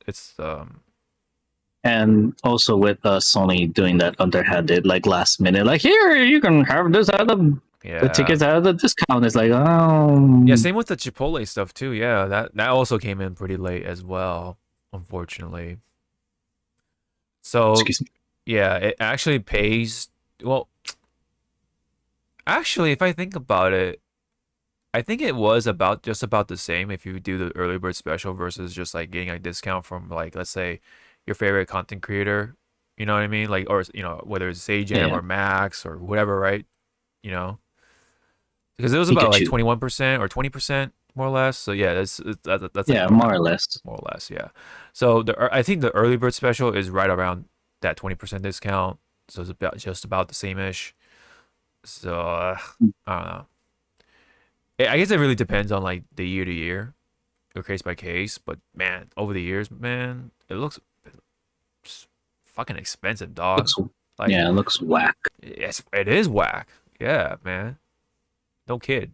And also with Sony doing that underhanded, like last minute, like here you can have this out of the tickets out of the discount. It's like, yeah. Same with the Chipotle stuff too. Yeah, that also came in pretty late as well, unfortunately. So excuse me. Yeah, it actually pays. Well, actually, if I think about it, I think it was just about the same if you do the early bird special versus just like getting a discount from, like, let's say your favorite content creator, you know what I mean? Like, or, you know, whether it's Sajam or Max or whatever, right? You know, because it was about like 21% or 20% more or less. So yeah, that's yeah, more or less. Yeah. So I think the early bird special is right around that 20% discount. So it's just about the same-ish. So I don't know. I guess it really depends on like the year to year or case by case. But man, over the years, man, it looks fucking expensive, dog. It looks whack. Yes, it is whack. Yeah, man. No kidding.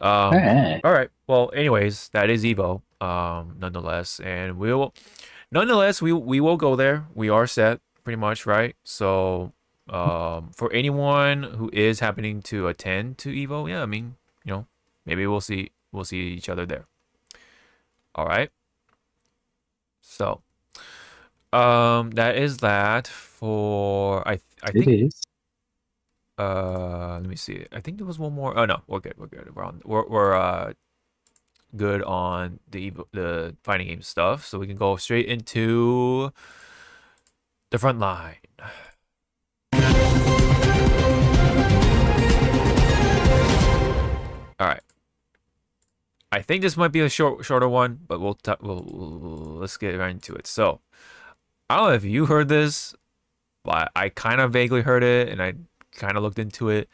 All right. Well, anyways, that is EVO. Nonetheless, and we will go there. We are set pretty much, right? So for anyone who is happening to attend to EVO, yeah, I mean, you know, maybe we'll see each other there. All right. So that is that for I think it is. Let me see. I think there was one more. Oh no, we're good. We're good on the fighting game stuff, so we can go straight into the front line. All right. I think this might be a shorter one, but let's get right into it. So, I don't know if you heard this, but I kind of vaguely heard it, and I kind of looked into it.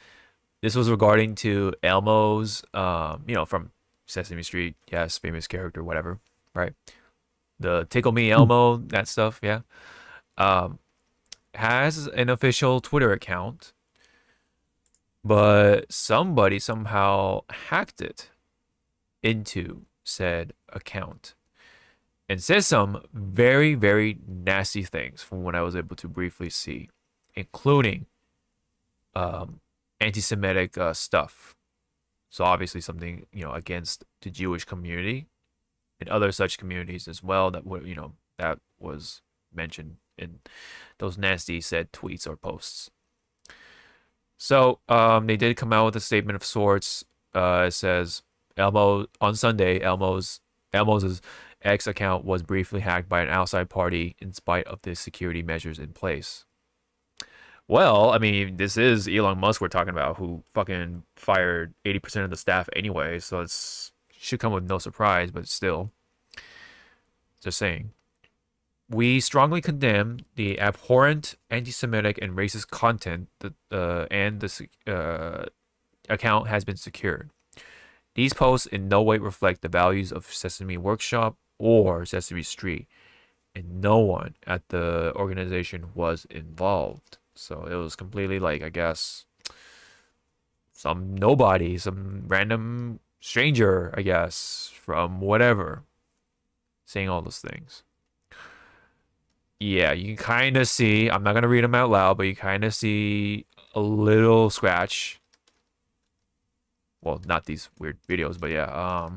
This was regarding to Elmo's, from Sesame Street, yes, famous character, whatever, right? The Tickle Me Elmo, that stuff, yeah. Has an official Twitter account, but somebody somehow hacked it into said account and says some very, very nasty things from what I was able to briefly see, including anti-Semitic stuff. So obviously something, against the Jewish community and other such communities as well that was mentioned in those nasty said tweets or posts. So they did come out with a statement of sorts. It says Elmo on Sunday, Elmo's X account was briefly hacked by an outside party in spite of the security measures in place. Well, I mean, this is Elon Musk we're talking about, who fucking fired 80% of the staff anyway, so it's should come with no surprise, but still. Just saying. We strongly condemn the abhorrent anti-Semitic and racist content that and the account has been secured. These posts in no way reflect the values of Sesame Workshop or Sesame Street, and no one at the organization was involved. So it was completely like, I guess, some nobody, some random stranger, I guess, from whatever, saying all those things. Yeah, you can kind of see, I'm not going to read them out loud, but you kind of see a little scratch. Well, not these weird videos, but yeah.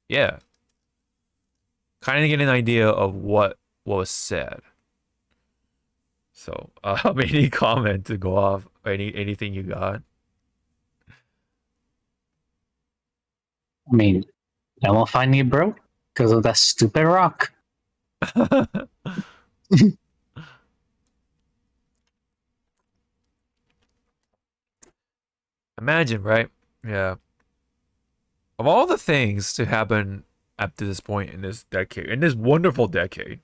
Yeah. Kind of get an idea of what was said. So, any comment to go off? Anything you got? I mean, Elmo finally broke because of that stupid rock. Imagine, right? Yeah. Of all the things to happen up to this point in this decade, in this wonderful decade,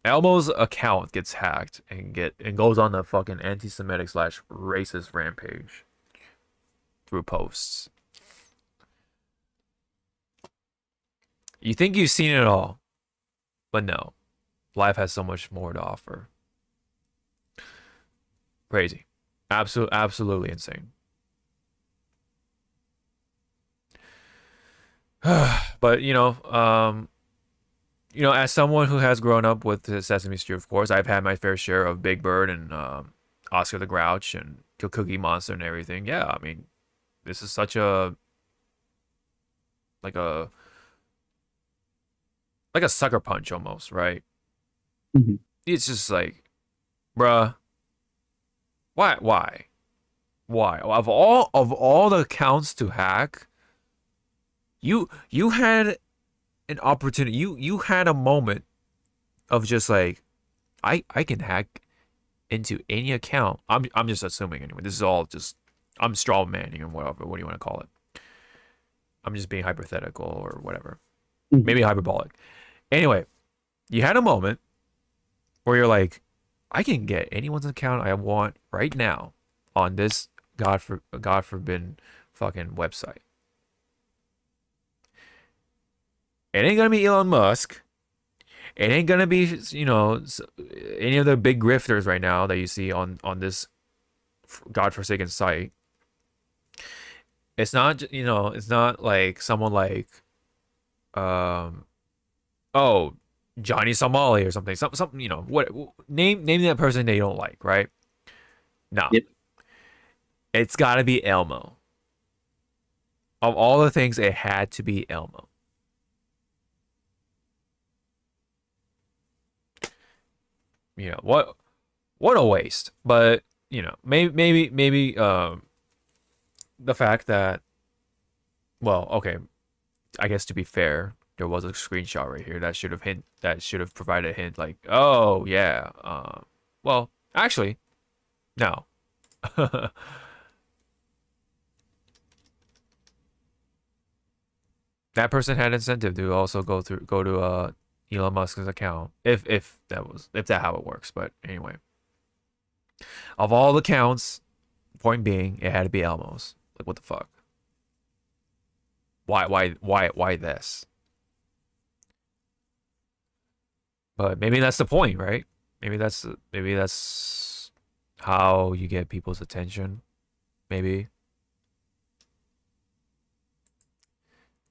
Elmo's account gets hacked and goes on the fucking anti-Semitic / racist rampage through posts. You think you've seen it all, but no. Life has so much more to offer. Crazy. Absolutely insane. But as someone who has grown up with the Sesame Street, of course, I've had my fair share of Big Bird and Oscar the Grouch and Cookie Monster and everything. Yeah, I mean, this is such a like a sucker punch almost, right? Mm-hmm. It's just like, bruh, why? Of all the accounts to hack, you had an opportunity. You had a moment of just like, I can hack into any account. I'm just assuming anyway. This is all just, I'm straw manning or whatever. What do you want to call it? I'm just being hypothetical or whatever. Mm-hmm. Maybe hyperbolic. Anyway, you had a moment where you're like, I can get anyone's account I want right now on this God forbidden fucking website. It ain't gonna be Elon Musk. It ain't gonna be, any of the big grifters right now that you see on this godforsaken site. It's not, it's not like someone like, Johnny Somali or something. Something, what name that person they don't like, right? No. Yep. It's gotta be Elmo. Of all the things, it had to be Elmo. What a waste. But maybe the fact that, well, okay, I guess to be fair, there was a screenshot right here that should have provided a hint, like, oh yeah, well, actually, no. That person had incentive to also go to Elon Musk's account, if that how it works. But anyway, of all the counts, point being, it had to be Elmo's. Like, what the fuck? Why this? But maybe that's the point, right? Maybe that's how you get people's attention. Maybe.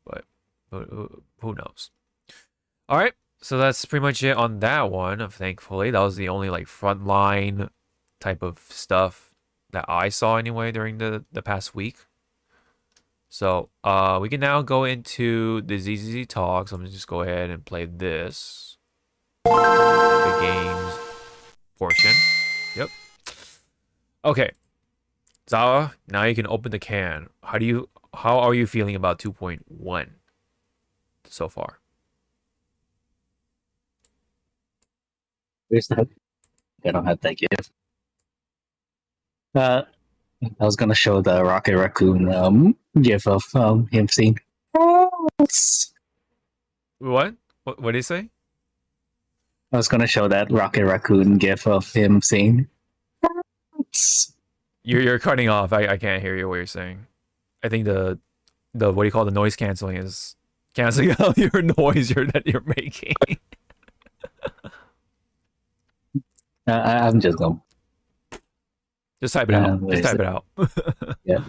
But who knows? All right. So that's pretty much it on that one. Thankfully, that was the only like frontline type of stuff that I saw anyway during the past week. So we can now go into the ZZZ Talk. So I'm gonna just go ahead and play this. The games portion. Yep. Okay. Zawa, now you can open the can. How are you feeling about 2.1 so far? Where's that? I don't have that gift. I was gonna show the Rocket Raccoon gif of him saying, What? What did he say? I was gonna show that Rocket Raccoon gif of him saying, You're cutting off. I can't hear you what you're saying. I think the what do you call the noise canceling is canceling out your noise that you're making. I'm just going. Just type it out. Just type it out. Yeah.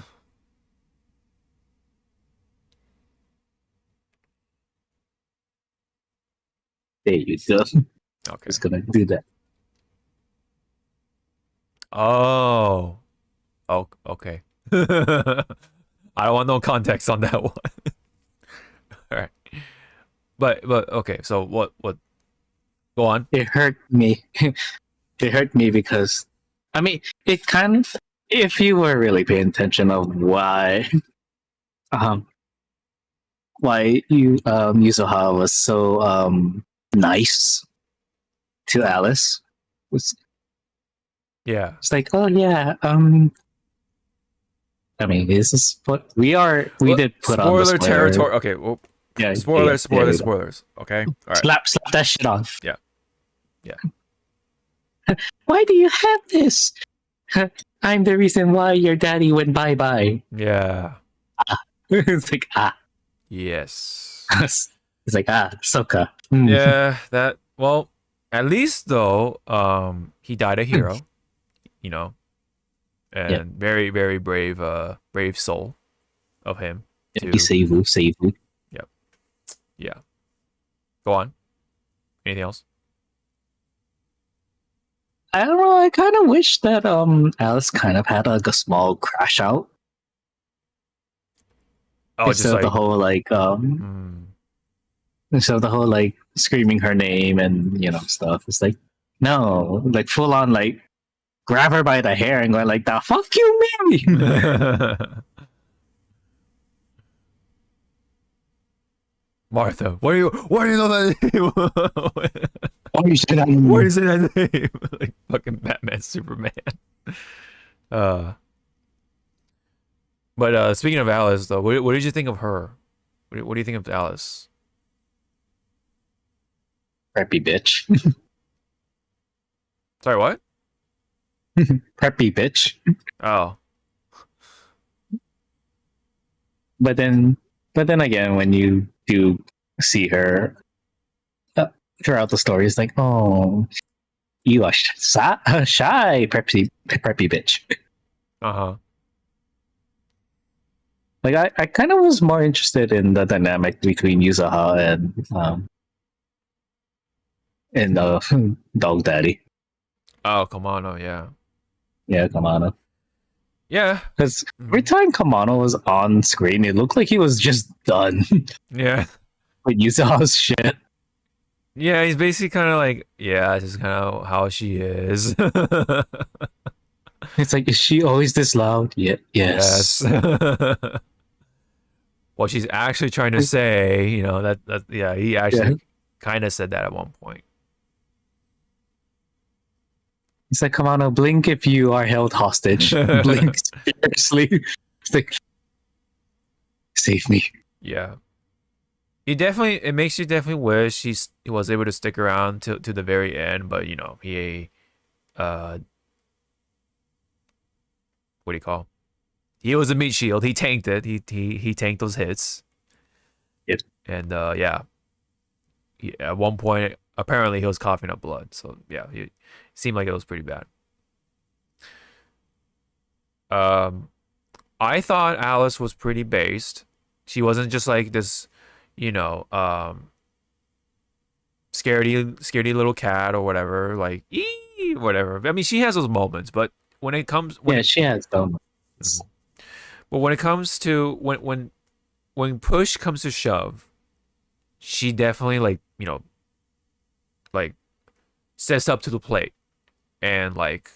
There you go. Okay. Just gonna do that. Oh, okay. I don't want no context on that one. All right, but okay. So what? Go on. It hurt me. It hurt me because, I mean, it kind of. If you were really paying attention of why Yuzuha was so nice to Alice, Yeah. it's like, oh yeah, I mean, this is what we are. We did put on the spoiler territory. Okay, well, yeah, spoilers. Okay, all right. Slap that shit off. Yeah. Why do you have this? I'm the reason why your daddy went bye bye. Yeah. It's like Yes. It's like Sokka. Yeah. That. Well, at least though, he died a hero. You know, and very very brave soul of him. Save you. Yep. Yeah. Go on. Anything else? I don't know. I kind of wish that Alice kind of had like a small crash out. Oh, instead of the whole instead of the whole like screaming her name and stuff. It's like no, like full on like grab her by the hair and going like, "The fuck you, Mary." Martha, why do you know that name? Why do you say that name? Why do you say that name? Like fucking Batman, Superman. But speaking of Alice, though, what did you think of her? What do you think of Alice? Preppy bitch. Sorry, what? Preppy bitch. Oh. But then again, when you do see her throughout the story, it's like, oh, you are shy, preppy bitch. Uh-huh. Like I kind of was more interested in the dynamic between Yuzuha and Dog Daddy. Oh, Kamano, yeah. Yeah, Kamano. Yeah. Because every time Kamano was on screen, it looked like he was just done. Yeah. With Yuzuha's shit. Yeah, he's basically kind of like, yeah, this is kind of how she is. It's like, is she always this loud? Yeah, yes. What she's actually trying to say, that yeah, he actually kind of said that at one point. It's like, Kamano, blink if you are held hostage. Blink seriously. It's like, save me. Yeah. It makes you definitely wish he was able to stick around to the very end, but he what do you call? He was a meat shield. He tanked it. He tanked those hits. Yep. And yeah. At one point apparently he was coughing up blood. So yeah, it seemed like it was pretty bad. I thought Alice was pretty based. She wasn't just like this, scaredy little cat or whatever, like whatever. I mean, she has those moments, but when it comes, she has moments. But when it comes to when push comes to shove, she definitely like like steps up to the plate and like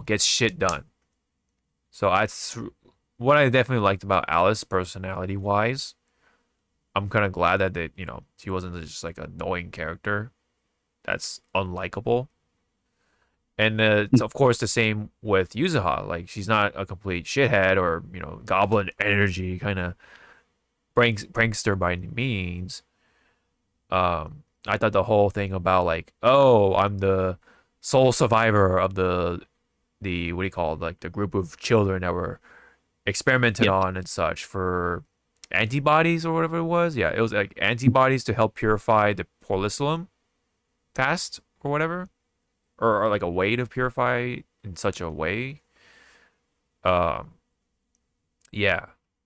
gets shit done. So what I definitely liked about Alice personality wise. I'm kind of glad that she wasn't just like an annoying character that's unlikable. And it's of course the same with Yuzuha. Like she's not a complete shithead or goblin energy kind of prankster by any means. I thought the whole thing about like, oh, I'm the sole survivor of the what do you call it? Like the group of children that were experimented on and such for antibodies or whatever it was. Yeah, it was like antibodies to help purify the porcelain fast or whatever, or like a way to purify in such a way. Yeah,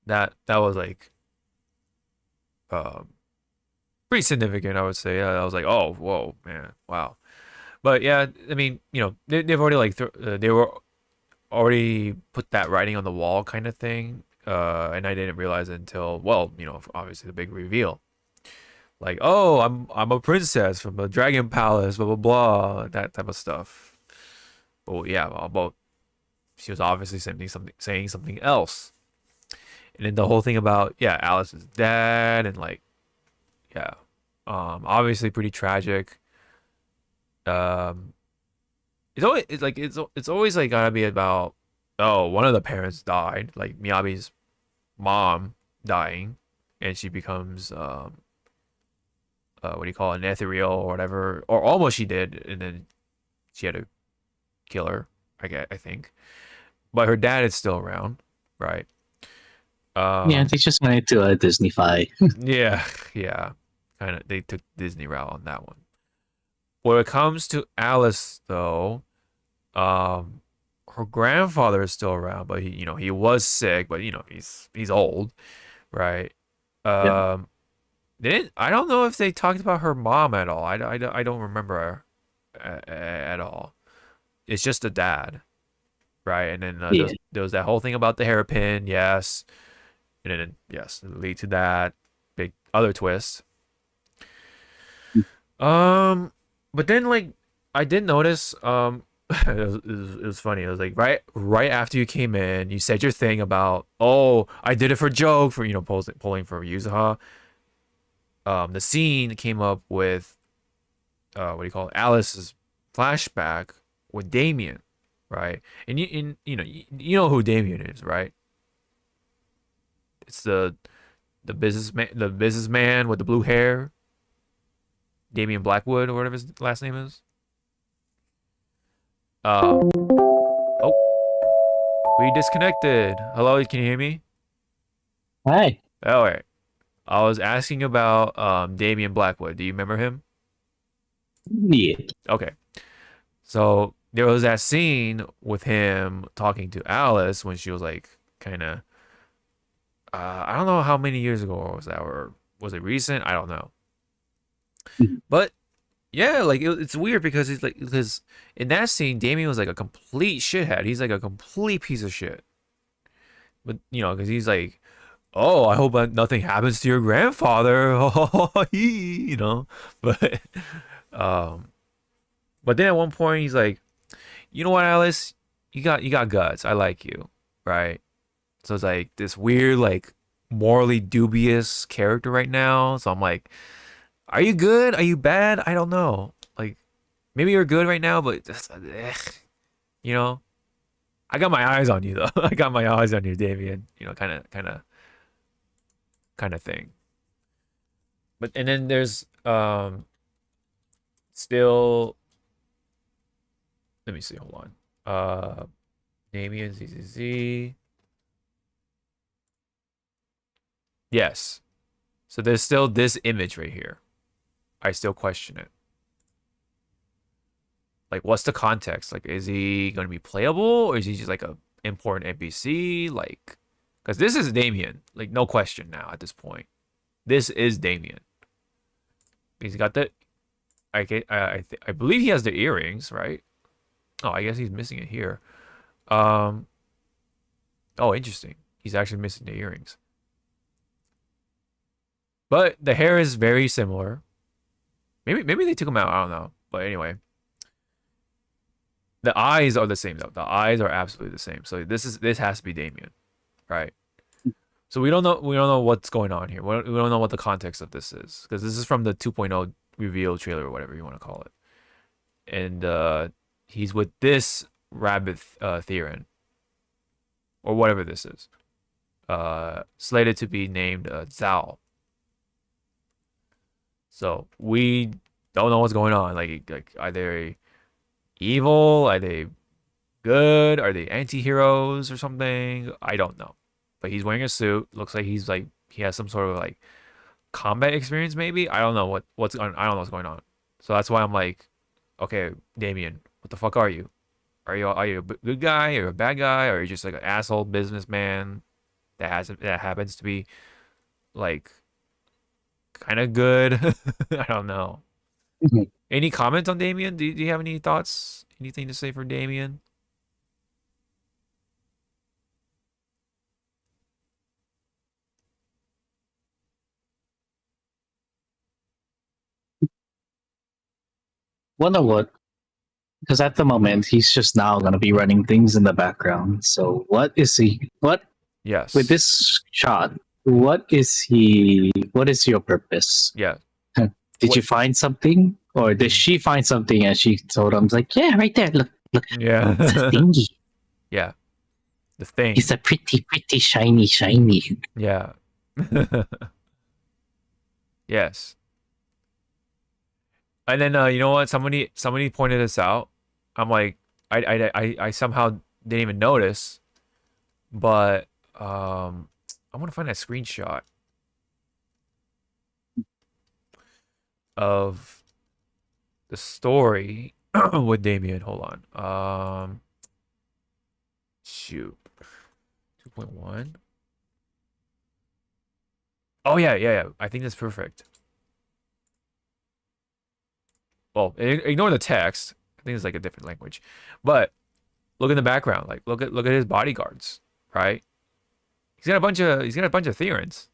that was like pretty significant, I would say. I was like, oh, whoa, man, wow. But yeah, I mean, they've already like they were already put that writing on the wall kind of thing, and I didn't realize it until, well, obviously the big reveal. Like, oh, I'm a princess from the Dragon Palace, blah blah blah, that type of stuff. But yeah, about she was obviously saying something else, and then the whole thing about Alice's dad and like obviously pretty tragic. It's always like gotta be about, oh, one of the parents died, like Miyabi's mom dying, and she becomes what do you call it, an ethereal or whatever, or almost she did, and then she had to kill her, I think. But her dad is still around, right? Yeah, they just wanted to Disneyfy. yeah, kind of. They took Disney route on that one. When it comes to Alice, though, her grandfather is still around, but he was sick, but he's old, right? I don't know if they talked about her mom at all. I don't remember at all. It's just the dad, right? And then there was that whole thing about the hairpin, yes, and then yes, lead to that big other twist. But then like I did notice it was funny. It was like right after you came in, you said your thing about, oh, I did it for joke, for pulling for Yuzuha. The scene came up with what do you call it? Alice's flashback with Damien, right? And you know who Damien is, right? It's the businessman with the blue hair, Damien Blackwood or whatever his last name is. Oh, we disconnected. Hello, can you hear me? Hi. All right. I was asking about Damien Blackwood. Do you remember him? Yeah. Okay. So there was that scene with him talking to Alice when she was like kind of I don't know how many years ago was that, or was it recent? I don't know. But yeah, like it's weird because in that scene, Damien was like a complete shithead. He's like a complete piece of shit. But because he's like, oh, I hope nothing happens to your grandfather. But but then at one point he's like, you know what, Alice, you got guts. I like you, right? So it's like this weird, like morally dubious character right now. So I'm like, are you good? Are you bad? I don't know. Like, maybe you're good right now, but I got my eyes on you though. I got my eyes on you, Damien. Kind of thing. But and then there's still. Let me see. Hold on. Damien ZZZ. Yes. So there's still this image right here. I still question it. Like, what's the context? Like, is he going to be playable, or is he just like a important NPC? Like, because this is Damien. Like, no question now at this point. This is Damien. He's got the. I believe he has the earrings, right? Oh, I guess he's missing it here. Oh, interesting. He's actually missing the earrings. But the hair is very similar. Maybe they took him out. I don't know. But anyway, the eyes are the same though. The eyes are absolutely the same. So this has to be Damien, right? So we don't know what's going on here. We don't know what the context of this is because this is from the 2.0 reveal trailer or whatever you want to call it. And he's with this rabbit Theron or whatever this is. Slated to be named Zao. So we don't know what's going on. Like are they evil? Are they good? Are they anti-heroes or something? I don't know. But he's wearing a suit. Looks like he has some sort of like combat experience maybe. I don't know what's going on. So that's why I'm like, okay, Damien, what the fuck are you? Are you a good guy or a bad guy, or are you just like an asshole businessman that happens to be like kind of good? I don't know. Any comments on Damien? Do you have any thoughts? Anything to say for Damien? Wonder what? Because at the moment he's just now gonna be running things in the background. So what is he? What Yes. with this shot? What is he? What is your purpose? Yeah. Did you find something, or did she find something and she told him like, yeah, right there, look, Yeah. it's a thingy. Yeah. The thing. It's a pretty shiny. Yeah. Yes. And then you know what? Somebody pointed this out. I'm like, I somehow didn't even notice, but I want to find that screenshot of the story with Damien. Hold on. Shoot. 2.1. Oh yeah. I think that's perfect. Well, ignore the text. I think it's like a different language. But look in the background. Like look at his bodyguards, right? He's got a bunch of Therons.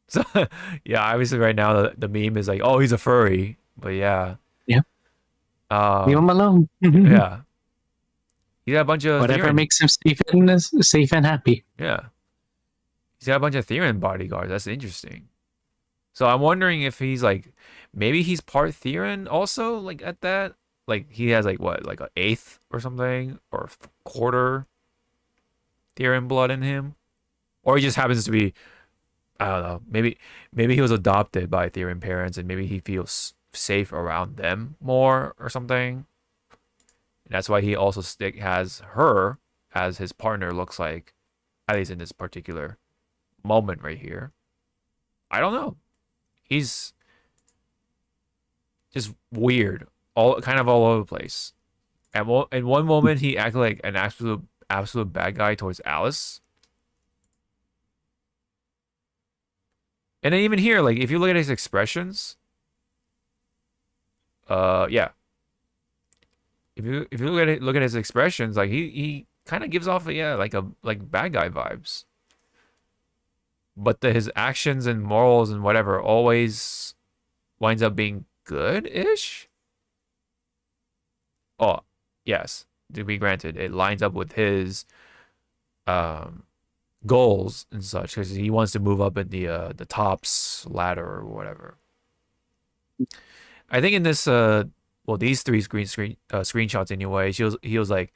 So yeah, obviously right now the meme is like, oh, he's a furry. But yeah. Yeah. Leave him alone. Yeah. He's got a bunch of whatever Theron. makes him safe and happy. Yeah. He's got a bunch of Theron bodyguards. That's interesting. So I'm wondering if he's like, maybe he's part Theron also, like at that. Like he has like what, like an eighth or something, or quarter Theron blood in him, or he just happens to be, I don't know. Maybe he was adopted by Theron parents, and maybe he feels safe around them more or something. And that's why he also has her as his partner. Looks like, at least in this particular moment right here. I don't know. He's just weird, all over the place. And in one moment, he acted like an absolute bad guy towards Alice. And then even here, like if you look at his expressions, yeah. If you look at his expressions, like he kind of gives off like bad guy vibes. But his actions and morals and whatever always winds up being good-ish. Oh, yes. To be granted, it lines up with his goals and such, because he wants to move up in the tops ladder or whatever. I think in this these three screenshots anyway, he was like,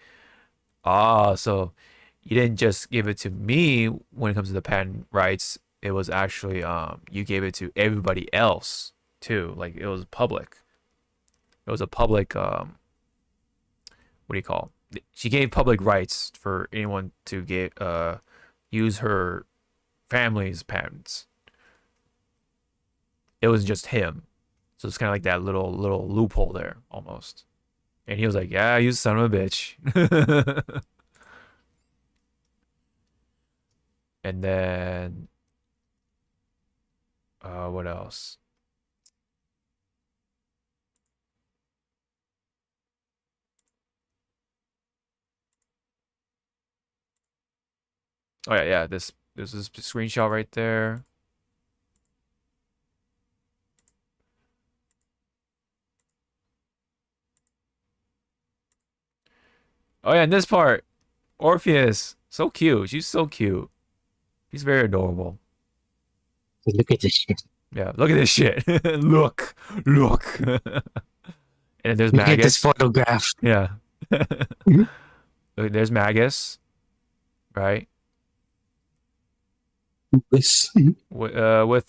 so you didn't just give it to me when it comes to the patent rights. It was actually you gave it to everybody else too. Like it was public. It was a public what do you call it? She gave public rights for anyone to get use her family's patents. It was just him. So it's kind of like that little loophole there almost. And he was like, "Yeah, you son of a bitch." And then what else? Oh yeah, yeah. There's this screenshot right there. Oh yeah, in this part, Orpheus, so cute. She's so cute. She's very adorable. Look at this shit. Yeah, look at this shit. Look. And there's Look at this Magus. photograph. Yeah. There's Magus, right? This. With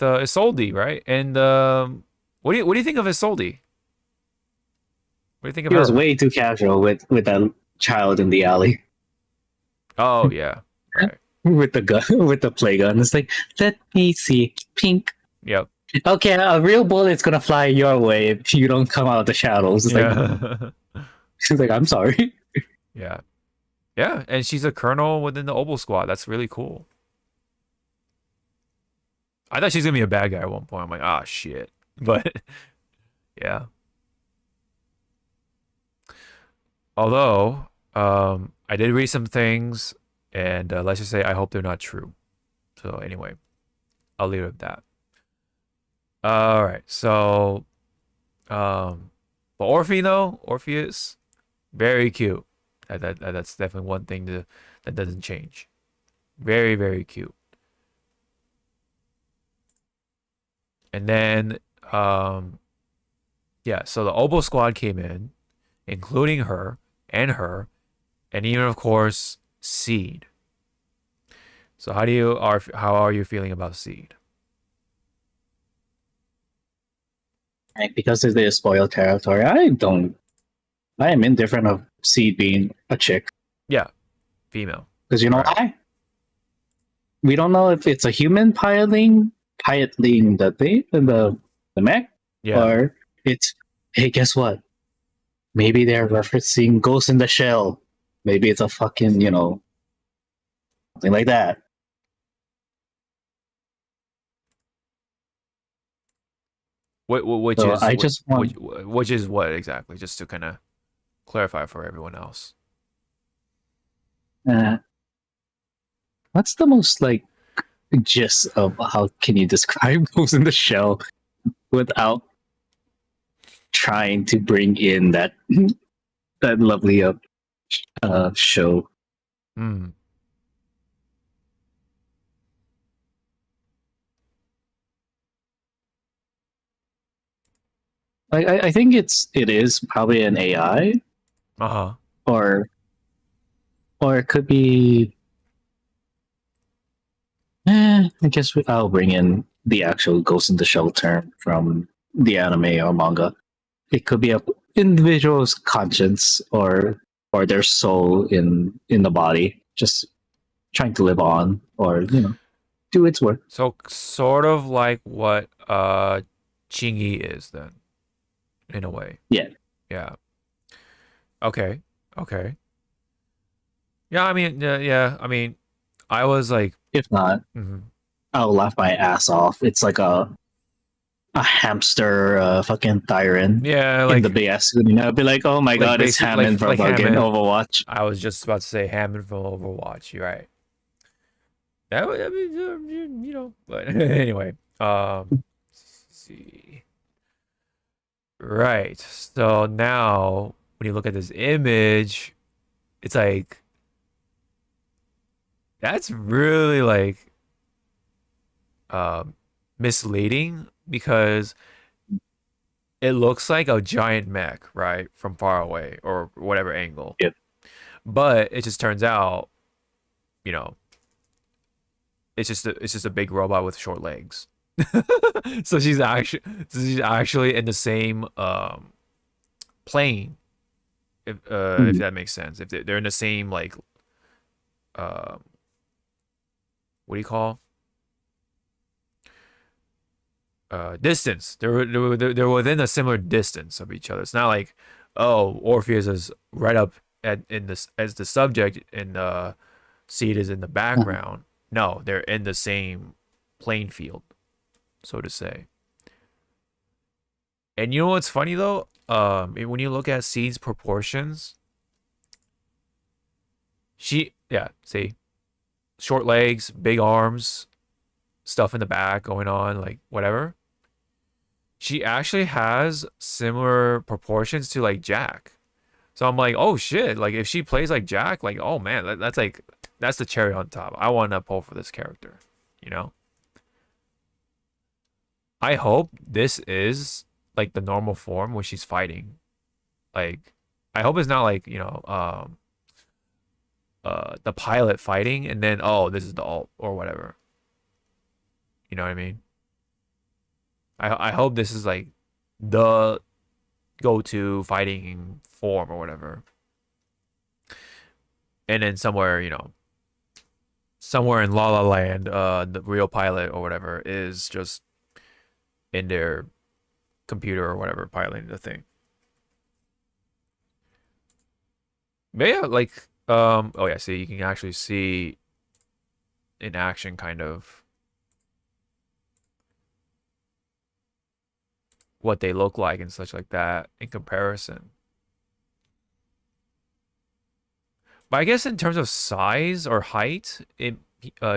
Isolde, right? And what do you think of Isolde? What do you think of He her? was way too casual with that child in the alley Oh yeah, right. with the gun, with the play gun. It's like, let me see, pink. Yep. Okay, a real bullet's gonna fly your way if you don't come out of the shadows. It's like, Yeah. she's like, I'm sorry. Yeah. Yeah, and she's a colonel within the Obel Squad. That's really cool. I thought she's gonna be a bad guy at one point. I'm like, ah, shit. But yeah. Although, I did read some things, and let's just say I hope they're not true. So anyway, I'll leave it at that. All right, so, but Orpheus, very cute. That's definitely one thing that doesn't change. Very, very cute. And then, yeah, so the Obel Squad came in, including her, and even of course Seed. So how are you feeling about Seed? Because of the spoiled territory, I am indifferent of Seed being a chick. Yeah, female. Because Right. we don't know if it's a human piloting the mech, Yeah. or it's, hey, guess what? Maybe they're referencing Ghost in the Shell. Maybe it's a fucking, something like that. Which So is I just want, which is what exactly? Just to kind of clarify for everyone else. what's the most like gist of how can you describe Ghost in the Shell without trying to bring in that lovely show? Hmm. I think it is probably an AI, Uh-huh. or it could be. I guess I'll bring in the actual Ghost in the Shell term from the anime or manga. It could be a individual's conscience or their soul in the body, just trying to live on, or do its work. So sort of like what Chingy is then, in a way. Yeah. Yeah. Okay. Okay. Yeah, I mean, yeah, I mean, I was like, If not, mhm. I'll laugh my ass off. It's like a hamster, fucking tyrant. Yeah, In like the BS, I'd be like, "Oh my like god, it's basic- Hammond from like fucking Hammond. Overwatch." I was just about to say Hammond from Overwatch. You're right. That would, I mean, but anyway, let's see. Right. So now when you look at this image, it's like that's really like misleading because it looks like a giant mech, right, from far away or whatever angle. Yep. But it just turns out, you know, it's just a big robot with short legs. so she's actually in the same plane, if that makes sense. If they're in the same like what do you call distance. They're within a similar distance of each other. It's not like, oh, Orpheus is right up in this as the subject and Seed is in the background. No, they're in the same playing field, so to say. And you know what's funny though? When you look at Seed's proportions, see, short legs, big arms, stuff in the back going on, like whatever. She actually has similar proportions to like Jack. So I'm like, oh shit! Like if she plays like Jack, like oh man, that's like that's the cherry on top. I want to pull for this character, you know. I hope this is like the normal form when she's fighting. Like, I hope it's not like the pilot fighting and then oh this is the alt or whatever. You know what I mean? I hope this is like the go-to fighting form or whatever. And then somewhere, somewhere in La La Land, the real pilot or whatever is just in their computer or whatever piloting the thing. But yeah, like oh yeah, see you can actually see in action kind of what they look like and such like that in comparison. But I guess in terms of size or height,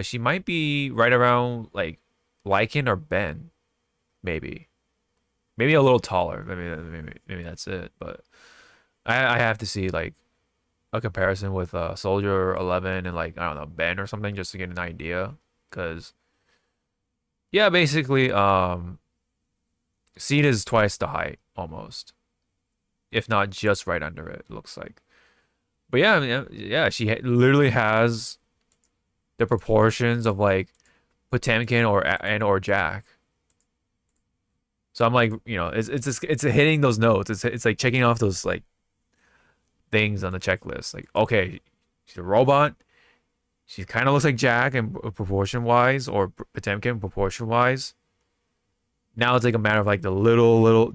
she might be right around like Lycan or Ben, maybe a little taller. Maybe that's it. But I have to see like a comparison with Soldier 11 and like I don't know Ben or something just to get an idea. Cause yeah, basically Seed is twice the height almost, if not just right under it. Looks like. But yeah, I mean, yeah, she literally has the proportions of like Potemkin or Jack. So I'm like, it's hitting those notes. It's like checking off those like things on the checklist. Like, okay, she's a robot. She kind of looks like Jack in proportion wise, or Potemkin proportion wise. Now it's like a matter of like the little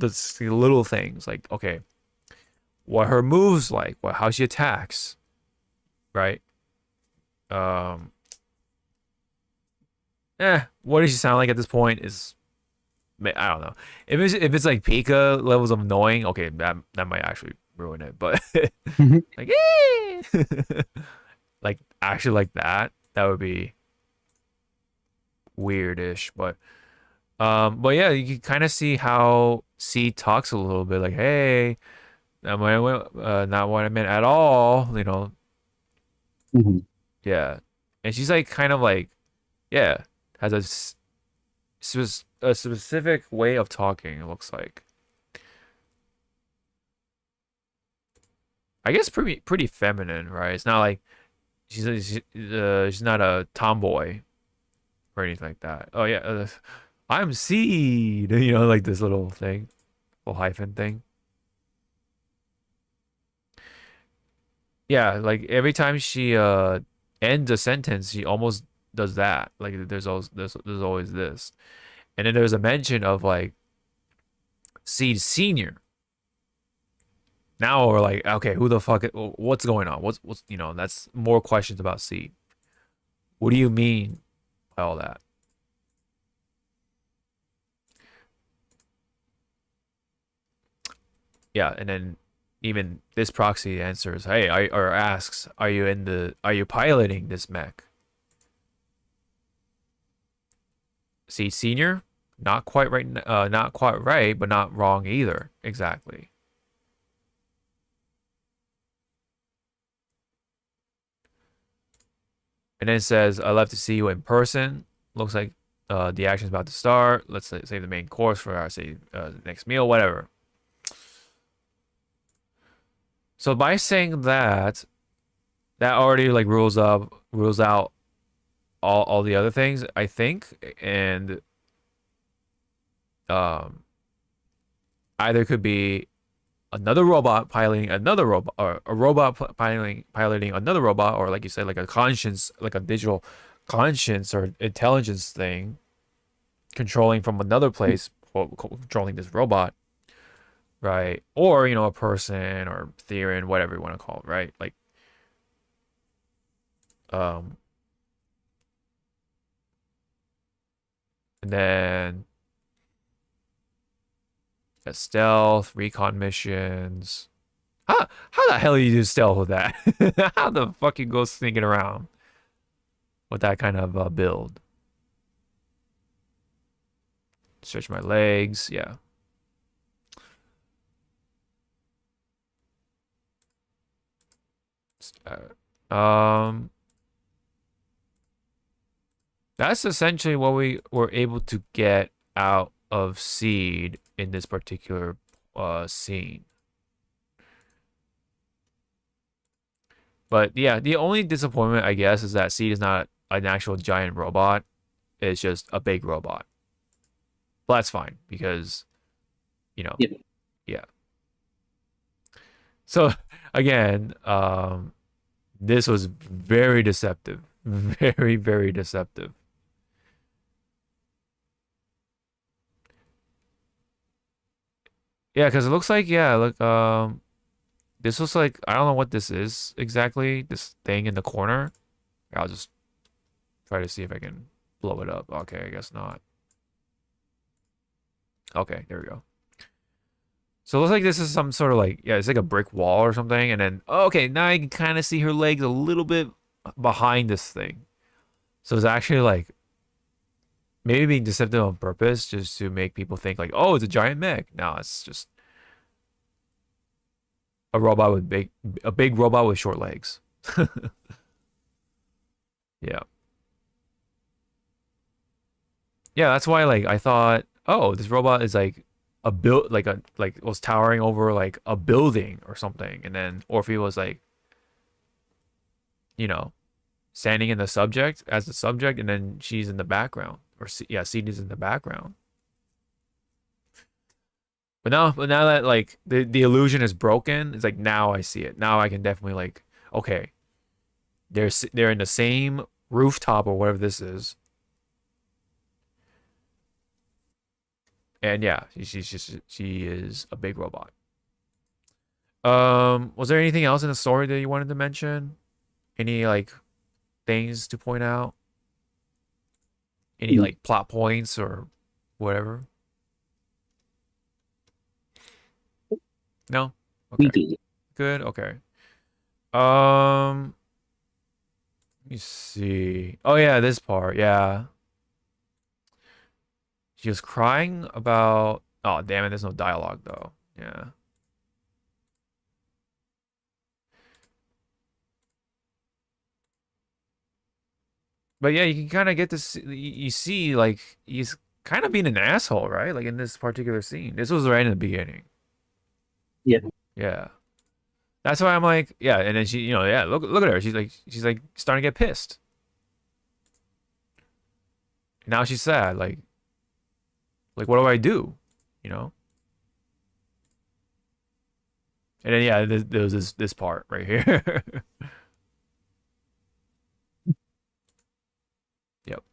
things. Like, okay, what her moves like, how she attacks, right? What does she sound like at this point is, I don't know. If it's like Pika levels of annoying, okay, that might actually ruin it. But like, like actually like that would be weirdish. But yeah, you can kind of see how C talks a little bit, like, hey. Not what I meant at all, Mm-hmm. Yeah, and she's like kind of like, yeah, has a specific way of talking. It looks like, I guess pretty feminine, right? It's not like she's not a tomboy or anything like that. Oh yeah, I'm Seed, like this little thing, little hyphen thing. Yeah, like every time she ends a sentence, she almost does that. Like there's always this. And then there's a mention of like Seed Senior. Now we're like, okay, who the fuck what's going on? What's that's more questions about Seed. What do you mean by all that? Yeah, and then even this proxy answers, hey, or asks, are you piloting this mech? See, Senior, not quite right, but not wrong either. Exactly. And then it says, I'd love to see you in person. Looks like the action's about to start. Let's save the main course for our next meal, whatever. So by saying that already like rules out all the other things, I think, and either could be another robot piloting another robot, or a robot piloting another robot, or like you said, like a conscience, like a digital conscience or intelligence thing, controlling from another place, controlling this robot. Right, or a person or Theron, whatever you want to call it, right? Like, and then stealth, recon missions. How the hell do you do stealth with that? How the fuck you go sneaking around? with that kind of build. Stretch my legs, yeah. That's essentially what we were able to get out of Seed in this particular scene. But yeah, the only disappointment, I guess, is that Seed is not an actual giant robot. It's just a big robot. But that's fine because, you know, yeah. So again, this was very deceptive, very, very deceptive. Yeah, because it looks like, yeah, look, this looks like, I don't know what this is exactly, this thing in the corner. I'll just try to see if I can blow it up. Okay, I guess not. Okay, there we go. So it looks like this is some sort of like, yeah, it's like a brick wall or something. And then, oh, okay, now you can kind of see her legs a little bit behind this thing. So it's actually like, maybe being deceptive on purpose just to make people think like, oh, it's a giant mech. No, it's just a robot with a big robot with short legs. Yeah. Yeah, that's why like I thought, oh, this robot is like a build like was towering over like a building or something, and then Orphe was like, you know, standing in the subject as the subject, and then she's in the background, or yeah, Seed is in the background. But now that like the illusion is broken, it's like now I see it. Now I can definitely like, okay, they're in the same rooftop or whatever this is. And yeah, she is a big robot. Was there anything else in the story that you wanted to mention? Any like things to point out? Any like plot points or whatever? No? Okay. Good, okay. Let me see. Oh yeah, this part, yeah. She was crying about... Oh, damn it, there's no dialogue, though. Yeah. But yeah, you can kind of get to see... You see, like, he's kind of being an asshole, right? Like, in this particular scene. This was right in the beginning. Yeah. Yeah. That's why I'm like... Yeah, and then she, you know, yeah, look at her. She's like starting to get pissed. Now she's sad, like... Like, what do I do? You know? And then, yeah, there was this part right here. Yep.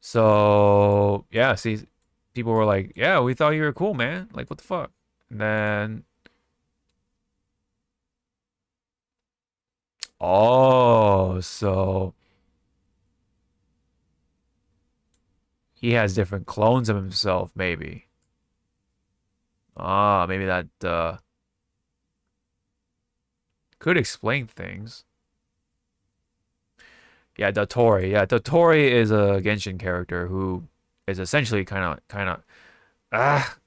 So, yeah, see, people were like, yeah, we thought you were cool, man. Like, what the fuck? And then... Oh, so... He has different clones of himself, maybe. Maybe that could explain things. Yeah, Dotori. Yeah, Dotori is a Genshin character who is essentially kind of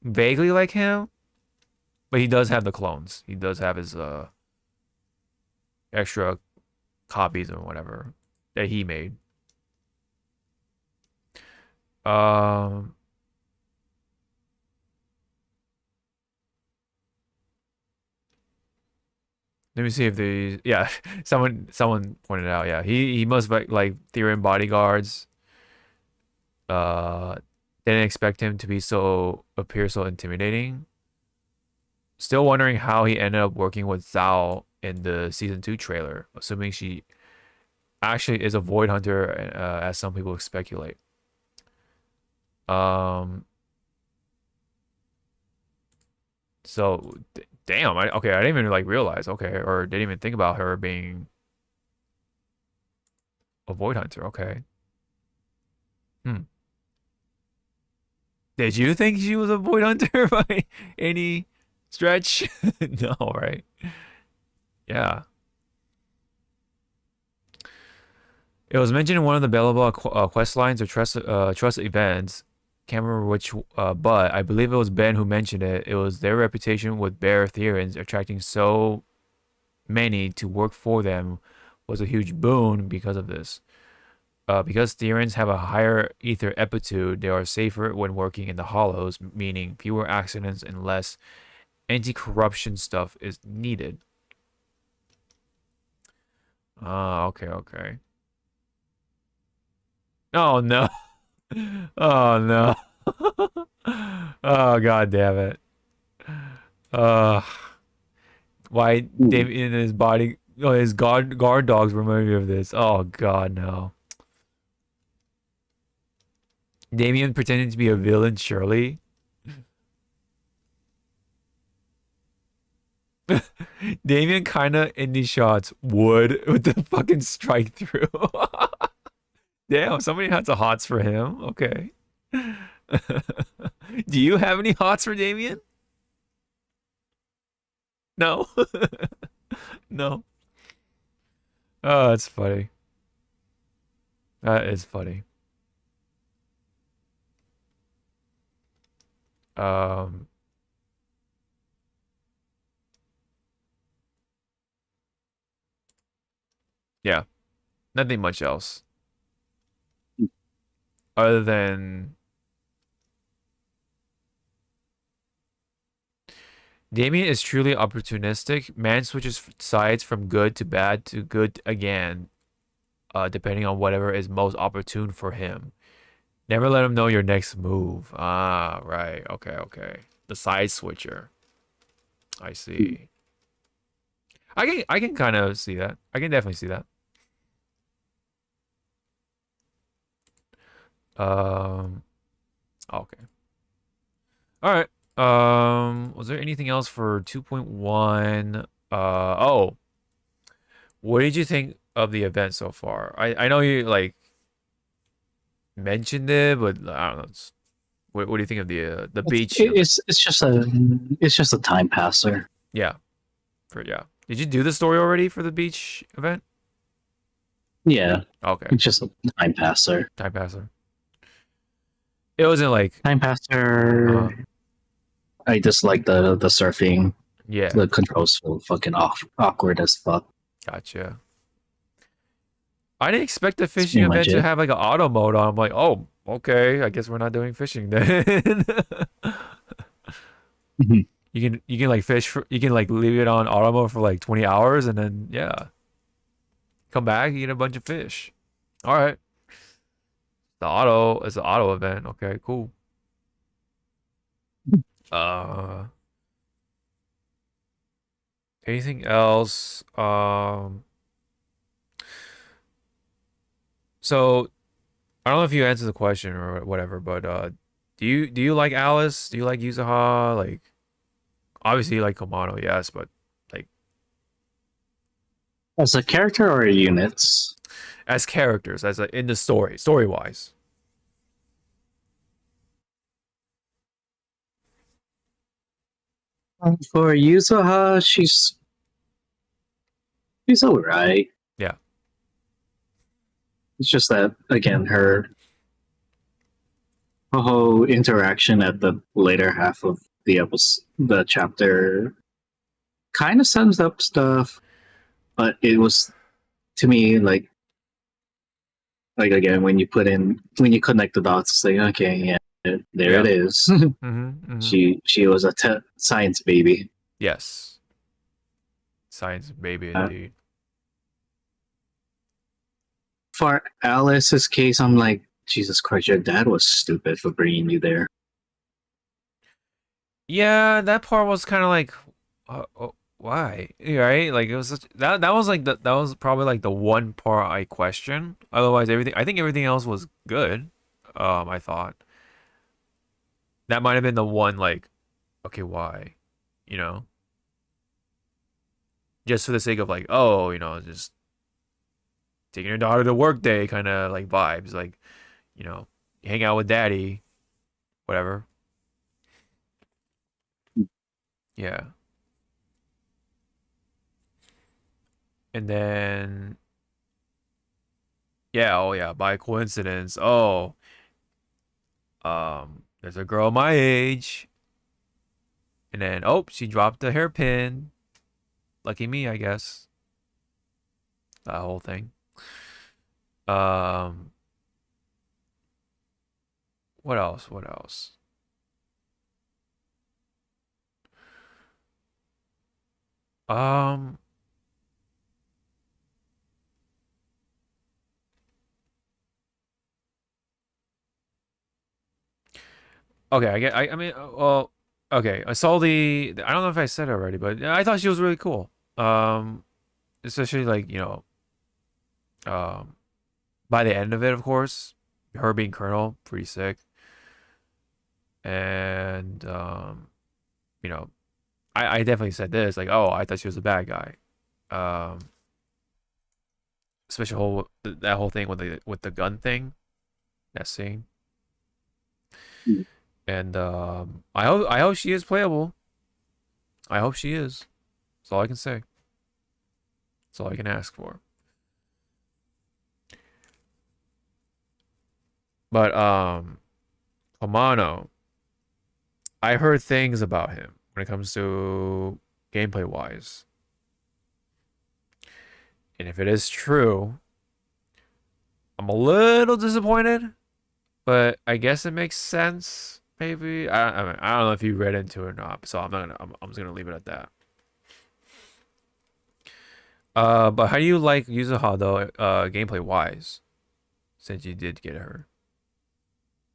vaguely like him, but he does have the clones. He does have his extra copies or whatever that he made. Let me see if the yeah someone pointed out, yeah, he must like Therian bodyguards didn't expect him to appear so intimidating. Still wondering how he ended up working with Zao in the season 2 trailer, assuming she actually is a void hunter, as some people speculate. So damn, I didn't even like realize, okay, or didn't even think about her being a void hunter. Okay. Did you think she was a void hunter by any Stretch. No, right? Yeah. It was mentioned in one of the Bella quest lines or trust events. Can't remember which, but I believe it was Ben who mentioned it. It was their reputation with Bear Theorians attracting so many to work for them was a huge boon because of this. Because Theorians have a higher ether aptitude, they are safer when working in the hollows, meaning fewer accidents and less anti-corruption stuff is needed. Ah, okay, okay. Oh no. Oh no. Oh god damn it. Uh why Ooh. Damien and his body oh his guard dogs remind me of this. Oh god no. Damien pretending to be a villain, surely. Damien kinda in these shots would with the fucking strike through. Damn, somebody has a hots for him. Okay. Do you have any hots for Damien? No. No. Oh, that's funny. That is funny. Um, yeah, nothing much else other than Damien is truly opportunistic. Man switches sides from good to bad to good again, depending on whatever is most opportune for him. Never let him know your next move. Ah, right. Okay, okay. The side switcher. I see. I can kind of see that. I can definitely see that. Um, okay. All right. Was there anything else for 2.1? Oh, what did you think of the event so far? I know you like mentioned it, but I don't know. What do you think of the beach event? It's just a time passer. Yeah, yeah. Did you do the story already for the beach event? Yeah, Okay, it's just a time passer. time passer. It wasn't like Time passer. I just like the surfing. yeah, The controls feel fucking awkward as fuck. gotcha. I didn't expect the That's fishing pretty much event to it. have like an auto mode on. I'm like, oh, okay. I guess we're not doing fishing then. Mhm. You can like fish for you can like leave it on auto mode for like 20 hours and then yeah, come back, you get a bunch of fish. All right. The auto is an auto event. Okay, cool. Uh anything else? So I don't know if you answered the question or whatever, but do you like Alice? Do you like Yuzuha? Like obviously you like Komano, yes, but like As a character or units? as characters, as in the story wise. For Yuzuha, she's alright. Yeah. It's just that again, her whole interaction at the later half of the chapter, kind of sums up stuff, but it was to me like again when you connect the dots, it's like okay, yeah, there Yeah. it is. Mm-hmm. She was a science baby. Yes. Science baby Uh, indeed. for Alice's case, I'm like, Jesus Christ, your dad was stupid for bringing you there. Yeah, that part was kind of like, why? Right? Like it was that was like that was probably like the one part I questioned. Otherwise, I think everything else was good. I thought that might have been the one like, okay, why? You know, just for the sake of like, oh, just taking your daughter to work day kind of like vibes, like, hang out with daddy, whatever. Yeah. And then yeah, oh yeah, by coincidence. Oh, there's a girl my age. And then oh, she dropped the hairpin. Lucky me, I guess. That whole thing. Um what else? What else? Um okay, I mean well okay, I saw I don't know if I said it already, but I thought she was really cool. Especially like, um by the end of it, of course, her being Colonel, pretty sick. And you know, I definitely said this, like, oh, I thought she was a bad guy. Um especially that whole thing with the gun thing, that scene. Mm. And I hope she is playable. I hope she is. That's all I can say. That's all I can ask for. But Komano, I heard things about him when it comes to gameplay wise. And if it is true, I'm a little disappointed, but I guess it makes sense. Maybe I mean, I don't know if you read into it or not, so I'm not gonna. I'm just gonna leave it at that. But how do you like Yuzuha though? Gameplay wise, since you did get her.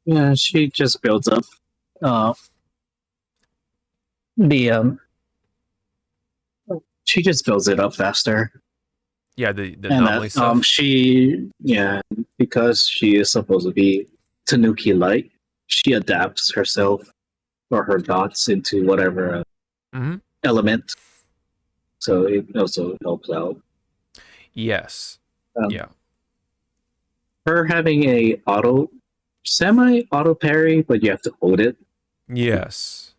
Yeah, she just builds up uh the she just builds it up faster. Yeah, the And anomaly that stuff. she yeah, because she is supposed to be Tanuki light, she adapts herself or her dots into whatever Mm-hmm. element. So it also helps out. Yes. Um, Yeah. her having a semi auto parry, but you have to hold it, Yes.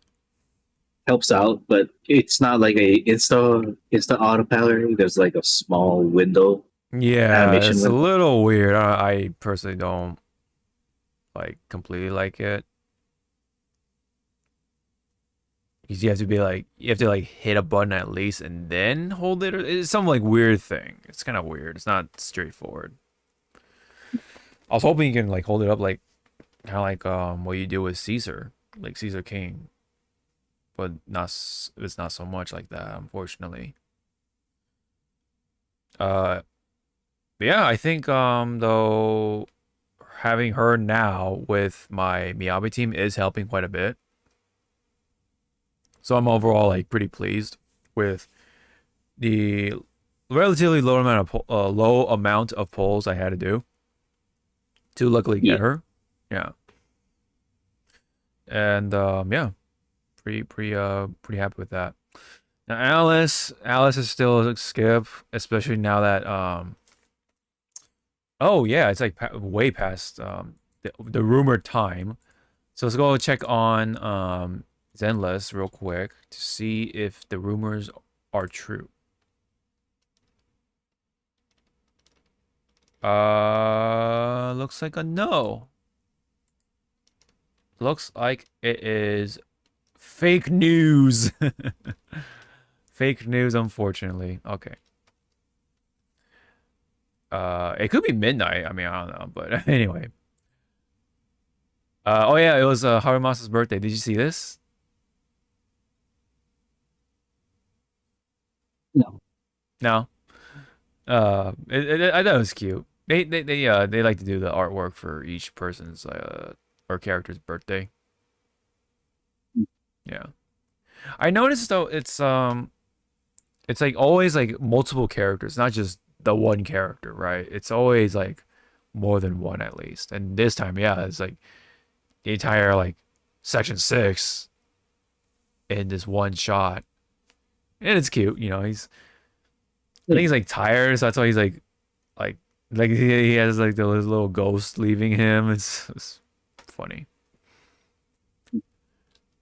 helps out. But it's not like a insta auto parry. There's like a small window, Yeah, animation it's a window. little weird. I personally don't like completely like it. Because you have to like hit a button at least and then hold it. It's some like weird thing. It's kind of weird. It's not straightforward. I was hoping you can like hold it up like kind of like what you do with Caesar, like Caesar King, but it's not so much like that, unfortunately. But yeah, I think though having her now with my Miyabi team is helping quite a bit. So I'm overall like pretty pleased with the relatively low amount of polls I had to do to luckily Yeah. get her. Yeah. And yeah, pretty happy with that. Now Alice is still a skip, especially now that oh yeah, it's like way past the rumored time. So let's go check on Zenless real quick to see if the rumors are true. Looks like a no. Looks like it is fake news. Fake news, unfortunately. Okay. It could be midnight. I mean, I don't know, but anyway. Oh yeah, it was Harumasa's birthday. Did you see this? No. No. I thought it was cute. They like to do the artwork for each person's or character's birthday. Yeah. I noticed though it's like always like multiple characters, not just the one character, right? It's always like more than one at least. And this time, yeah, it's like the entire like section 6 in this one shot. And it's cute, I think he's like tired, so that's why he's like he has like his little ghost leaving him. It's funny.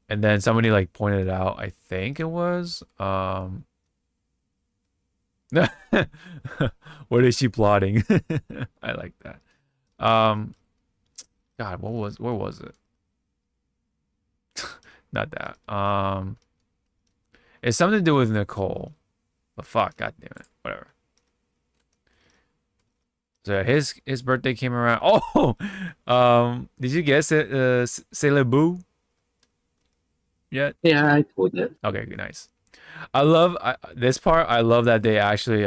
And then somebody like pointed it out, I think it was what is she plotting? I like that. God, where was it? Not that. It's something to do with Nicole. But fuck, god damn it. Whatever. So his birthday came around. Oh, did you guess it? Sailor Boo yet? Yeah, I told it. Okay, nice. I love this part. I love that they actually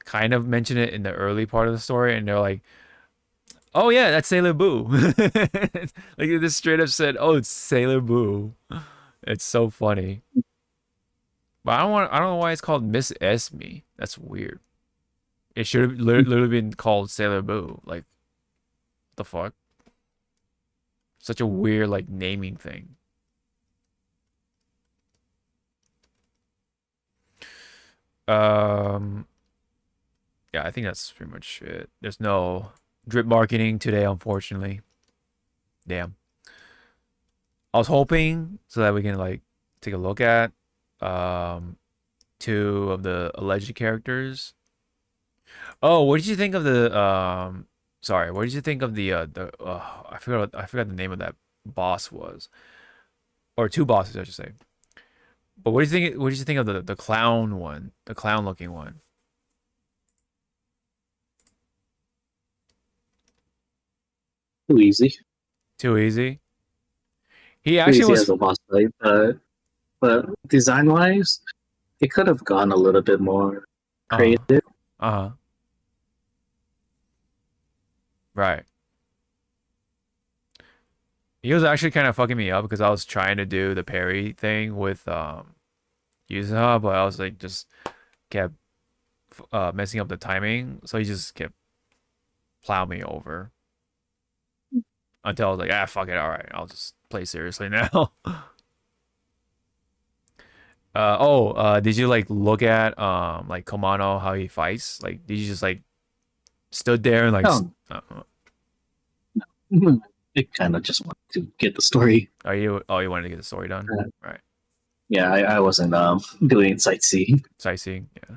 kind of mention it in the early part of the story, and they're like, "Oh yeah, that's Sailor Boo." Like they just straight up said, "Oh, it's Sailor Boo." It's so funny. But I don't know why it's called Miss Esme. That's weird. It should have literally been called Sailor Boo. Like, what the fuck? Such a weird like naming thing. Yeah, I think that's pretty much it. There's no drip marketing today, unfortunately. Damn. I was hoping so that we can like take a look at two of the alleged characters. Oh, what did you think of the sorry, what did you think of the I forgot the name of that boss was. Or two bosses, I should say. But what do you think of the clown one? The clown looking one? Too easy. Too easy. He Too actually easy was as a boss fight, but design wise, it could have gone a little bit more creative. Uh-huh. Right. He was actually kind of fucking me up because I was trying to do the parry thing with Yuzuha, but I was like just kept messing up the timing, so he just kept plowing me over until I was like, ah, fuck it, all right, I'll just play seriously now. Did you like look at like Komano how he fights? Like, did you just like stood there and like? It kind of just wanted to get the story. You wanted to get the story done, right? Yeah, I wasn't doing sightseeing. Sightseeing, yeah.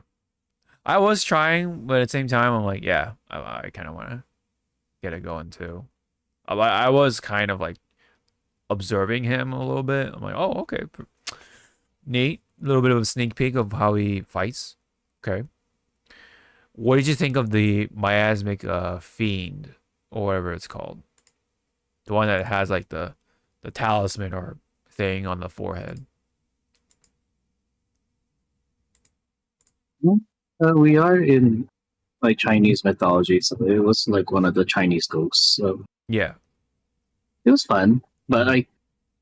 I was trying, but at the same time, I'm like, yeah, I kind of want to get it going too. I was kind of like observing him a little bit. I'm like, oh, okay, neat. A little bit of a sneak peek of how he fights. Okay. What did you think of the miasmic fiend or whatever it's called? The one that has like the talisman or thing on the forehead. We are in like Chinese mythology, so it was like one of the Chinese ghosts. So yeah, it was fun, but I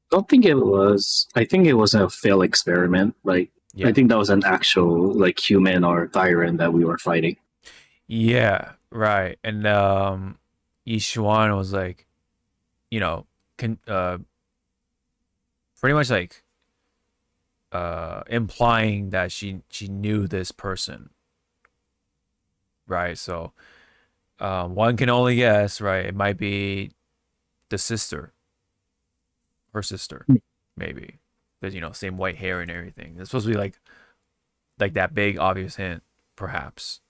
don't think it was. I think it was a failed experiment. Like I think that was an actual like human or tyrant that we were fighting. Yeah, right. And Yishuan was like, you know, pretty much like implying that she knew this person. Right? So one can only guess, right? It might be the sister. Her sister, maybe. Because, you know, same white hair and everything. It's supposed to be like that big obvious hint, perhaps.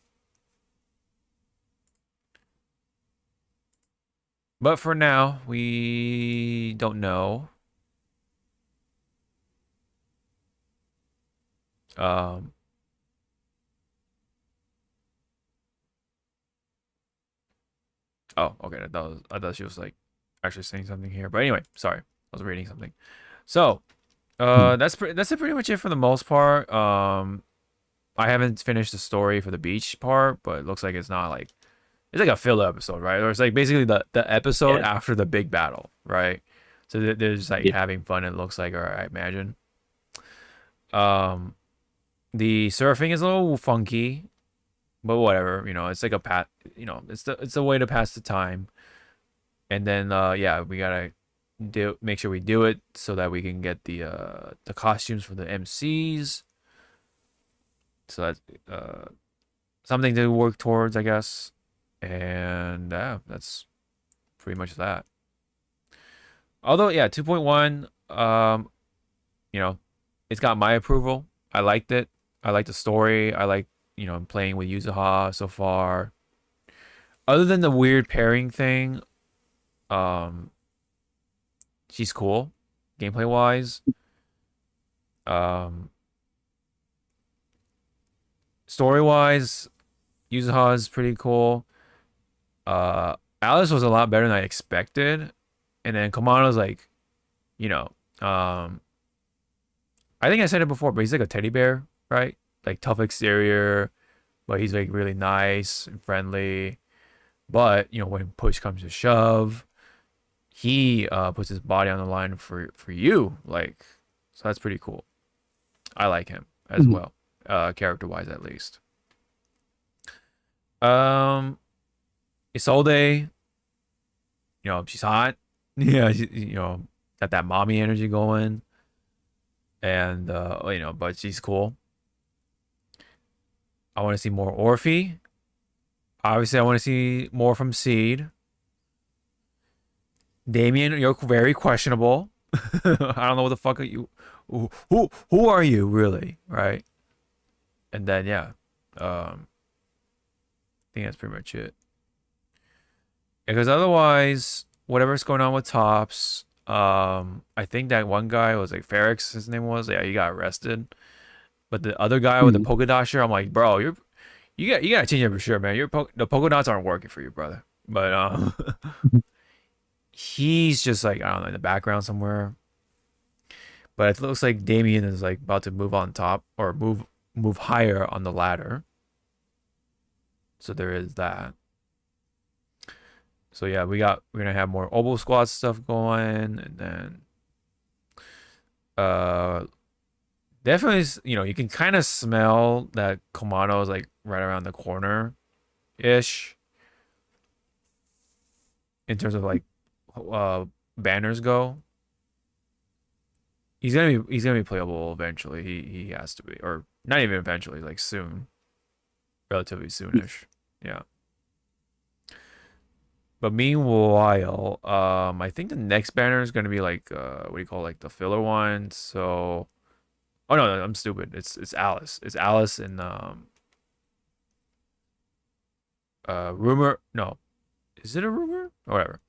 But for now, we don't know. Oh, okay. I thought she was like actually saying something here. But anyway, sorry. I was reading something. So, that's pretty much it for the most part. I haven't finished the story for the beach part, but it looks like it's not like it's like a filler episode, right? Or it's like basically the episode after the big battle, right? So they're just like having fun. It looks like, or I imagine. The surfing is a little funky, but whatever. You know, it's like a you know, it's a way to pass the time. And then yeah, we gotta make sure we do it so that we can get the costumes for the MCs. So that's something to work towards, I guess. And yeah, that's pretty much that. Although, yeah, 2.1, you know, it's got my approval. I liked it. I like the story. I like, playing with Yuzuha so far. Other than the weird pairing thing, um, she's cool, gameplay wise. Story wise, Yuzuha is pretty cool. Alice was a lot better than I expected, and then Kamano's like, you know, um, I think I said it before, but he's like a teddy bear, right? Like tough exterior, but he's like really nice and friendly. But when push comes to shove, he puts his body on the line for you. Like, so that's pretty cool. I like him as well, character wise at least. Isolde, she's hot. Yeah, got that mommy energy going, and but she's cool. I want to see more Orphe. Obviously, I want to see more from Seed. Damien, you're very questionable. I don't know what the fuck are you. Who are you really, right? And then yeah, I think that's pretty much it. Because otherwise, whatever's going on with Tops, I think that one guy was like Ferrex, his name was. Yeah, he got arrested. But the other guy with the polka dot shirt, I'm like, bro, you gotta change up your shirt, man. The polka dots aren't working for you, brother. But he's just like, I don't know, in the background somewhere. But it looks like Damien is like about to move on top or move higher on the ladder. So there is that. So yeah, we're gonna have more Oboe Squad stuff going, and then definitely, you can kind of smell that Komano is like right around the corner ish in terms of like banners go. He's gonna be playable eventually. He has to be, or not even eventually, like soon, relatively soonish. Yeah. But meanwhile, I think the next banner is gonna be like what do you call it, like the filler one. So, oh no, I'm stupid. It's Alice. It's Alice and rumor. No, is it a rumor? Or whatever.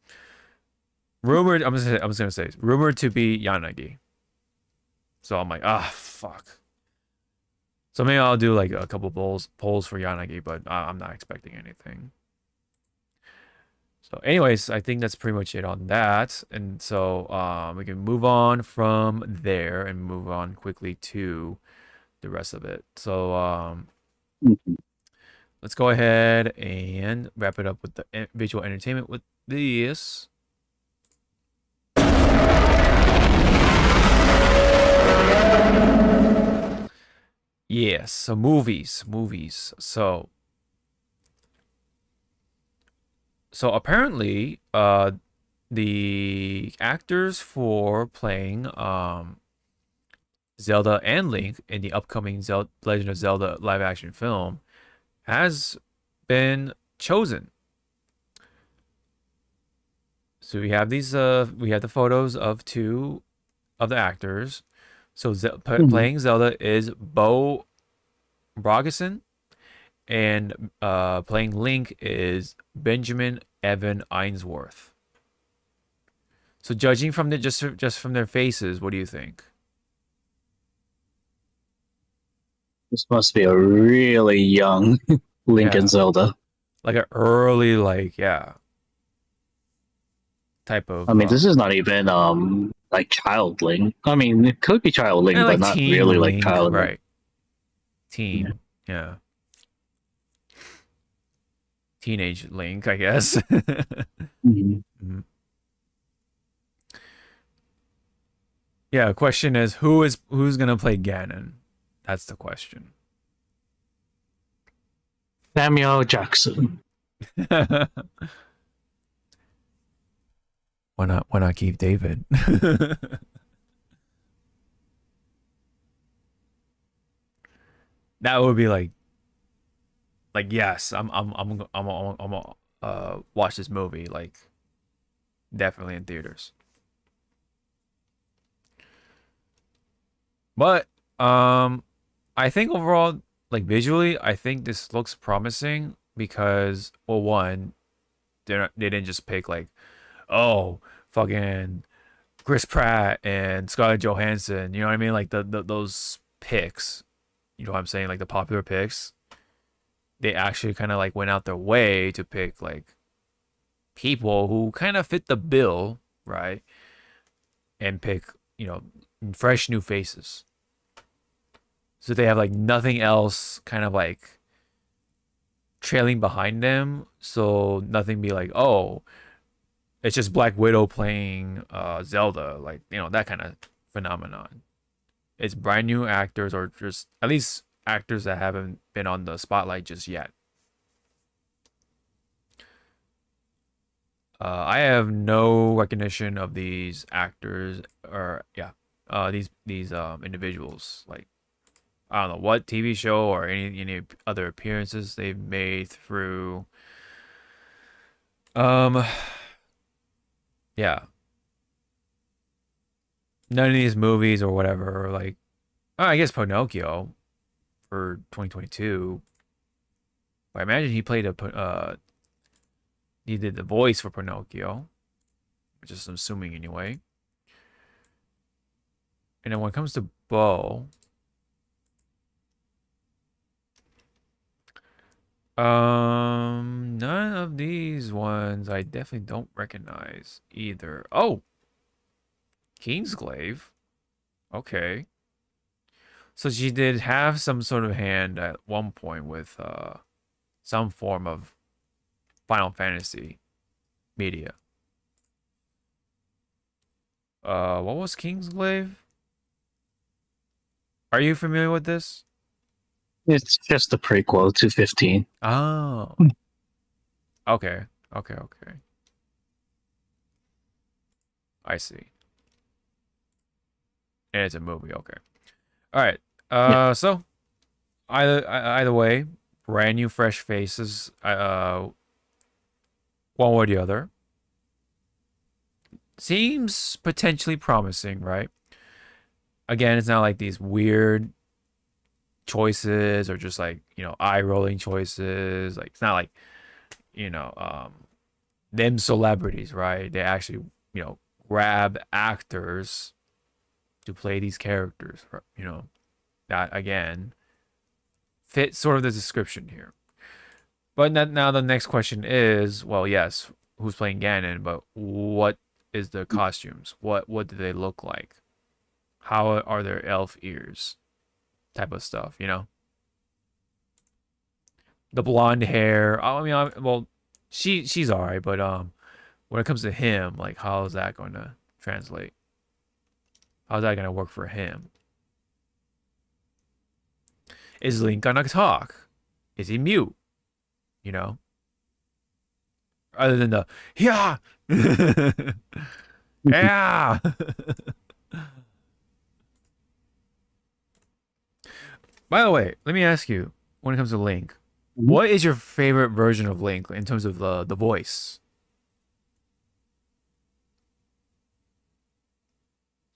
Rumored. I'm just gonna say rumored to be Yanagi. So I'm like, fuck. So maybe I'll do like a couple polls for Yanagi, but I'm not expecting anything. So anyways, I think that's pretty much it on that. And so we can move on from there and move on quickly to the rest of it. So let's go ahead and wrap it up with the visual entertainment with this. Yes, so movies. So apparently, the actors for playing Zelda and Link in the upcoming Legend of Zelda live action film has been chosen. So we have these we have the photos of two of the actors. So playing Zelda is Bo Brogison, and playing Link is Benjamin Evan Ainsworth. So judging from just from their faces, what do you think? This must be a really young Link and Zelda. Like an early, type of. I mean, this is not even like child Link. I mean, it could be child Link, but not really Link, like child Link. Right. Teen, yeah. Teenage Link, I guess. Mm-hmm. Yeah, question is who's gonna play Ganon? That's the question. Samuel Jackson. Why not keep David? That would be like yes, I'm watch this movie, like definitely in theaters. But I think overall, like visually, I think this looks promising because, well, one, they didn't just pick like, oh, fucking Chris Pratt and Scarlett Johansson. You know what I mean? Like those picks. You know what I'm saying? Like the popular picks. They actually kind of like went out their way to pick like people who kind of fit the bill, right? And pick, you know, fresh new faces. So they have like nothing else kind of like trailing behind them. So nothing be like, oh, it's just Black Widow playing Zelda, like, you know, that kind of phenomenon. It's brand new actors or just at least actors that haven't been on the spotlight just yet. I have no recognition of these actors or yeah, these individuals. Like I don't know what TV show or any other appearances they've made through. Yeah, none of these movies or whatever. Or like, oh, I guess Pinocchio for 2022. But I imagine he played he did the voice for Pinocchio, which is assuming anyway. And then when it comes to Bo, none of these ones I definitely don't recognize either. Oh, Kingsglaive. Okay. So she did have some sort of hand at one point with some form of Final Fantasy media. What was Kingsglaive? Are you familiar with this? It's just a prequel to 15. Oh. Okay. Okay, okay. I see. And it's a movie, okay. All right. So either way, brand new fresh faces, one or the other. Seems potentially promising, right? Again, it's not like these weird choices or just like, you know, eye rolling choices. Like it's not like, you know, them celebrities, right? They actually, you know, grab actors to play these characters, you know. That again fit sort of the description here. But now the next question is, well, yes, who's playing Ganon, but what is the costumes? What do they look like? How are their elf ears? Type of stuff, you know? The blonde hair. I mean, well, she's alright, but when it comes to him, like, how is that going to translate? How's that going to work for him? Is Link gonna talk? Is he mute? You know? Other than the, yeah! Yeah! By the way, let me ask you, when it comes to Link, what is your favorite version of Link in terms of the voice?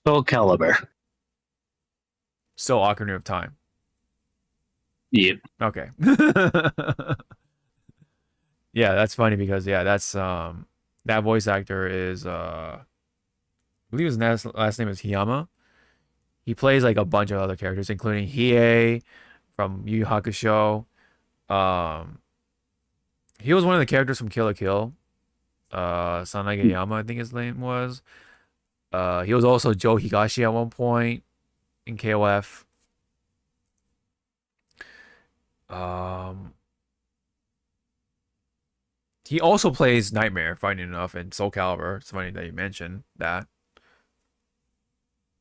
Soul Calibur. So Ocarina of Time. Yep. Okay. Yeah, that's funny because yeah, that's that voice actor is I believe his last name is Hiyama. He plays like a bunch of other characters, including Hiei from Yu Yu Hakusho. Um, he was one of the characters from Kill la Kill. Sanagayama, I think his name was. He was also Joe Higashi at one point in KOF. He also plays Nightmare, funny enough, in Soul Calibur. It's funny that you mentioned that.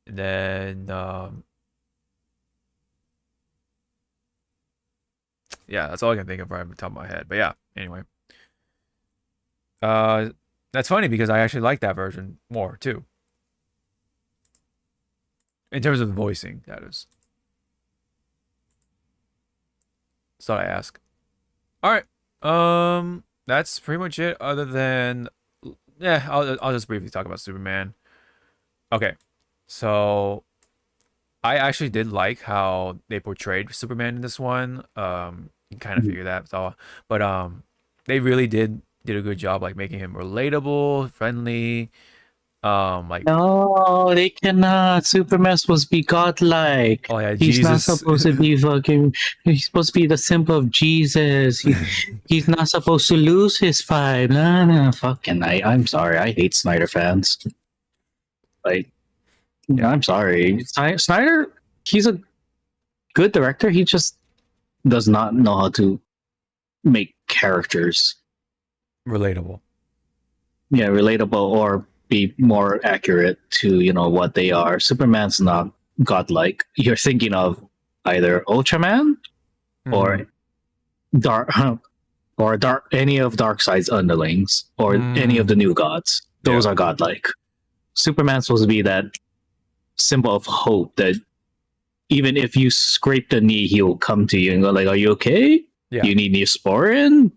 And then, yeah, that's all I can think of right off the top of my head. But yeah, anyway. That's funny because I actually like that version more, too. In terms of the voicing, that is. So I ask. All right. That's pretty much it. Other than, yeah, I'll just briefly talk about Superman. Okay, so I actually did like how they portrayed Superman in this one. You kind of figure that out, but they really did a good job like making him relatable, friendly. Like No, they cannot. Superman's supposed to be godlike. oh yeah, He's not Jesus. supposed to be fucking. He's supposed to be the symbol of Jesus. He's not supposed to lose his fight. No, fucking. I'm sorry. I hate Snyder fans. Like, yeah, I'm sorry. Snyder, he's a good director. He just does not know how to make characters, Relatable. yeah, relatable or be more accurate to what they are. Superman's not godlike. You're thinking of either Ultraman or Dark or Dark any of Darkseid's underlings or any of the new gods. Those are godlike. Superman's supposed to be that symbol of hope that even if you scrape the knee, he will come to you and go like, "Are you okay? Yeah. You need Neosporin?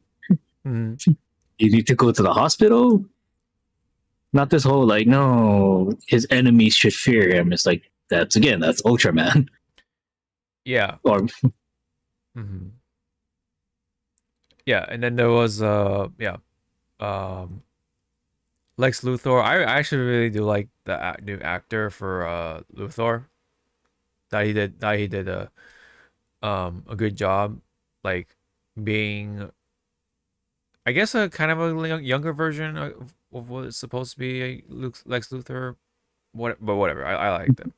You need to go to the hospital." Not this whole like, no, his enemies should fear him. It's like that's Ultraman. Yeah. Or yeah, and then there was Lex Luthor. I actually really do like the new actor for Luthor. That he did a good job, like being, I guess, a kind of a younger version of what it's supposed to be a Lex Luthor. But whatever. I liked him.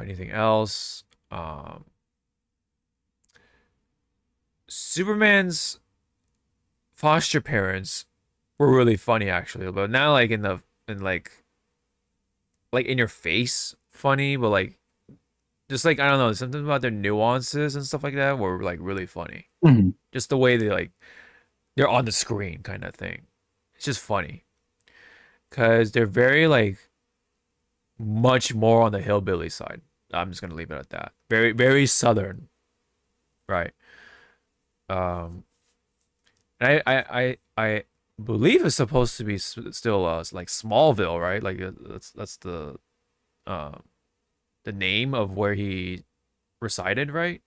Anything else? Superman's foster parents were really funny actually, but not like in in your face funny, but like just like I don't know, something about their nuances and stuff like that were like really funny. Just the way they're on the screen kind of thing. It's just funny because they're very like much more on the hillbilly side. I'm just gonna leave it at that. Very very southern, right? And I believe it's supposed to be still like Smallville, right? Like that's the name of where he resided, right?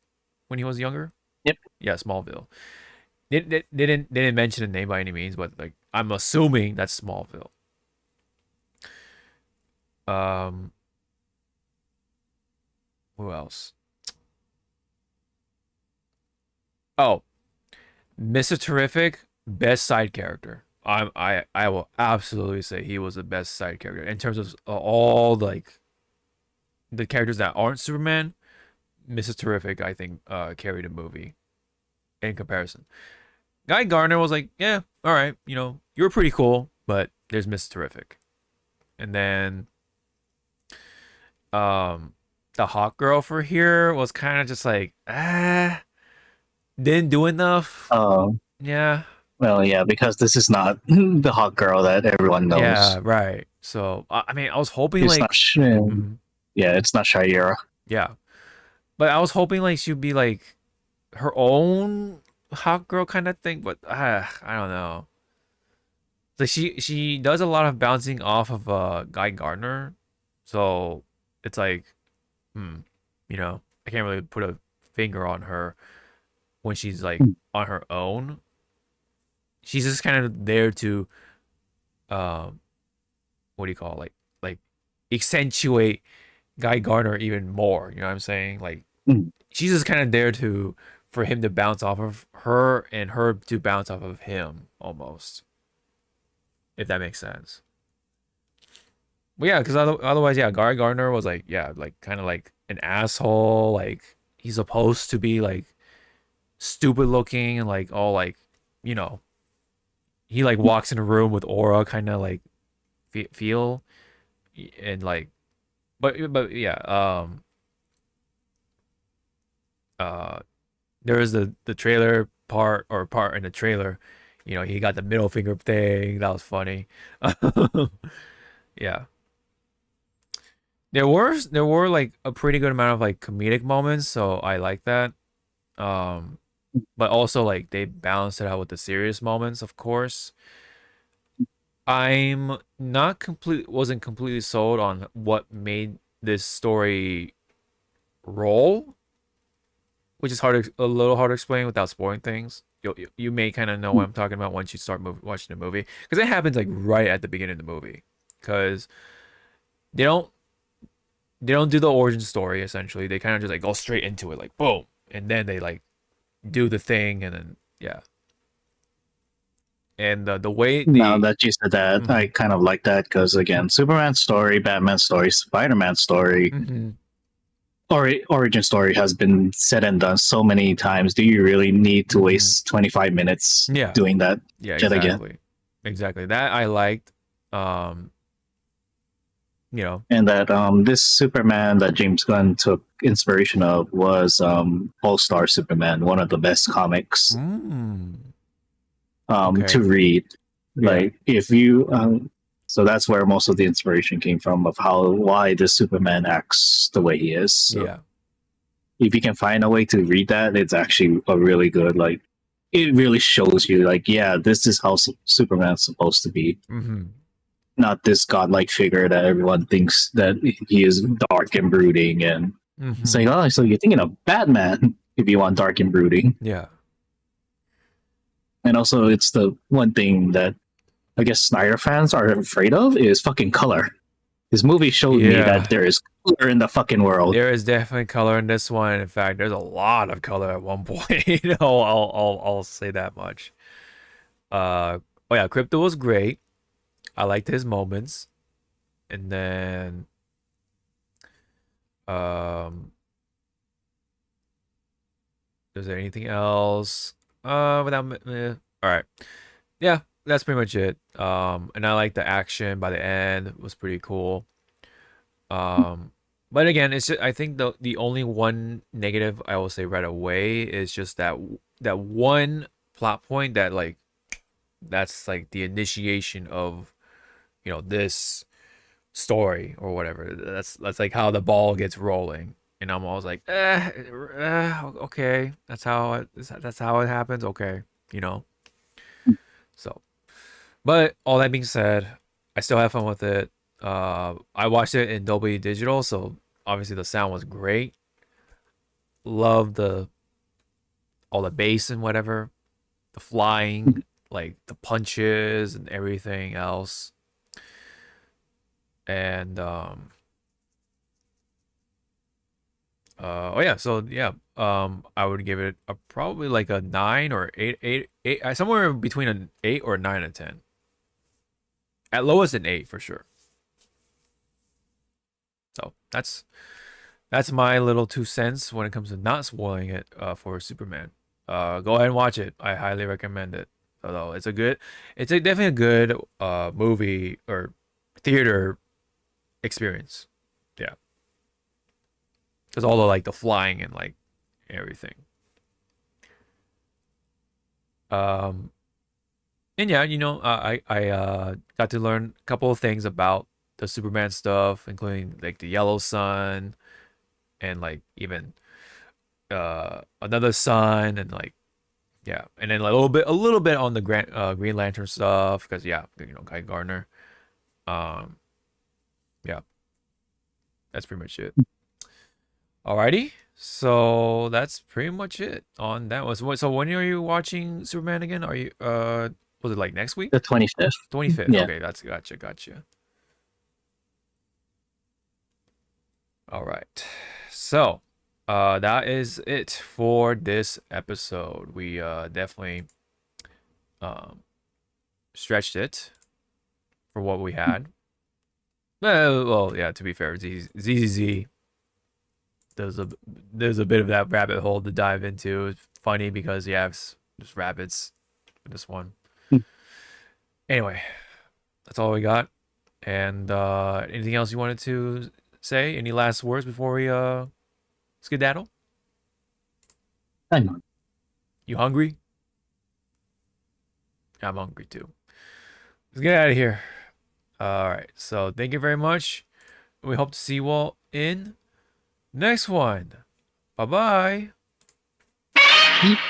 When he was younger. Yep. Yeah, Smallville. They didn't mention the name by any means, but like I'm assuming that's Smallville. Who else? Oh, Mr. Terrific, best side character. I will absolutely say he was the best side character in terms of all like the characters that aren't Superman. Mr. Terrific, I think, carried a movie in comparison. Guy Gardner was like, yeah, all right, you were pretty cool, but there's Mr. Terrific, and then the hot girl for here was kind of just like didn't do enough. Oh, yeah. Well, yeah, because this is not the hot girl that everyone knows. Yeah, right. So I mean, I was hoping it's like not yeah, it's not Shayera. Yeah, but I was hoping like she'd be like her own hot girl kind of thing, but I don't know. Like she does a lot of bouncing off of Guy Gardner, so it's like, I can't really put a finger on her when she's like on her own. She's just kind of there to, what do you call it? like accentuate Guy Gardner even more. You know what I'm saying? Like she's just kind of there for him to bounce off of her and her to bounce off of him almost. If that makes sense. But yeah, because otherwise, yeah, Guy Gardner was like, yeah, like kind of like an asshole. Like he's supposed to be like stupid looking and like all like, he like walks in a room with aura kind of like feel and like, but yeah, there is the trailer part in the trailer, he got the middle finger thing. That was funny. Yeah. There were like a pretty good amount of like comedic moments, so I like that. But also like they balanced it out with the serious moments, of course. I'm not wasn't completely sold on what made this story roll, which is a little hard to explain without spoiling things. You may kind of know what I'm talking about once you start watching the movie, because it happens like right at the beginning of the movie, because they don't do the origin story. Essentially, they kind of just like go straight into it, like boom, and then they like do the thing, and then yeah. And the way now that you said that, Mhm. I kind of like that because again, Superman story, Batman story, Spider-Man story, or origin story has been said and done so many times. Do you really need to waste 25 minutes Yeah. doing that? Yeah, Yet again? exactly. Exactly. That I liked. You know, And that this Superman that James Gunn took inspiration of was All-Star Superman, one of the best comics Okay. to read. Yeah. Like if you so that's where most of the inspiration came from of why the Superman acts the way he is. So yeah. if you can find a way to read that, it's actually a really good, like, it really shows you like, yeah, this is how Superman's supposed to be. Not this godlike figure that everyone thinks that he is dark and brooding, and it's like, oh, so you're thinking of Batman if you want dark and brooding. Yeah. And also, it's the one thing that I guess Snyder fans are afraid of is fucking color. This movie showed me that there is color in the fucking world. There is definitely color in this one. In fact, there's a lot of color at one point. You know, I'll say that much. Oh yeah, Crypto was great. I liked his moments. And then is there anything else? All right. Yeah, that's pretty much it. And I like the action by the end. It was pretty cool. But again, it's just, I think the only one negative I will say right away is just that one plot point that like that's like the initiation of, you know, this story or whatever. That's like how the ball gets rolling, and I'm always like, okay, that's how it happens. Okay, you know. So, but all that being said, I still have fun with it. I watched it in Dolby Digital, so obviously the sound was great. Love all the bass and whatever, the flying, like the punches and everything else. And oh yeah, so yeah, I would give it probably like a 9 or 8, somewhere between an 8 or a 9 and 10. At lowest an 8 for sure. So that's my little 2 cents when it comes to not spoiling it for Superman. Go ahead and watch it. I highly recommend it. Although it's definitely a good movie or theater experience. Yeah. Because all the like the flying and like everything. And yeah, you know, I got to learn a couple of things about the Superman stuff, including like the yellow sun and like even another sun, and like yeah, and then a little bit on the Green Lantern stuff, because yeah, you know, Guy Gardner. Yeah, that's pretty much it. Alrighty, so that's pretty much it on that one. So when are you watching Superman again? Are you was it like next week? The 25th. 25th. Yeah. Okay, that's gotcha. All right. So, that is it for this episode. We definitely stretched it for what we had. Well, yeah, to be fair, ZZZ, there's a bit of that rabbit hole to dive into. It's funny because you have just rabbits in this one. Anyway, that's all we got. And anything else you wanted to say? Any last words before we skedaddle? I know. You hungry? I'm hungry too. Let's get out of here. All right. So thank you very much. We hope to see you all in next one. Bye bye.